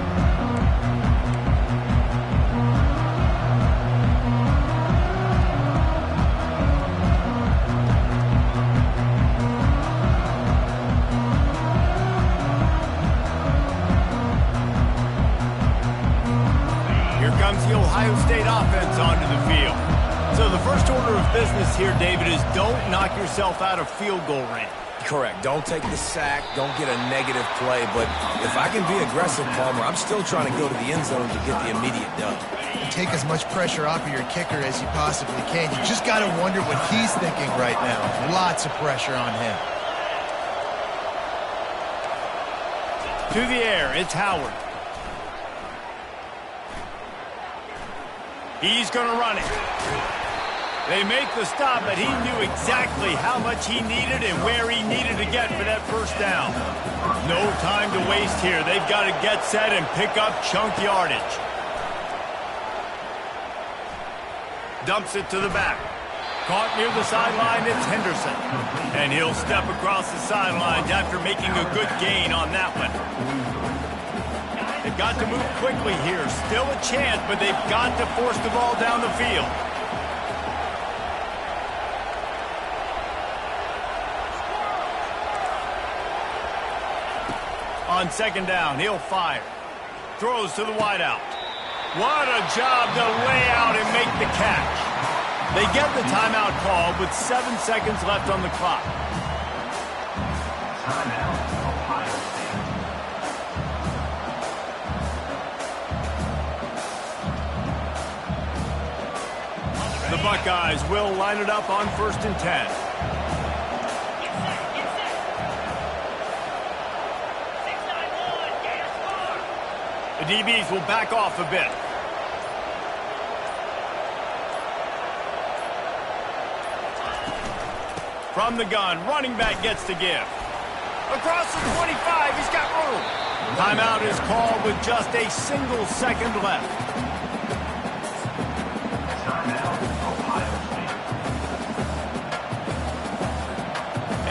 Here comes the Ohio State offense onto the field. So the first order of business here, David, is don't knock yourself out of field goal range. Correct. Don't take the sack. Don't get a negative play. But if I can be aggressive, Palmer, I'm still trying to go to the end zone to get the immediate dub. Take as much pressure off of your kicker as you possibly can. You just got to wonder what he's thinking right now. Lots of pressure on him. To the air, it's Howard. He's going to run it. They make the stop, but he knew exactly how much he needed and where he needed to get for that first down. No time to waste here. They've got to get set and pick up chunk yardage. Dumps it to the back. Caught near the sideline, it's Henderson. And he'll step across the sidelines after making a good gain on that one. They've got to move quickly here. Still a chance, but they've got to force the ball down the field. On second down, he'll fire. Throws to the wideout. What a job to lay out and make the catch. They get the timeout called with 7 seconds left on the clock. Timeout, Ohio State. The Buckeyes will line it up on 1st and 10. The DBs will back off a bit. From the gun, running back gets to give. Across the 25, he's got room. Timeout is called with just a single second left. Timeout, Ohio State.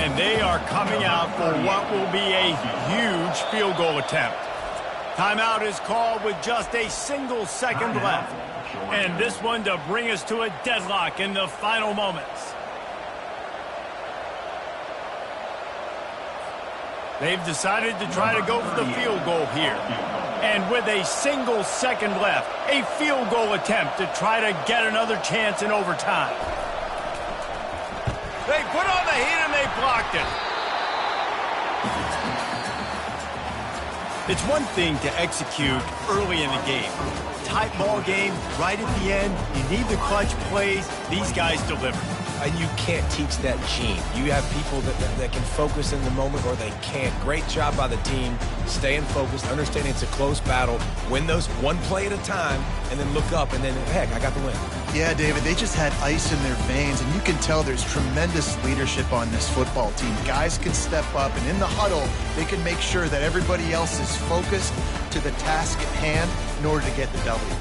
And they are coming out for what will be a huge field goal attempt. Timeout is called with just a single second left. And this one to bring us to a deadlock in the final moments. They've decided to try to go for the field goal here. And with a single second left, a field goal attempt to try to get another chance in overtime. They put on the heat and they blocked it. It's one thing to execute early in the game. Tight ball game, right at the end, you need the clutch plays. These guys deliver. And you can't teach that gene. You have people that can focus in the moment or they can't. Great job by the team, staying focused, understanding it's a close battle, win those one play at a time, and then look up, and then, heck, I got the win. Yeah, David, they just had ice in their veins, and you can tell there's tremendous leadership on this football team. Guys can step up, and in the huddle, they can make sure that everybody else is focused to the task at hand in order to get the W.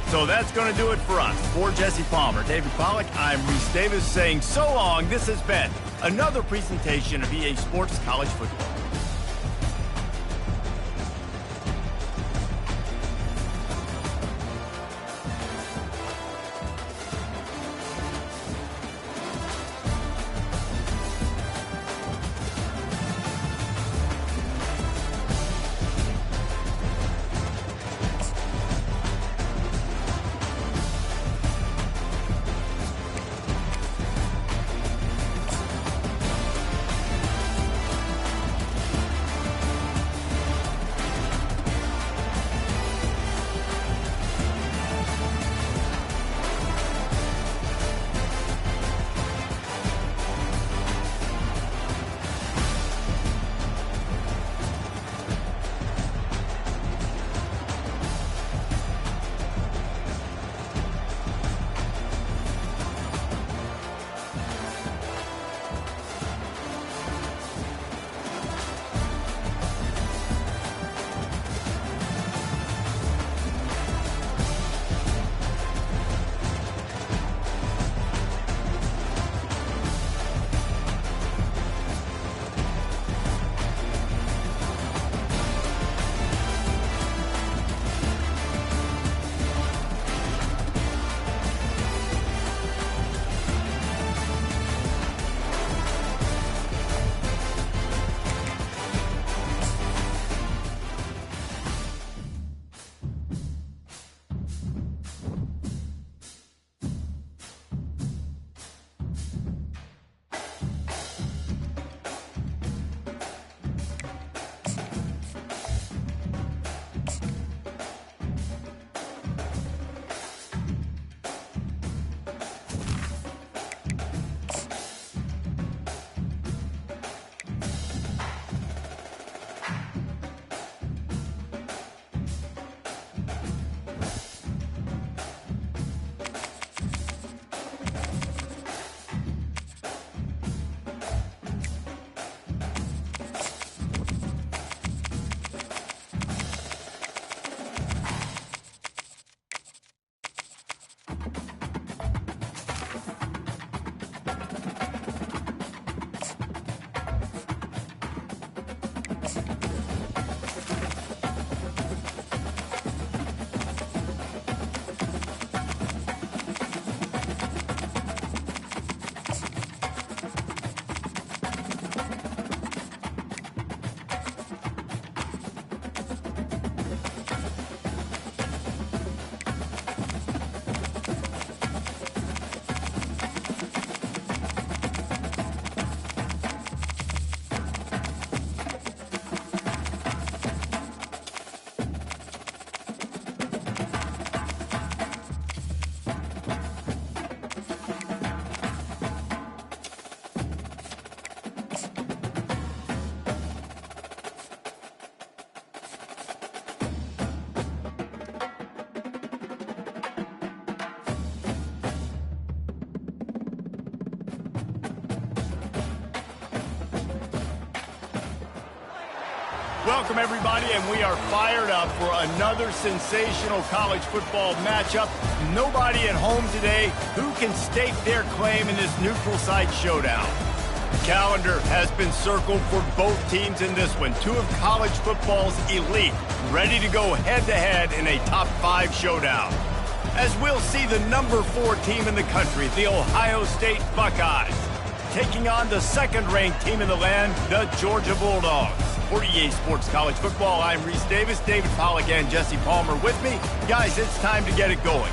So that's going to do it for us. For Jesse Palmer, David Pollack, I'm Reese Davis saying so long. This has been another presentation of EA Sports College Football. Welcome, everybody, and we are fired up for another sensational college football matchup. Nobody at home today who can stake their claim in this neutral site showdown. The calendar has been circled for both teams in this one. Two of college football's elite, ready to go head-to-head in a top-5 showdown. As we'll see the number 4 team in the country, the Ohio State Buckeyes, taking on the second-ranked team in the land, the Georgia Bulldogs. For EA Sports College Football, I'm Reese Davis, David Pollack, and Jesse Palmer with me. Guys, it's time to get it going.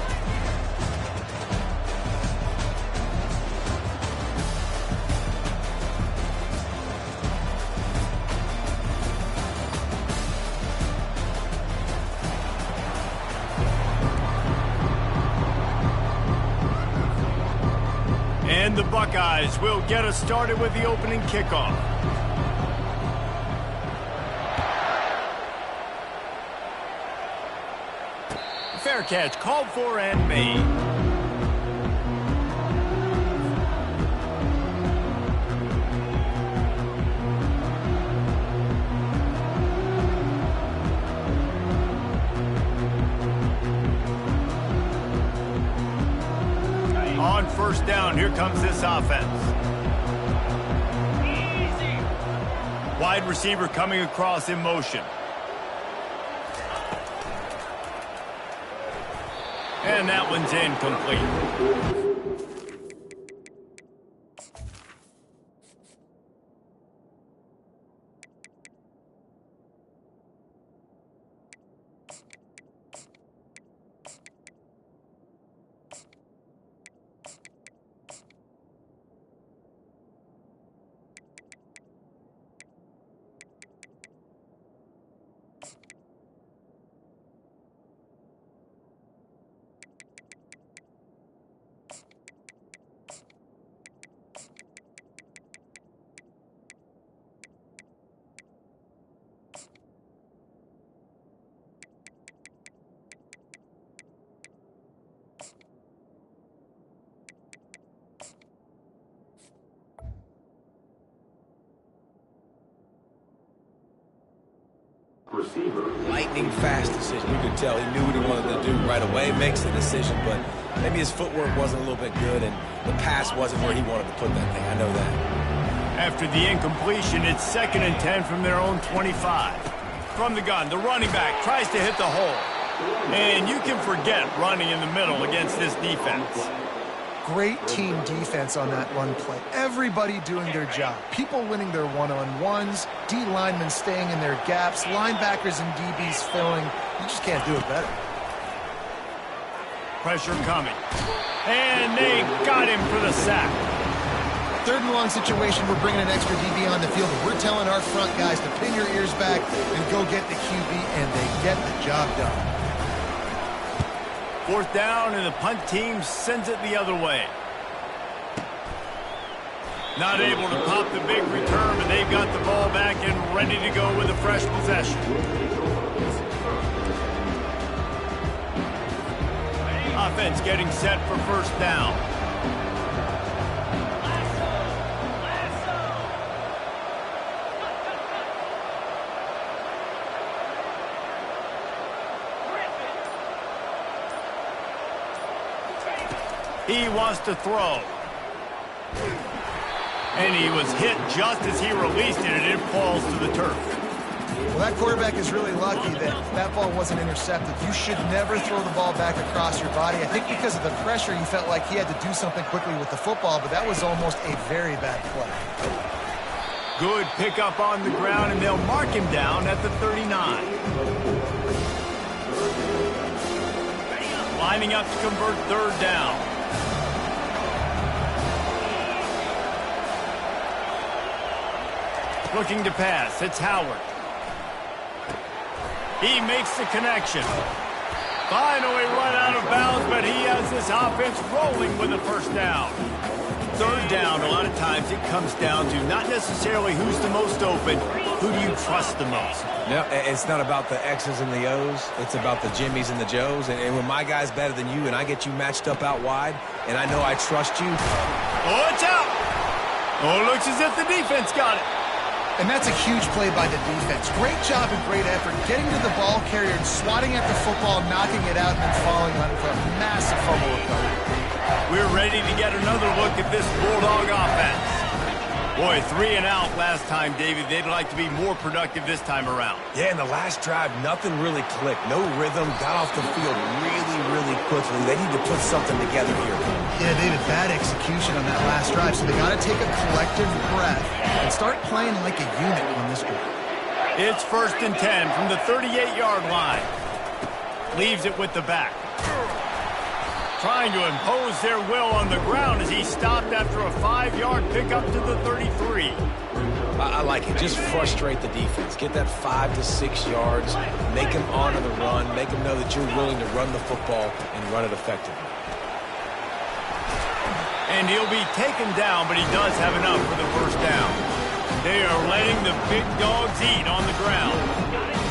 And the Buckeyes will get us started with the opening kickoff. Fair catch, called for and made. On first down, here comes this offense. Easy. Wide receiver coming across in motion. And that one's incomplete. Receiver. Lightning fast decision. You could tell he knew what he wanted to do right away, makes the decision, but maybe his footwork wasn't a little bit good and the pass wasn't where he wanted to put that thing. I know that. After the incompletion, it's 2nd and 10 from their own 25. From the gun, the running back tries to hit the hole. And you can forget running in the middle against this defense. Great team defense on that run play. Everybody doing their job. People winning their one-on-ones, D linemen staying in their gaps, linebackers and DBs filling. You just can't do it better. Pressure coming. And they got him for the sack. 3rd and long situation, we're bringing an extra DB on the field. We're telling our front guys to pin your ears back and go get the QB, and they get the job done. 4th down, and the punt team sends it the other way. Not able to pop the big return, but they've got the ball back and ready to go with a fresh possession. Offense getting set for 1st down. He wants to throw. And he was hit just as he released it, and it falls to the turf. Well, that quarterback is really lucky that that ball wasn't intercepted. You should never throw the ball back across your body. I think because of the pressure, he felt like he had to do something quickly with the football, but that was almost a very bad play. Good pickup on the ground, and they'll mark him down at the 39. Lining up to convert third down. Looking to pass. It's Howard. He makes the connection. Finally run out of bounds, but he has this offense rolling with a first down. Third down, a lot of times it comes down to not necessarily who's the most open, who do you trust the most? No, it's not about the X's and the O's. It's about the Jimmys and the Joes. And when my guy's better than you and I get you matched up out wide, and I know I trust you. Oh, it's out. Oh, it looks as if the defense got it. And that's a huge play by the defense. Great job and great effort getting to the ball carrier and swatting at the football, knocking it out, and then falling on it for a massive fumble recovery. We're ready to get another look at this Bulldog offense. Boy, 3 and out last time, David. They'd like to be more productive this time around. Yeah, in the last drive, nothing really clicked. No rhythm, got off the field really, really quickly. They need to put something together here. Yeah, David, bad execution on that last drive, so they got to take a collective breath and start playing like a unit on this drive. It's 1st and 10 from the 38-yard line. Leaves it with the back. Trying to impose their will on the ground as he stopped after a 5-yard pickup to the 33. I like it. Just frustrate the defense. Get that 5 to 6 yards. Make them honor the run. Make them know that you're willing to run the football and run it effectively. And he'll be taken down, but he does have enough for the first down. They are letting the big dogs eat on the ground.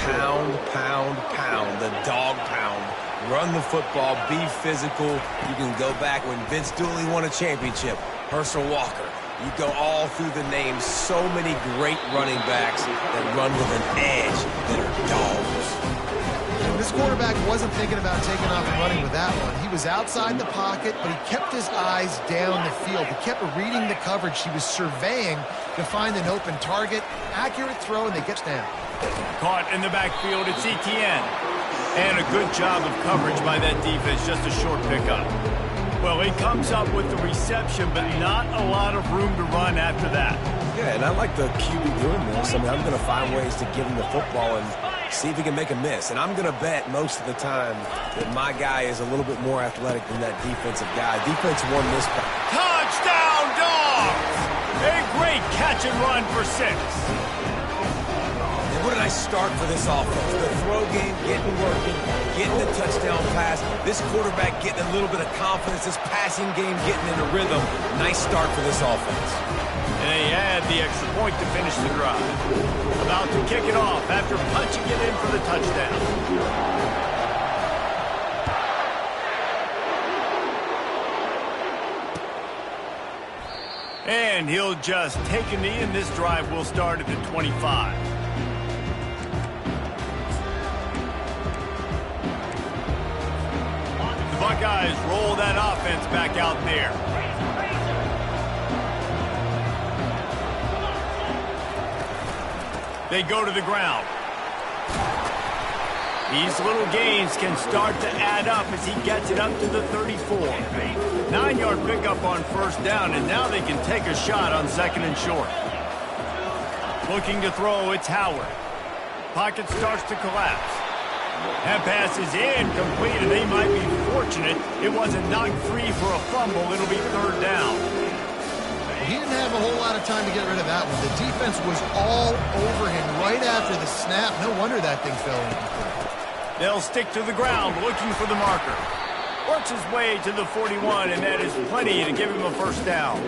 Pound, pound, pound. The dog pound. Run the football. Be physical. You can go back when Vince Dooley won a championship. Herschel Walker. You go all through the names. So many great running backs that run with an edge that are dogs. This quarterback wasn't thinking about taking off and running with that one. He was outside the pocket, but he kept his eyes down the field. He kept reading the coverage. He was surveying to find an open target. Accurate throw, and they get down. Caught in the backfield, it's ETN. And a good job of coverage by that defense, just a short pickup. Well, he comes up with the reception, but not a lot of room to run after that. Yeah, and I like the QB doing this. I mean, I'm going to find ways to give him the football and see if he can make a miss. And I'm going to bet most of the time that my guy is a little bit more athletic than that defensive guy. Defense won this. Touchdown, Dogs! A great catch and run for 6. What a nice start for this offense. The throw game getting working, getting the touchdown pass. This quarterback getting a little bit of confidence. This passing game getting in a rhythm. Nice start for this offense. And they add the extra point to finish the drive. About to kick it off after punching it in for the touchdown. And he'll just take a knee, and this drive will start at the 25. The Buckeyes roll that offense back out there. They go to the ground. These little gains can start to add up as he gets it up to the 34. 9-yard pickup on first down, and now they can take a shot on 2nd and short. Looking to throw, it's Howard. Pocket starts to collapse. That pass is incomplete, and they might be fortunate it wasn't knocked free for a fumble. It'll be 3rd down. He didn't have a whole lot of time to get rid of that one. The defense was all over him right after the snap. No wonder that thing fell incomplete. They'll stick to the ground looking for the marker. Works his way to the 41, and that is plenty to give him a first down.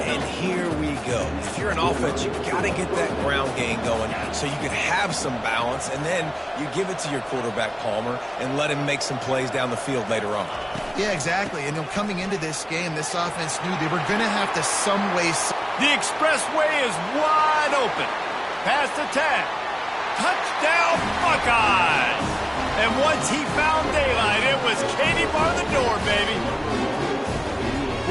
And here we go. If you're an offense, you've got to get that ground game going so you can have some balance, and then you give it to your quarterback, Palmer, and let him make some plays down the field later on. Yeah, exactly. And coming into this game, this offense knew they were going to have to some way. The expressway is wide open. Past the 10. Touchdown, Buckeyes! And once he found daylight, it was Katie bar the door, baby.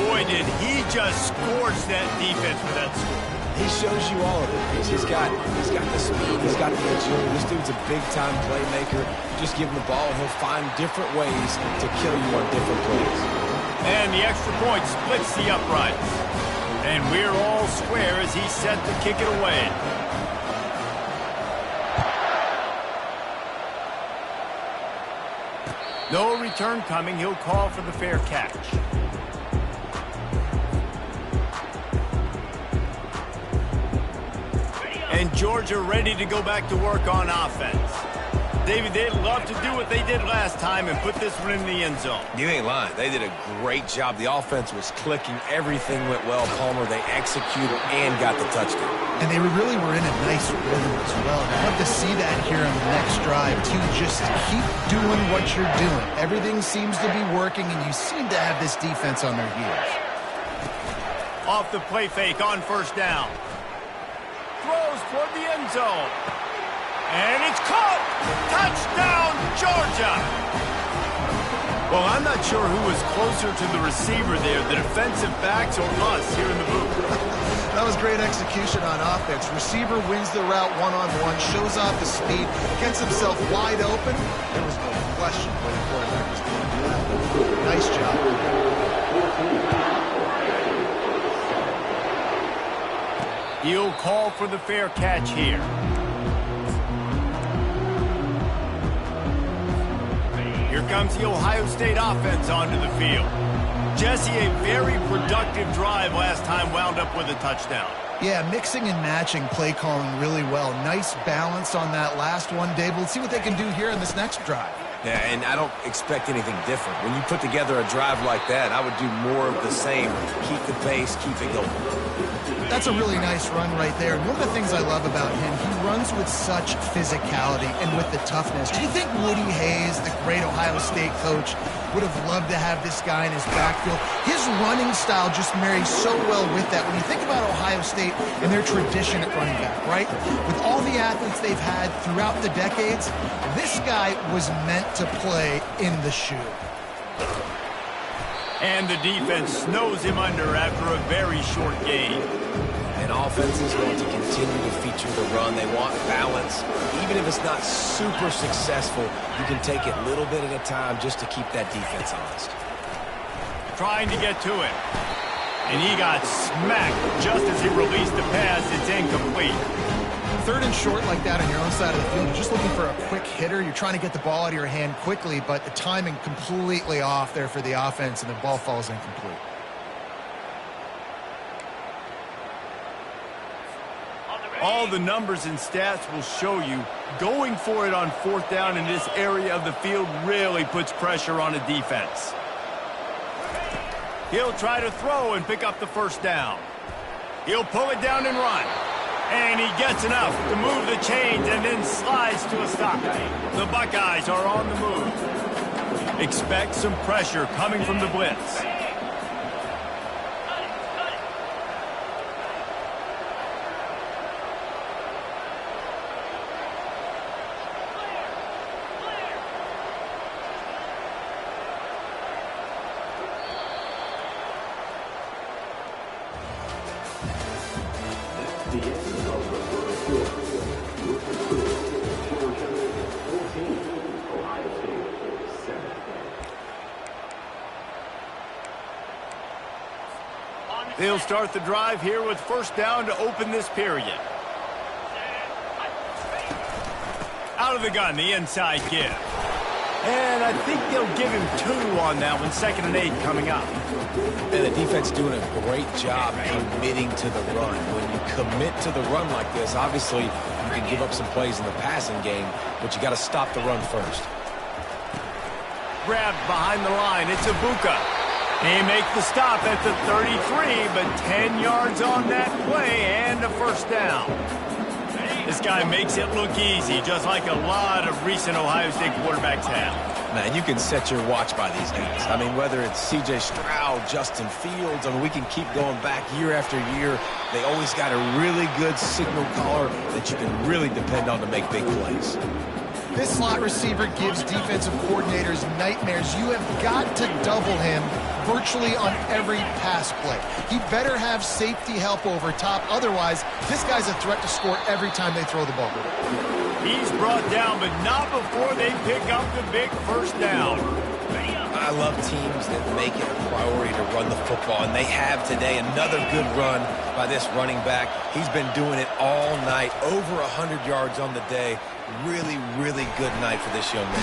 Boy, did he just scorch that defense for that score. He shows you all of it. He's got the speed. He's got the agility. This dude's a big-time playmaker. Just give him the ball, and he'll find different ways to kill you on different plays. And the extra point splits the uprights. And we're all square as he's set to kick it away. No return coming. He'll call for the fair catch. And Georgia ready to go back to work on offense. David, they'd love to do what they did last time and put this one in the end zone. You ain't lying. They did a great job. The offense was clicking. Everything went well, Palmer. They executed and got the touchdown. And they really were in a nice rhythm as well. I'd love to see that here on the next drive, too. Just keep doing what you're doing. Everything seems to be working, and you seem to have this defense on their heels. Off the play fake on first down. Throws toward the end zone. And it's caught! Touchdown, Georgia! Well, I'm not sure who was closer to the receiver there, the defensive backs or us here in the booth. That was great execution on offense. Receiver wins the route one-on-one, shows off the speed, gets himself wide open. There was no question when the quarterback was going to do that. Nice job. He'll call for the fair catch here. Here comes the Ohio State offense onto the field. Jesse, a very productive drive last time, wound up with a touchdown. Yeah, mixing and matching play calling really well. Nice balance on that last one, Dave. Let's see what they can do here in this next drive. Yeah, and I don't expect anything different. When you put together a drive like that, I would do more of the same. Keep the pace, keep it going. That's a really nice run right there. And one of the things I love about him, he runs with such physicality and with the toughness. Do you think Woody Hayes, the great Ohio State coach, would have loved to have this guy in his backfield? His running style just marries so well with that. When you think about Ohio State and their tradition at running back, right? With all the athletes they've had throughout the decades, this guy was meant to play in the shoe. And the defense snows him under after a very short gain. And offense is going to continue to feature the run. They want balance. Even if it's not super successful, you can take it little bit at a time just to keep that defense honest. Trying to get to it. And he got smacked just as he released the pass. It's incomplete. Third and short like that on your own side of the field, you're just looking for a quick hitter. You're trying to get the ball out of your hand quickly, but the timing completely off there for the offense, and the ball falls incomplete. All the numbers and stats will show you going for it on fourth down in this area of the field really puts pressure on a defense. He'll try to throw and pick up the first down. He'll pull it down and run. And he gets enough to move the chains and then slides to a stop. The Buckeyes are on the move. Expect some pressure coming from the blitz. They'll start the drive here with first down to open this period. Out of the gun, the inside give. And I think they'll give him 2 on that one, 2nd and 8 coming up. And the defense doing a great job committing to the run. When you commit to the run like this, obviously you can give up some plays in the passing game, but you got to stop the run first. Grabbed behind the line, it's Ibuka. He makes the stop at the 33, but 10 yards on that play and a first down. This guy makes it look easy, just like a lot of recent Ohio State quarterbacks have. Man, you can set your watch by these guys. I mean, whether it's C.J. Stroud, Justin Fields, I mean, we can keep going back year after year. They always got a really good signal caller that you can really depend on to make big plays. This slot receiver gives defensive coordinators nightmares. You have got to double him virtually on every pass play. He better have safety help over top. Otherwise, this guy's a threat to score every time they throw the ball. He's brought down, but not before they pick up the big first down. I love teams that make it a priority to run the football, and they have today. Another good run by this running back. He's been doing it all night, over 100 yards on the day. Really, really good night for this young man.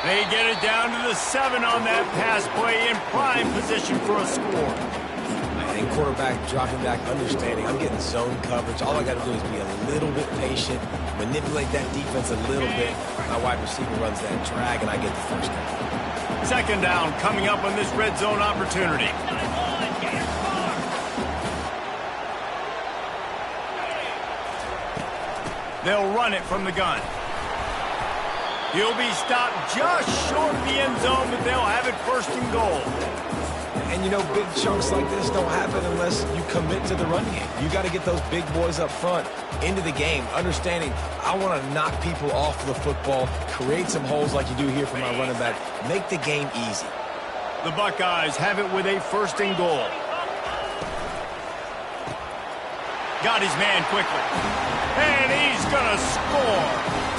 They get it down to the 7 on that pass play, in prime position for a score. And quarterback dropping back, understanding I'm getting zone coverage. All I got to do is be a little bit patient, manipulate that defense a little bit. My wide receiver runs that drag, and I get the first down. Second down coming up on this red zone opportunity. They'll run it from the gun. He'll be stopped just short of the end zone, but they'll have it first and goal. And, you know, big chunks like this don't happen unless you commit to the run game. You got to get those big boys up front into the game, understanding I want to knock people off the football, create some holes like you do here for my running back, make the game easy. The Buckeyes have it with a first and goal. Got his man quickly. And he's going to score.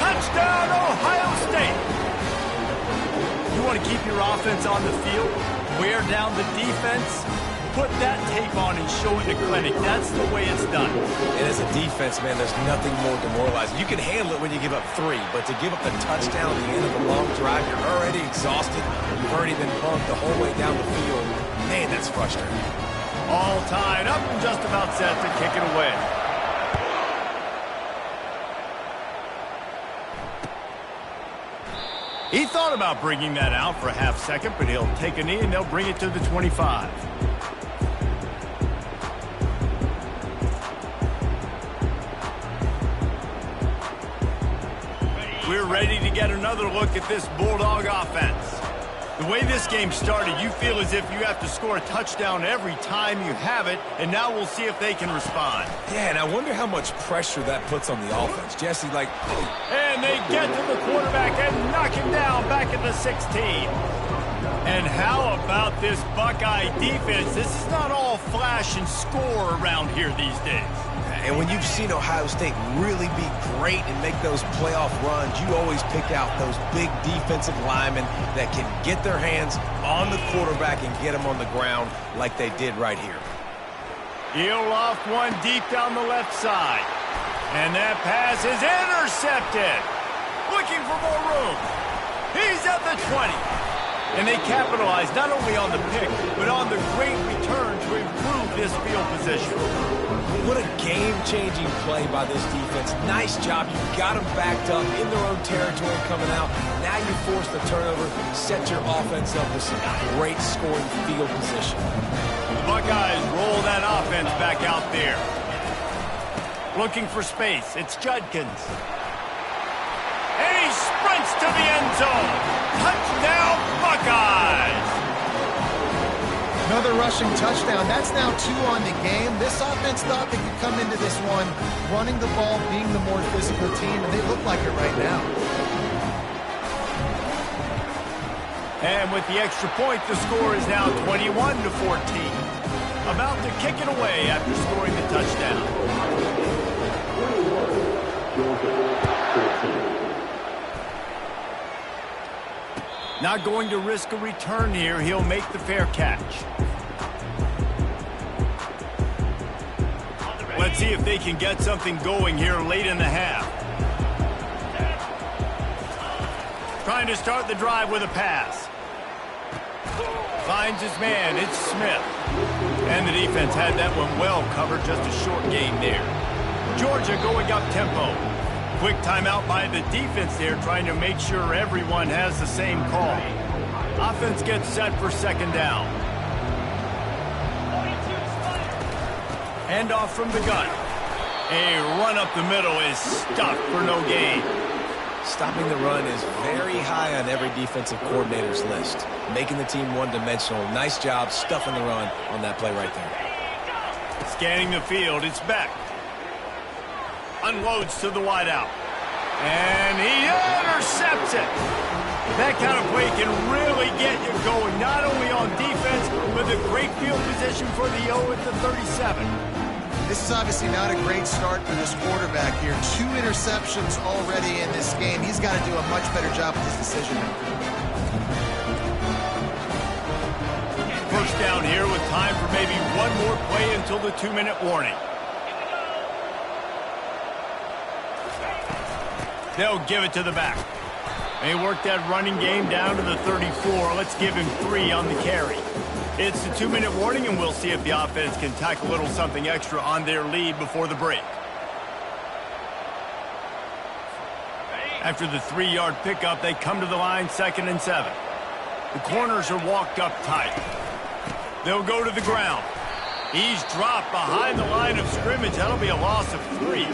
Touchdown, Ohio State. You want to keep your offense on the field? Wear down the defense, put that tape on and show it to clinic. That's the way it's done. And as a defense, man, there's nothing more demoralizing. You can handle it when you give up 3, but to give up the touchdown at the end of a long drive, you're already exhausted. You've already been pumped the whole way down the field. Man, that's frustrating. All tied up and just about set to kick it away. He thought about bringing that out for a half second, but he'll take a knee and they'll bring it to the 25. We're ready to get another look at this Bulldog offense. The way this game started, you feel as if you have to score a touchdown every time you have it, and now we'll see if they can respond. Yeah, and I wonder how much pressure that puts on the offense. Jesse, like... And they get to the quarterback and knock him down back at the 16. And how about this Buckeye defense? This is not all flash and score around here these days. And when you've seen Ohio State really be great and make those playoff runs, you always pick out those big defensive linemen that can get their hands on the quarterback and get him on the ground like they did right here. He'll loft one deep down the left side. And that pass is intercepted. Looking for more room. He's at the 20. And they capitalize not only on the pick, but on the great return to improve this field position. What a game-changing play by this defense. Nice job. You got them backed up in their own territory coming out. Now you force the turnover, set your offense up with some great scoring field position. The Buckeyes roll that offense back out there. Looking for space. It's Judkins. And he sprints to the end zone. Touchdown, Buckeyes! Another rushing touchdown. That's now 2 on the game. This offense thought they could come into this one running the ball, being the more physical team, and they look like it right now. And with the extra point, the score is now 21-14. About to kick it away after scoring the touchdown. Not going to risk a return here. He'll make the fair catch. Let's see if they can get something going here late in the half. Trying to start the drive with a pass. Finds his man. It's Smith. And the defense had that one well covered. Just a short gain there. Georgia going up tempo. Quick timeout by the defense there, trying to make sure everyone has the same call. Offense gets set for second down. Handoff from the gun. A run up the middle is stuffed for no gain. Stopping the run is very high on every defensive coordinator's list. Making the team one-dimensional. Nice job stuffing the run on that play right there. Scanning the field, it's Beck. Unloads to the wideout. And he intercepts it. That kind of play can really get you going, not only on defense, but a great field position for the O at the 37. This is obviously not a great start for this quarterback here. 2 interceptions already in this game. He's got to do a much better job with his decision-making. First down here with time for maybe one more play until the 2-minute warning. They'll give it to the back. They work that running game down to the 34. Let's give him 3 on the carry. It's the 2-minute warning, and we'll see if the offense can tack a little something extra on their lead before the break. After the 3-yard pickup, they come to the line, 2nd and 7. The corners are walked up tight. They'll go to the ground. He's dropped behind the line of scrimmage. That'll be a loss of 3.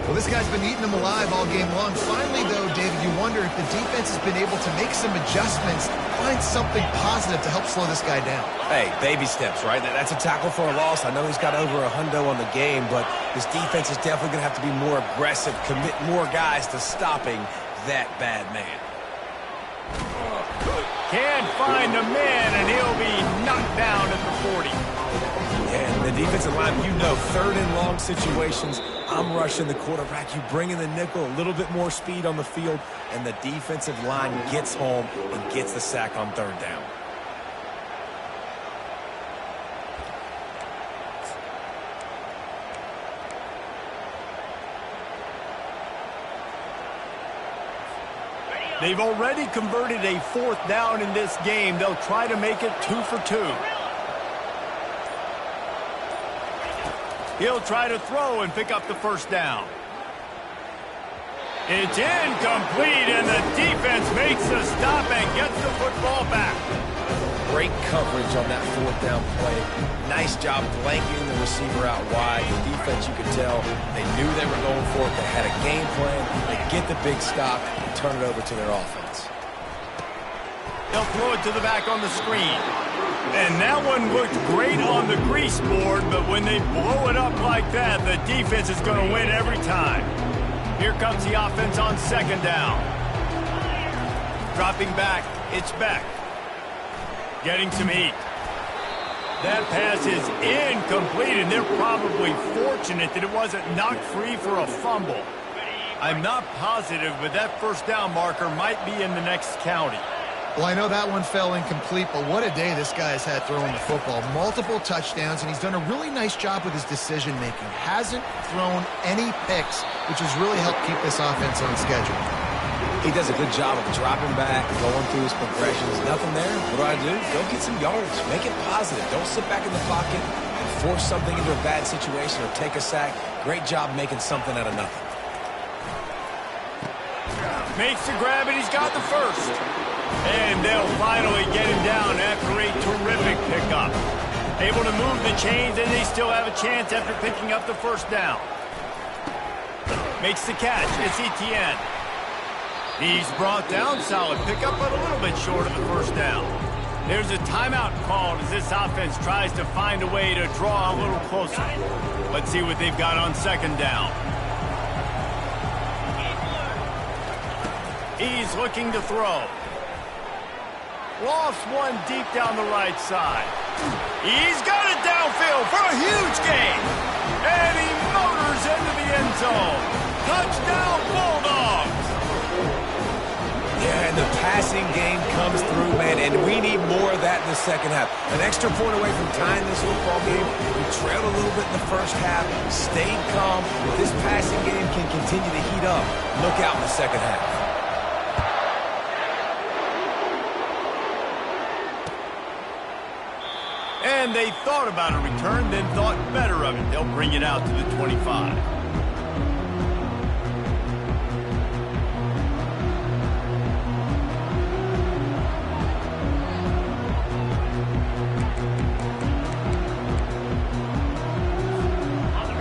Well, this guy's been eating them alive all game long. Finally, though, David, you wonder if the defense has been able to make some adjustments, find something positive to help slow this guy down. Hey, baby steps, right? That's a tackle for a loss. I know he's got over $100 on the game, but this defense is definitely going to have to be more aggressive, commit more guys to stopping that bad man. Can't find a man, and he'll be knocked down at the 40. And the defensive line, you know, 3rd and long situations, I'm rushing the quarterback. You bring in the nickel, a little bit more speed on the field, and the defensive line gets home and gets the sack on 3rd down. They've already converted a 4th down in this game. They'll try to make it 2 for 2. He'll try to throw and pick up the 1st down. It's incomplete, and the defense makes a stop and gets the football back. Great coverage on that 4th down play. Nice job blanketing the receiver out wide. The defense, you could tell, they knew they were going for it. They had a game plan. They get the big stop and turn it over to their offense. They'll throw it to the back on the screen. And that one looked great on the grease board, but when they blow it up like that, the defense is going to win every time. Here comes the offense on 2nd down. Dropping back, it's Beck. Getting some heat. That pass is incomplete, and they're probably fortunate that it wasn't knocked free for a fumble. I'm not positive, but that 1st down marker might be in the next county. Well, I know that one fell incomplete, but what a day this guy has had throwing the football. Multiple touchdowns, and he's done a really nice job with his decision-making. Hasn't thrown any picks, which has really helped keep this offense on schedule. He does a good job of dropping back, going through his progressions. Nothing there. What do? Go get some yardage. Make it positive. Don't sit back in the pocket and force something into a bad situation or take a sack. Great job making something out of nothing. Makes the grab, and he's got the 1st. And they'll finally get him down after a terrific pickup. Able to move the chains, and they still have a chance after picking up the 1st down. Makes the catch. It's Etienne. He's brought down. Solid pickup, but a little bit short of the 1st down. There's a timeout called as this offense tries to find a way to draw a little closer. Let's see what they've got on 2nd down. He's looking to throw. Lost one deep down the right side. He's got it downfield for a huge gain. And he motors into the end zone. Touchdown, Bulldogs. Yeah, and the passing game comes through, man, and we need more of that in the 2nd half. An extra point away from tying this football game. We trailed a little bit in the 1st half, stayed calm. If this passing game can continue to heat up, look out in the 2nd half. And they thought about a return, then thought better of it. They'll bring it out to the 25.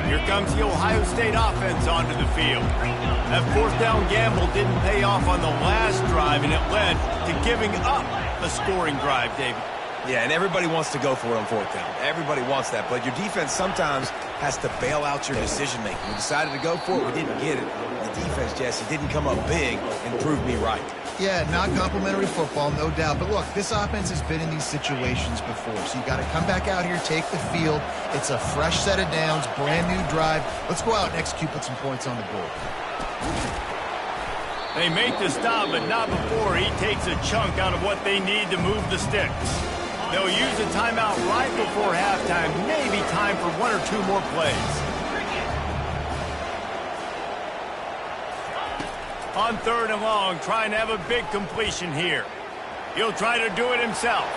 Here comes the Ohio State offense onto the field. That 4th down gamble didn't pay off on the last drive, and it led to giving up a scoring drive, David. Yeah, and everybody wants to go for it on 4th down. Everybody wants that, but your defense sometimes has to bail out your decision-making. We decided to go for it. We didn't get it. The defense, Jesse, didn't come up big and prove me right. Yeah, not complimentary football, no doubt. But look, this offense has been in these situations before. So you got to come back out here, take the field. It's a fresh set of downs, brand new drive. Let's go out and execute, put some points on the board. They make the stop, but not before he takes a chunk out of what they need to move the sticks. They'll use a timeout right before halftime, maybe time for one or two more plays. On 3rd and long, trying to have a big completion here. He'll try to do it himself.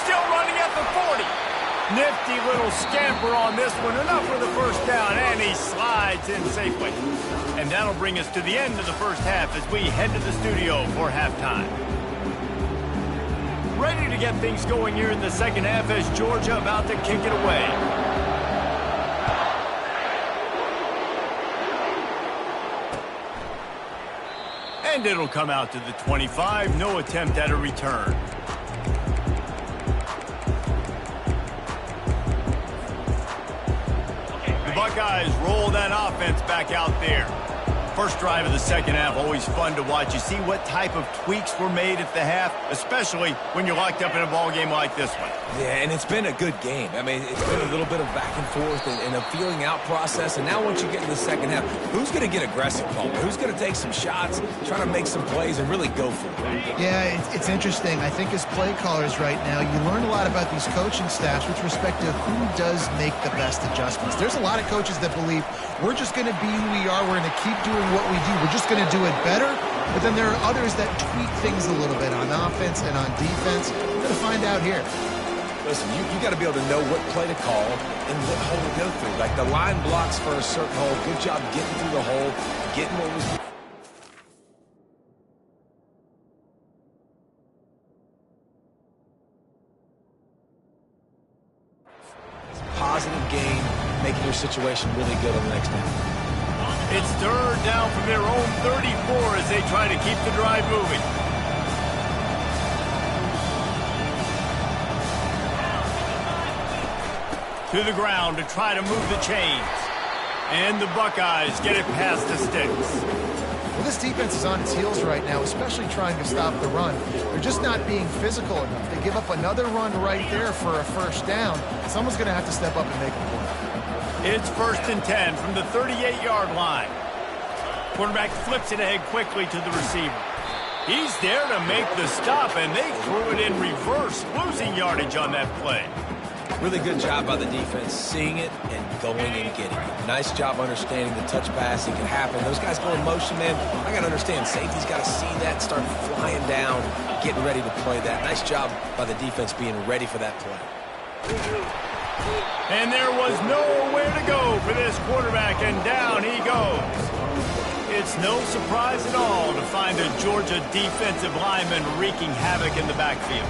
Still running at the 40. Nifty little scamper on this one. Enough for the first down, and he slides in safely. And that'll bring us to the end of the first half as we head to the studio for halftime. Ready to get things going here in the second half as Georgia about to kick it away. And it'll come out to the 25. No attempt at a return. The Buckeyes roll that offense back out there. First drive of the second half, always fun to watch. You see what type of tweaks were made at the half, especially when you're locked up in a ball game like this one. Yeah, and it's been a good game. I mean, it's been a little bit of back and forth and a feeling out process. And now once you get in the second half, who's going to get aggressive, Paul? Who's going to take some shots, try to make some plays, and really go for it? Yeah, it's interesting. I think as play callers right now, you learn a lot about these coaching staffs with respect to who does make the best adjustments. There's a lot of coaches that believe we're just going to be who we are. We're going to keep doing what we do. We're just going to do it better. But then there are others that tweak things a little bit on offense and on defense. We're going to find out here. Listen, you got to be able to know what play to call and what hole to go through. Like the line blocks for a certain hole. Good job getting through the hole, getting what was... Positive gain, making your situation really good on the next one. It's 3rd down from their own 34 as they try to keep the drive moving. To the ground to try to move the chains. And the Buckeyes get it past the sticks. Well, this defense is on its heels right now, especially trying to stop the run. They're just not being physical enough. They give up another run right there for a first down. Someone's going to have to step up and make a play. It's 1st and 10 from the 38-yard line. Quarterback flips it ahead quickly to the receiver. He's there to make the stop, and they threw it in reverse, losing yardage on that play. Really good job by the defense, seeing it and going and getting it. Nice job understanding the touch pass. It can happen. Those guys go in motion, man. I got to understand, safety's got to see that, start flying down, getting ready to play that. Nice job by the defense being ready for that play. And there was nowhere to go for this quarterback, and down he goes. It's no surprise at all to find a Georgia defensive lineman wreaking havoc in the backfield.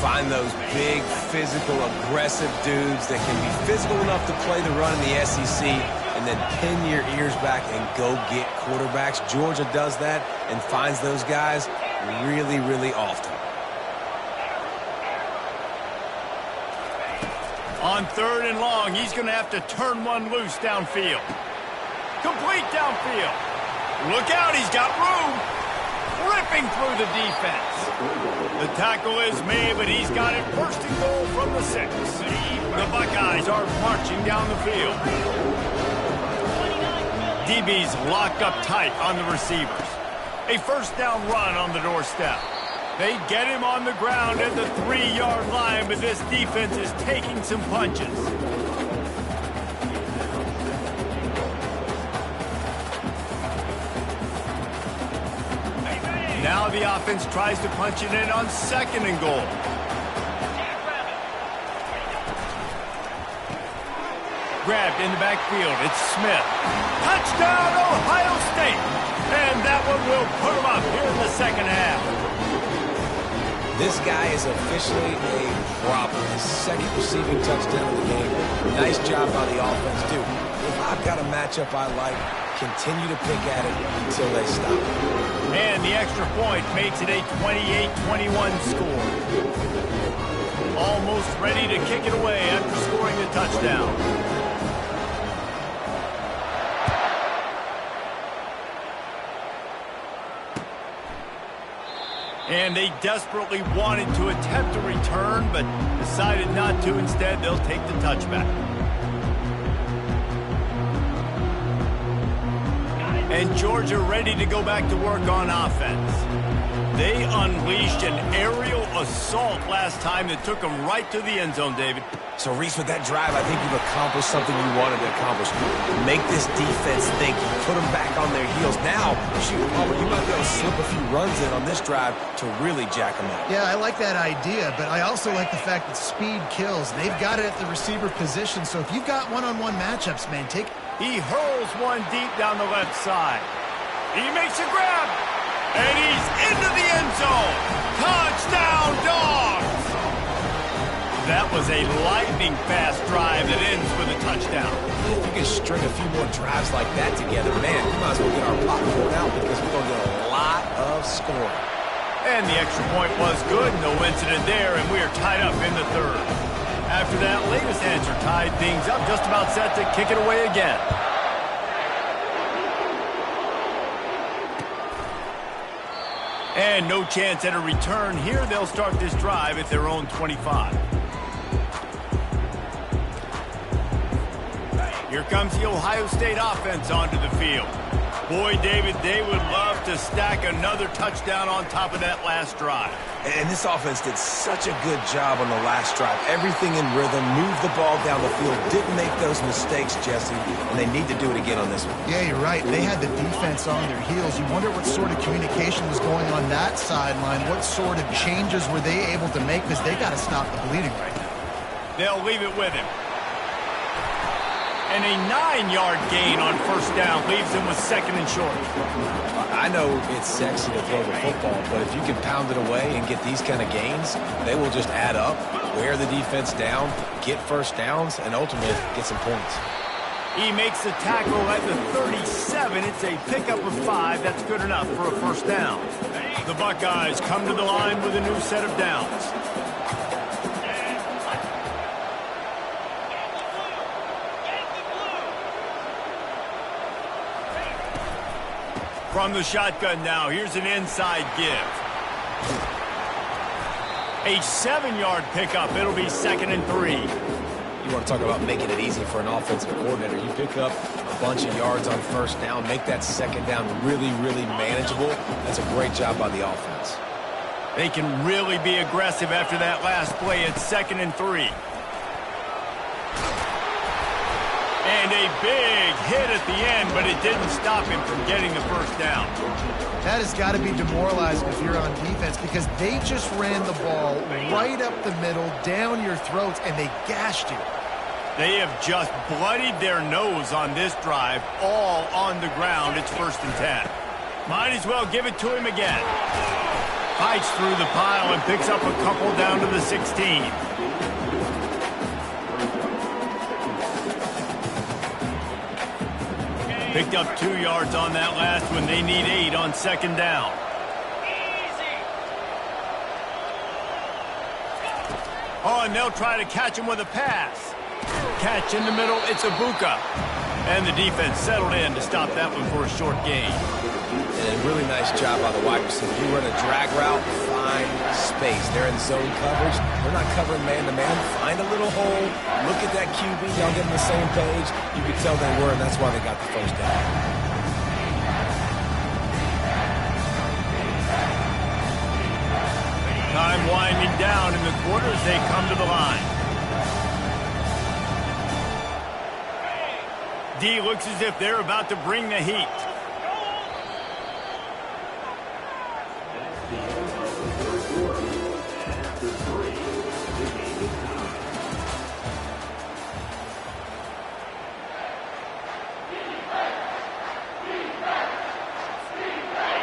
Find those big, physical, aggressive dudes that can be physical enough to play the run in the SEC and then pin your ears back and go get quarterbacks. Georgia does that and finds those guys really, really often. On 3rd and long, he's going to have to turn one loose downfield. Complete downfield. Look out, he's got room. Ripping through the defense. The tackle is made, but he's got it 1st and goal from the 6. The Buckeyes are marching down the field. DB's locked up tight on the receivers. A 1st down run on the doorstep. They get him on the ground at the 3-yard line, but this defense is taking some punches. Now the offense tries to punch it in on 2nd and goal. Grabbed in the backfield. It's Smith. Touchdown, Ohio State. And that one will put them up here in the second half. This guy is officially a problem. His 2nd receiving touchdown of the game. Nice job by the offense, too. If I've got a matchup I like, continue to pick at it until they stop. And the extra point makes it a 28-21 score. Almost ready to kick it away after scoring a touchdown. And they desperately wanted to attempt a return, but decided not to. Instead, they'll take the touchback. And Georgia ready to go back to work on offense. They unleashed an aerial assault last time that took them right to the end zone, David. So, Reese, with that drive, I think you've accomplished something you wanted to accomplish. Make this defense think. Put them back on their heels. Now, shoot, Palmer, you might be able to slip a few runs in on this drive to really jack them up. Yeah, I like that idea, but I also like the fact that speed kills. They've got it at the receiver position, so if you've got one-on-one matchups, man, take... He hurls one deep down the left side. He makes a grab, and he's into the end zone. Touchdown, Dogs! That was a lightning-fast drive that ends with a touchdown. If you can string a few more drives like that together, man, we might as well get our popcorn out because we're going to get a lot of scoring. And the extra point was good. No incident there, and we are tied up in the third. After that latest answer tied things up, just about set to kick it away again. And no chance at a return here. They'll start this drive at their own 25. Here comes the Ohio State offense onto the field. Boy, David, they would love to stack another touchdown on top of that last drive. And this offense did such a good job on the last drive. Everything in rhythm, moved the ball down the field, didn't make those mistakes, Jesse, and they need to do it again on this one. Yeah, you're right. They had the defense on their heels. You wonder what sort of communication was going on that sideline. What sort of changes were they able to make? Because they got to stop the bleeding right now. They'll leave it with him. And a 9-yard gain on first down leaves him with second and short. I know it's sexy to throw the football, but if you can pound it away and get these kind of gains, they will just add up, wear the defense down, get first downs, and ultimately get some points. He makes the tackle at the 37. It's a pickup of 5. That's good enough for a first down. The Buckeyes come to the line with a new set of downs. From the shotgun now, here's an inside give. A 7-yard pickup. It'll be 2nd and 3. You want to talk about making it easy for an offensive coordinator. You pick up a bunch of yards on first down, make that second down really, really manageable. That's a great job by the offense. They can really be aggressive after that last play. It's 2nd and 3. And a big hit at the end, but it didn't stop him from getting the first down. That has got to be demoralizing if you're on defense because they just ran the ball right up the middle, down your throats, and they gashed you. They have just bloodied their nose on this drive, all on the ground. It's 1st and 10. Might as well give it to him again. Fights through the pile and picks up a couple down to the 16. Picked up 2 yards on that last one. They need 8 on 2nd down. Oh, and they'll try to catch him with a pass. Catch in the middle. It's Ibuka. And the defense settled in to stop that one for a short gain. And a really nice job by the wide receiver. You run a drag route, find space. They're in zone coverage. They're not covering man-to-man. Find a little hole. Look at that QB. Y'all get on the same page. You could tell they were, and that's why they got the first down. Time winding down in the quarters. They come to the line. D looks as if they're about to bring the heat.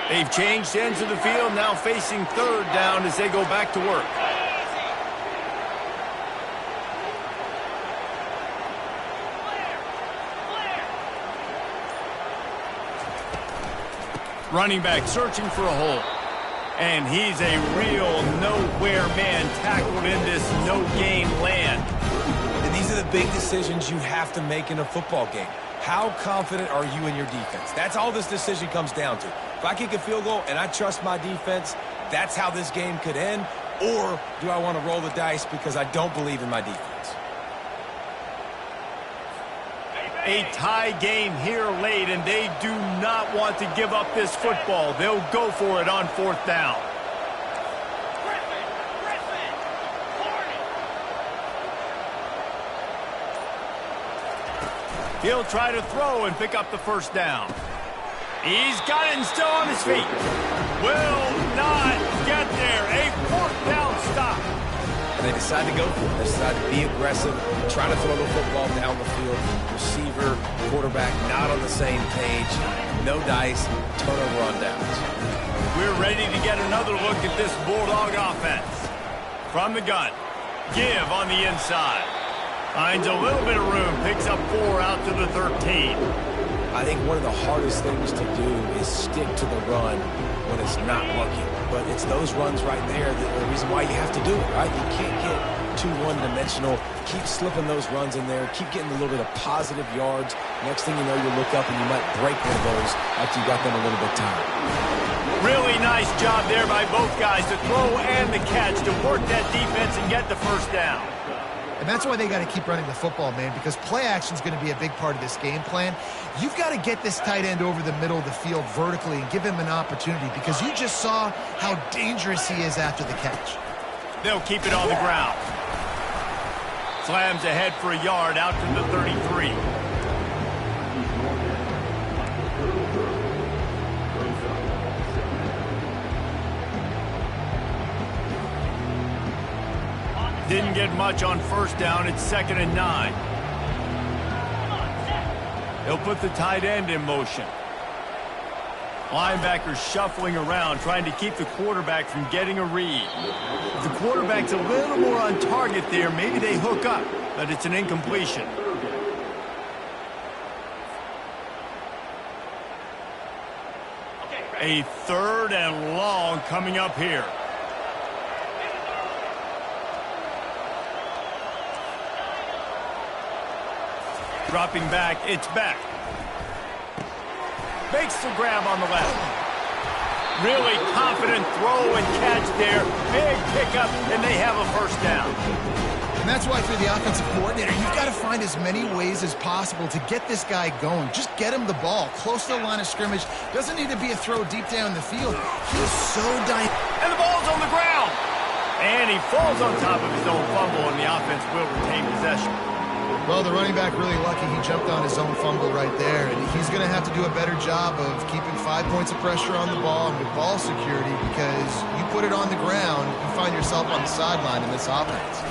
They've changed ends of the field, now facing 3rd down as they go back to work. Running back searching for a hole. And he's a real nowhere man tackled in this no-gain land. And these are the big decisions you have to make in a football game. How confident are you in your defense? That's all this decision comes down to. If I kick a field goal and I trust my defense, that's how this game could end, or do I want to roll the dice because I don't believe in my defense? A tie game here late, and they do not want to give up this football. They'll go for it on 4th down. He'll try to throw and pick up the 1st down. He's got it and still on his feet. Will not get there. A 4th down stop. And they decide to go for it. They decide to be aggressive, try to throw the football down the field. Receiver, quarterback, not on the same page. No dice, turnover on downs. We're ready to get another look at this Bulldog offense. From the gun, give on the inside. Finds a little bit of room, picks up 4 out to the 13. I think one of the hardest things to do is stick to the run when it's not working. But it's those runs right there that are the reason why you have to do it, right? You can't get too one-dimensional. Keep slipping those runs in there. Keep getting a little bit of positive yards. Next thing you know, you look up and you might break one of those after you got them a little bit tired. Really nice job there by both guys to throw and the catch to work that defense and get the 1st down. And that's why they got to keep running the football, man, because play action is going to be a big part of this game plan. You've got to get this tight end over the middle of the field vertically and give him an opportunity, because you just saw how dangerous he is after the catch. They'll keep it on the ground. Slams ahead for a yard out to the 33. Didn't get much on 1st down. It's 2nd and 9. He'll put the tight end in motion. Linebackers shuffling around, trying to keep the quarterback from getting a read. If the quarterback's a little more on target there, maybe they hook up, but it's an incompletion. A 3rd and long coming up here. Dropping back, it's back. Makes the grab on the left. Really confident throw and catch there. Big pickup, and they have a 1st down. And that's why, through the offensive coordinator, you've got to find as many ways as possible to get this guy going. Just get him the ball close to the line of scrimmage. Doesn't need to be a throw deep down the field. He's so dynamic. And the ball's on the ground. And he falls on top of his own fumble, and the offense will retain possession. Well, the running back really lucky he jumped on his own fumble right there, and he's going to have to do a better job of keeping 5 points of pressure on the ball and with ball security, because you put it on the ground, you find yourself on the sideline in this offense.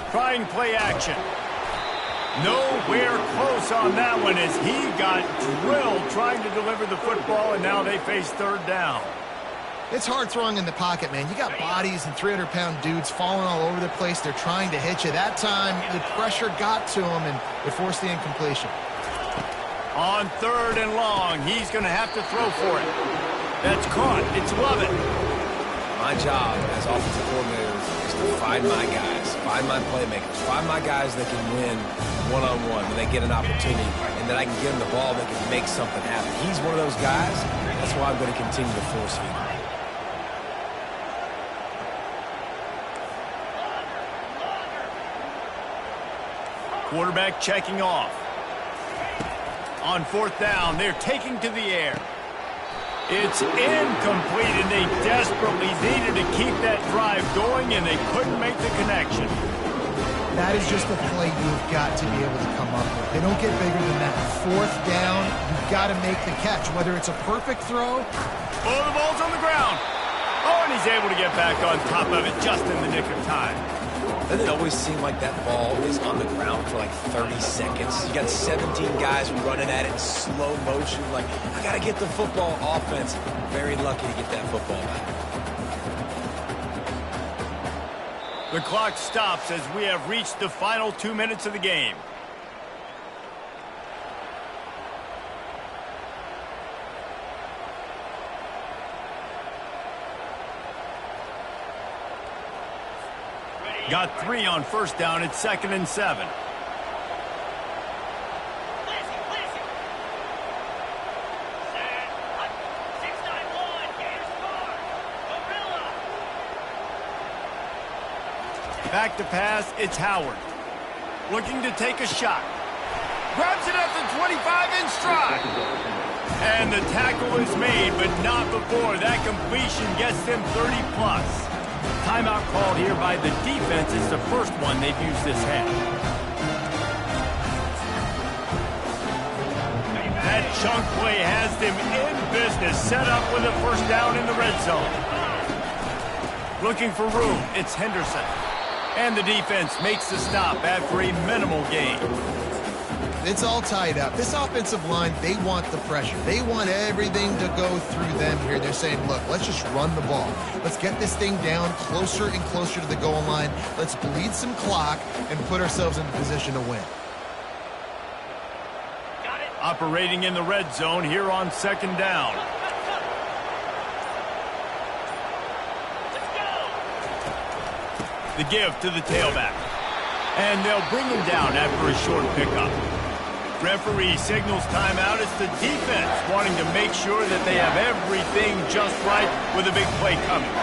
Trying play action. Nowhere close on that one as he got drilled trying to deliver the football, and now they face 3rd down. It's hard throwing in the pocket, man. You got bodies and 300-pound dudes falling all over the place. They're trying to hit you. That time, the pressure got to him, and it forced the incompletion. On 3rd and long, he's going to have to throw for it. That's caught. It's Lovett. My job as offensive coordinator is to find my guys, find my playmakers, find my guys that can win one-on-one when they get an opportunity, and that I can get them the ball that can make something happen. He's one of those guys. That's why I'm going to continue to force him. Quarterback checking off. On 4th down, they're taking to the air. It's incomplete, and they desperately needed to keep that drive going, and they couldn't make the connection. That is just a play you've got to be able to come up with. They don't get bigger than that. 4th down, you've got to make the catch, whether it's a perfect throw. Oh, the ball's on the ground. Oh, and he's able to get back on top of it just in the nick of time. Doesn't it always seem like that ball is on the ground for like 30 seconds? You got 17 guys running at it in slow motion. Like, I got to get the football. Offense, very lucky to get that football back. The clock stops as we have reached the final 2 minutes of the game. Got 3 on 1st down. It's 2nd and 7. Back to pass, it's Howard. Looking to take a shot. Grabs it at the 25 in stride. And the tackle is made, but not before. That completion gets them 30+. Timeout called here by the defense. It's the first one they've used this half. That chunk play has them in business. Set up with a first down in the red zone. Looking for room, it's Henderson. And the defense makes the stop after a minimal gain. It's all tied up. This offensive line, they want the pressure. They want everything to go through them here. They're saying, look, let's just run the ball. Let's get this thing down closer and closer to the goal line. Let's bleed some clock and put ourselves in a position to win. Operating in the red zone here on second down. The give to the tailback. And they'll bring him down after a short pickup. Referee signals timeout. It's the defense wanting to make sure that they have everything just right with a big play coming.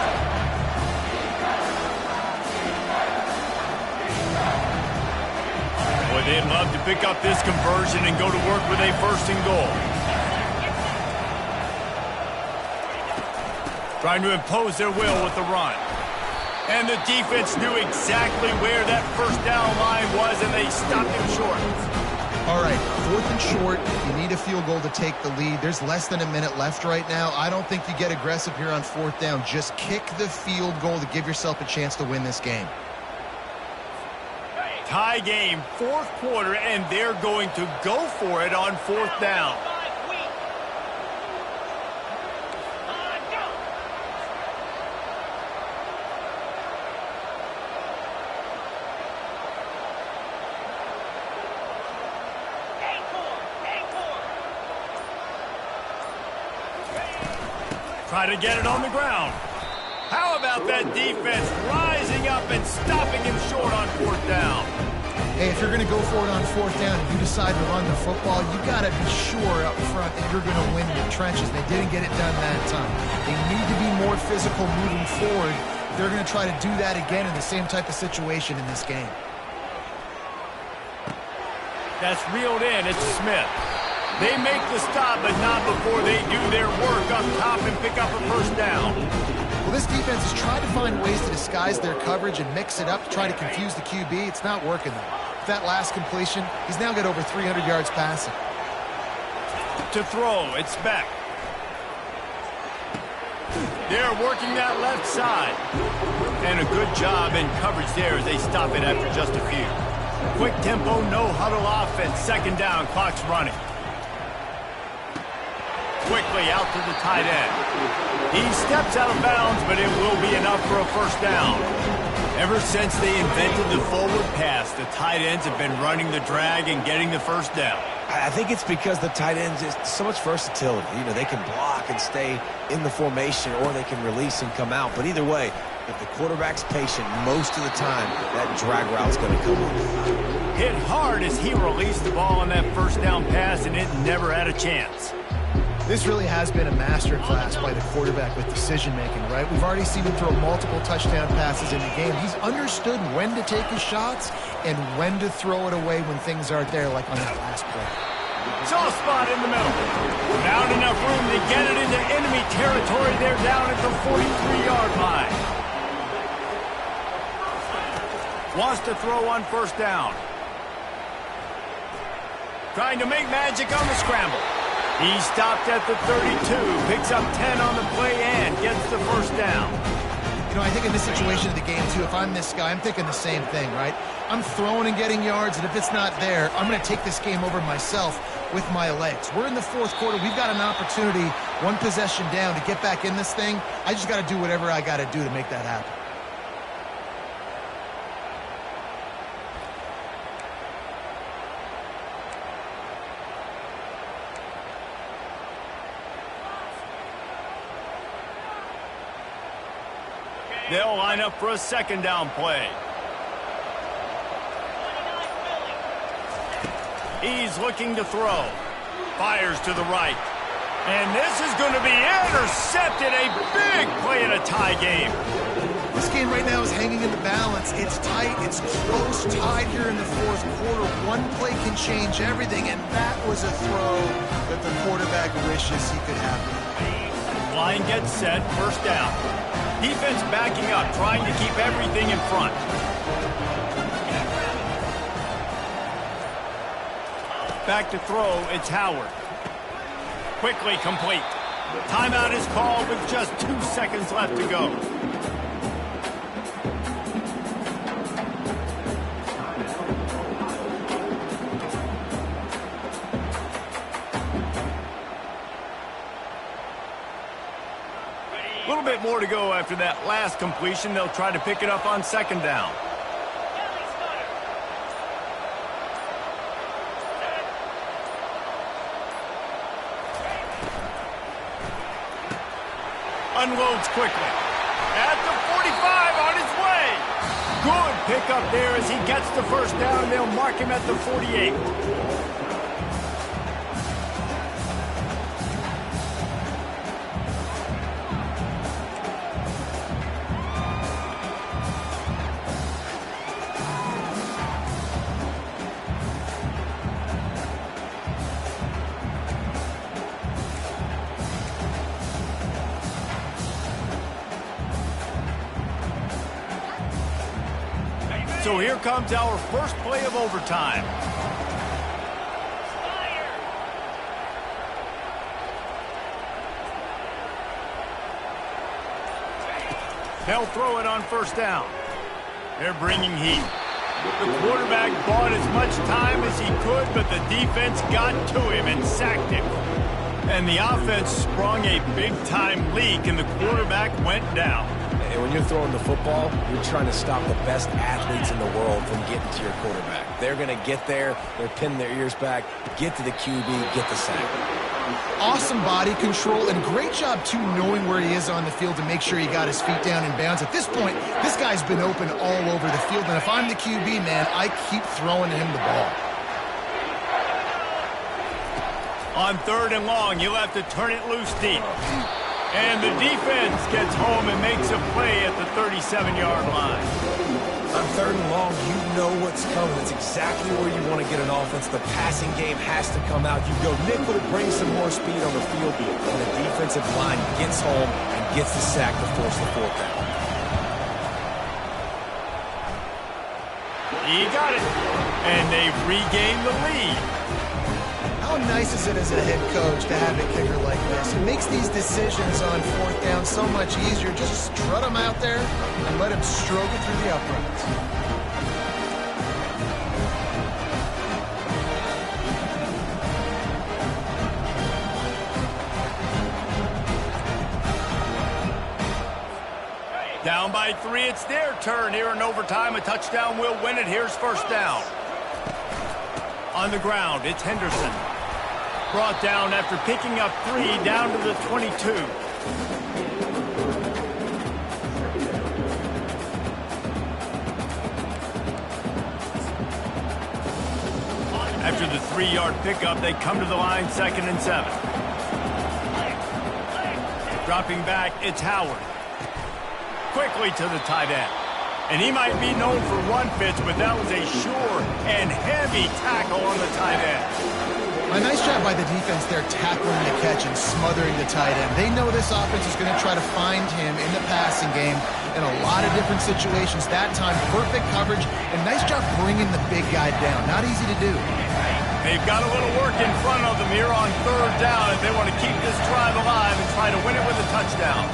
Boy, they'd love to pick up this conversion and go to work with a first and goal. Trying to impose their will with the run. And the defense knew exactly where that first down line was, and they stopped him short. All right, 4th and short. You need a field goal to take the lead. There's less than a minute left right now. I don't think you get aggressive here on 4th down. Just kick the field goal to give yourself a chance to win this game. Tie game, 4th quarter, and they're going to go for it on 4th down. Try to get it on the ground. How about that defense rising up and stopping him short on 4th down? Hey, if you're going to go for it on 4th down and you decide to run the football, you got to be sure up front that you're going to win in the trenches. They didn't get it done that time. They need to be more physical moving forward. They're going to try to do that again in the same type of situation in this game. That's reeled in. It's Smith. They make the stop, but not before they do their work up top and pick up a first down. Well, this defense has tried to find ways to disguise their coverage and mix it up to try to confuse the QB. It's not working, though. With that last completion, he's now got over 300 yards passing. To throw, it's Beck. They're working that left side. And a good job in coverage there as they stop it after just a few. Quick tempo, no huddle offense. Second down, clock's running. Quickly out to the tight end. He steps out of bounds, but it will be enough for a first down. Ever since they invented the forward pass, the tight ends have been running the drag and getting the first down. I think it's because the tight ends is so much versatility. You know, they can block and stay in the formation, or they can release and come out. But either way, if the quarterback's patient, most of the time, that drag route's going to come up. Hit hard as he released the ball on that first down pass, and it never had a chance. This really has been a masterclass by the quarterback with decision-making, right? We've already seen him throw multiple touchdown passes in the game. He's understood when to take his shots and when to throw it away when things aren't there, like on that last play. Soft spot in the middle. Not enough room to get it into enemy territory. They're down at the 43-yard line. Wants to throw on first down. Trying to make magic on the scramble. He stopped at the 32, picks up 10 on the play and gets the first down. You know, I think in this situation of the game, too, if I'm this guy, I'm thinking the same thing, right? I'm throwing and getting yards, and if it's not there, I'm going to take this game over myself with my legs. We're in the 4th quarter. We've got an opportunity, one possession down, to get back in this thing. I just got to do whatever I got to do to make that happen. They'll line up for a second down play. He's looking to throw. Fires to the right. And this is going to be intercepted. A big play in a tie game. This game right now is hanging in the balance. It's tight, it's close, tied here in the fourth quarter. One play can change everything, and that was a throw that the quarterback wishes he could have. Line gets set, first down. Defense backing up, trying to keep everything in front. Back to throw, it's Howard. Quickly complete. Timeout is called with just 2 seconds left to go. A little bit more to go after that last completion. They'll try to pick it up on second down. Unloads quickly. At the 45, on his way. Good pickup there as he gets the first down. They'll mark him at the 48. So here comes our first play of overtime. They'll throw it on first down. They're bringing heat. The quarterback bought as much time as he could, but the defense got to him and sacked him. And the offense sprung a big-time leak, and the quarterback went down. And when you're throwing the football, you're trying to stop the best athletes in the world from getting to your quarterback. They're going to get there. They're pinning their ears back, get to the QB, get the sack. Awesome body control and great job, too, knowing where he is on the field to make sure he got his feet down in bounds. At this point, this guy's been open all over the field, and if I'm the QB, man, I keep throwing him the ball. On third and long, you'll have to turn it loose deep. And the defense gets home and makes a play at the 37-yard line. On third and long, you know what's coming. It's exactly where you want to get an offense. The passing game has to come out. You go nickel, bring some more speed on the field, and the defensive line gets home and gets the sack to force the fourth down. He got it. And they've regained the lead. How nice is it as a head coach to have a kicker like this? It makes these decisions on fourth down so much easier. Just strut him out there and let him stroke it through the uprights. Down by 3, it's their turn here in overtime. A touchdown will win it. Here's first down. On the ground, it's Henderson. Brought down after picking up 3 down to the 22. After the 3-yard pickup, they come to the line, 2nd and 7. Dropping back, it's Howard. Quickly to the tight end. And he might be known for one pitch, but that was a sure and heavy tackle on the tight end. A nice job by the defense there, tackling the catch and smothering the tight end. They know this offense is going to try to find him in the passing game in a lot of different situations. That time, perfect coverage, and nice job bringing the big guy down. Not easy to do. They've got a little work in front of them here on third down if they want to keep this drive alive and try to win it with a touchdown.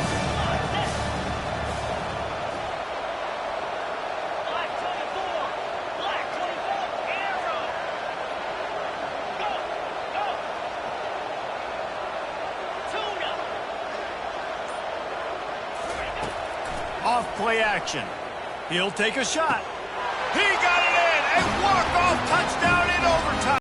Off play action. He'll take a shot. He got it in. A walk-off touchdown in overtime.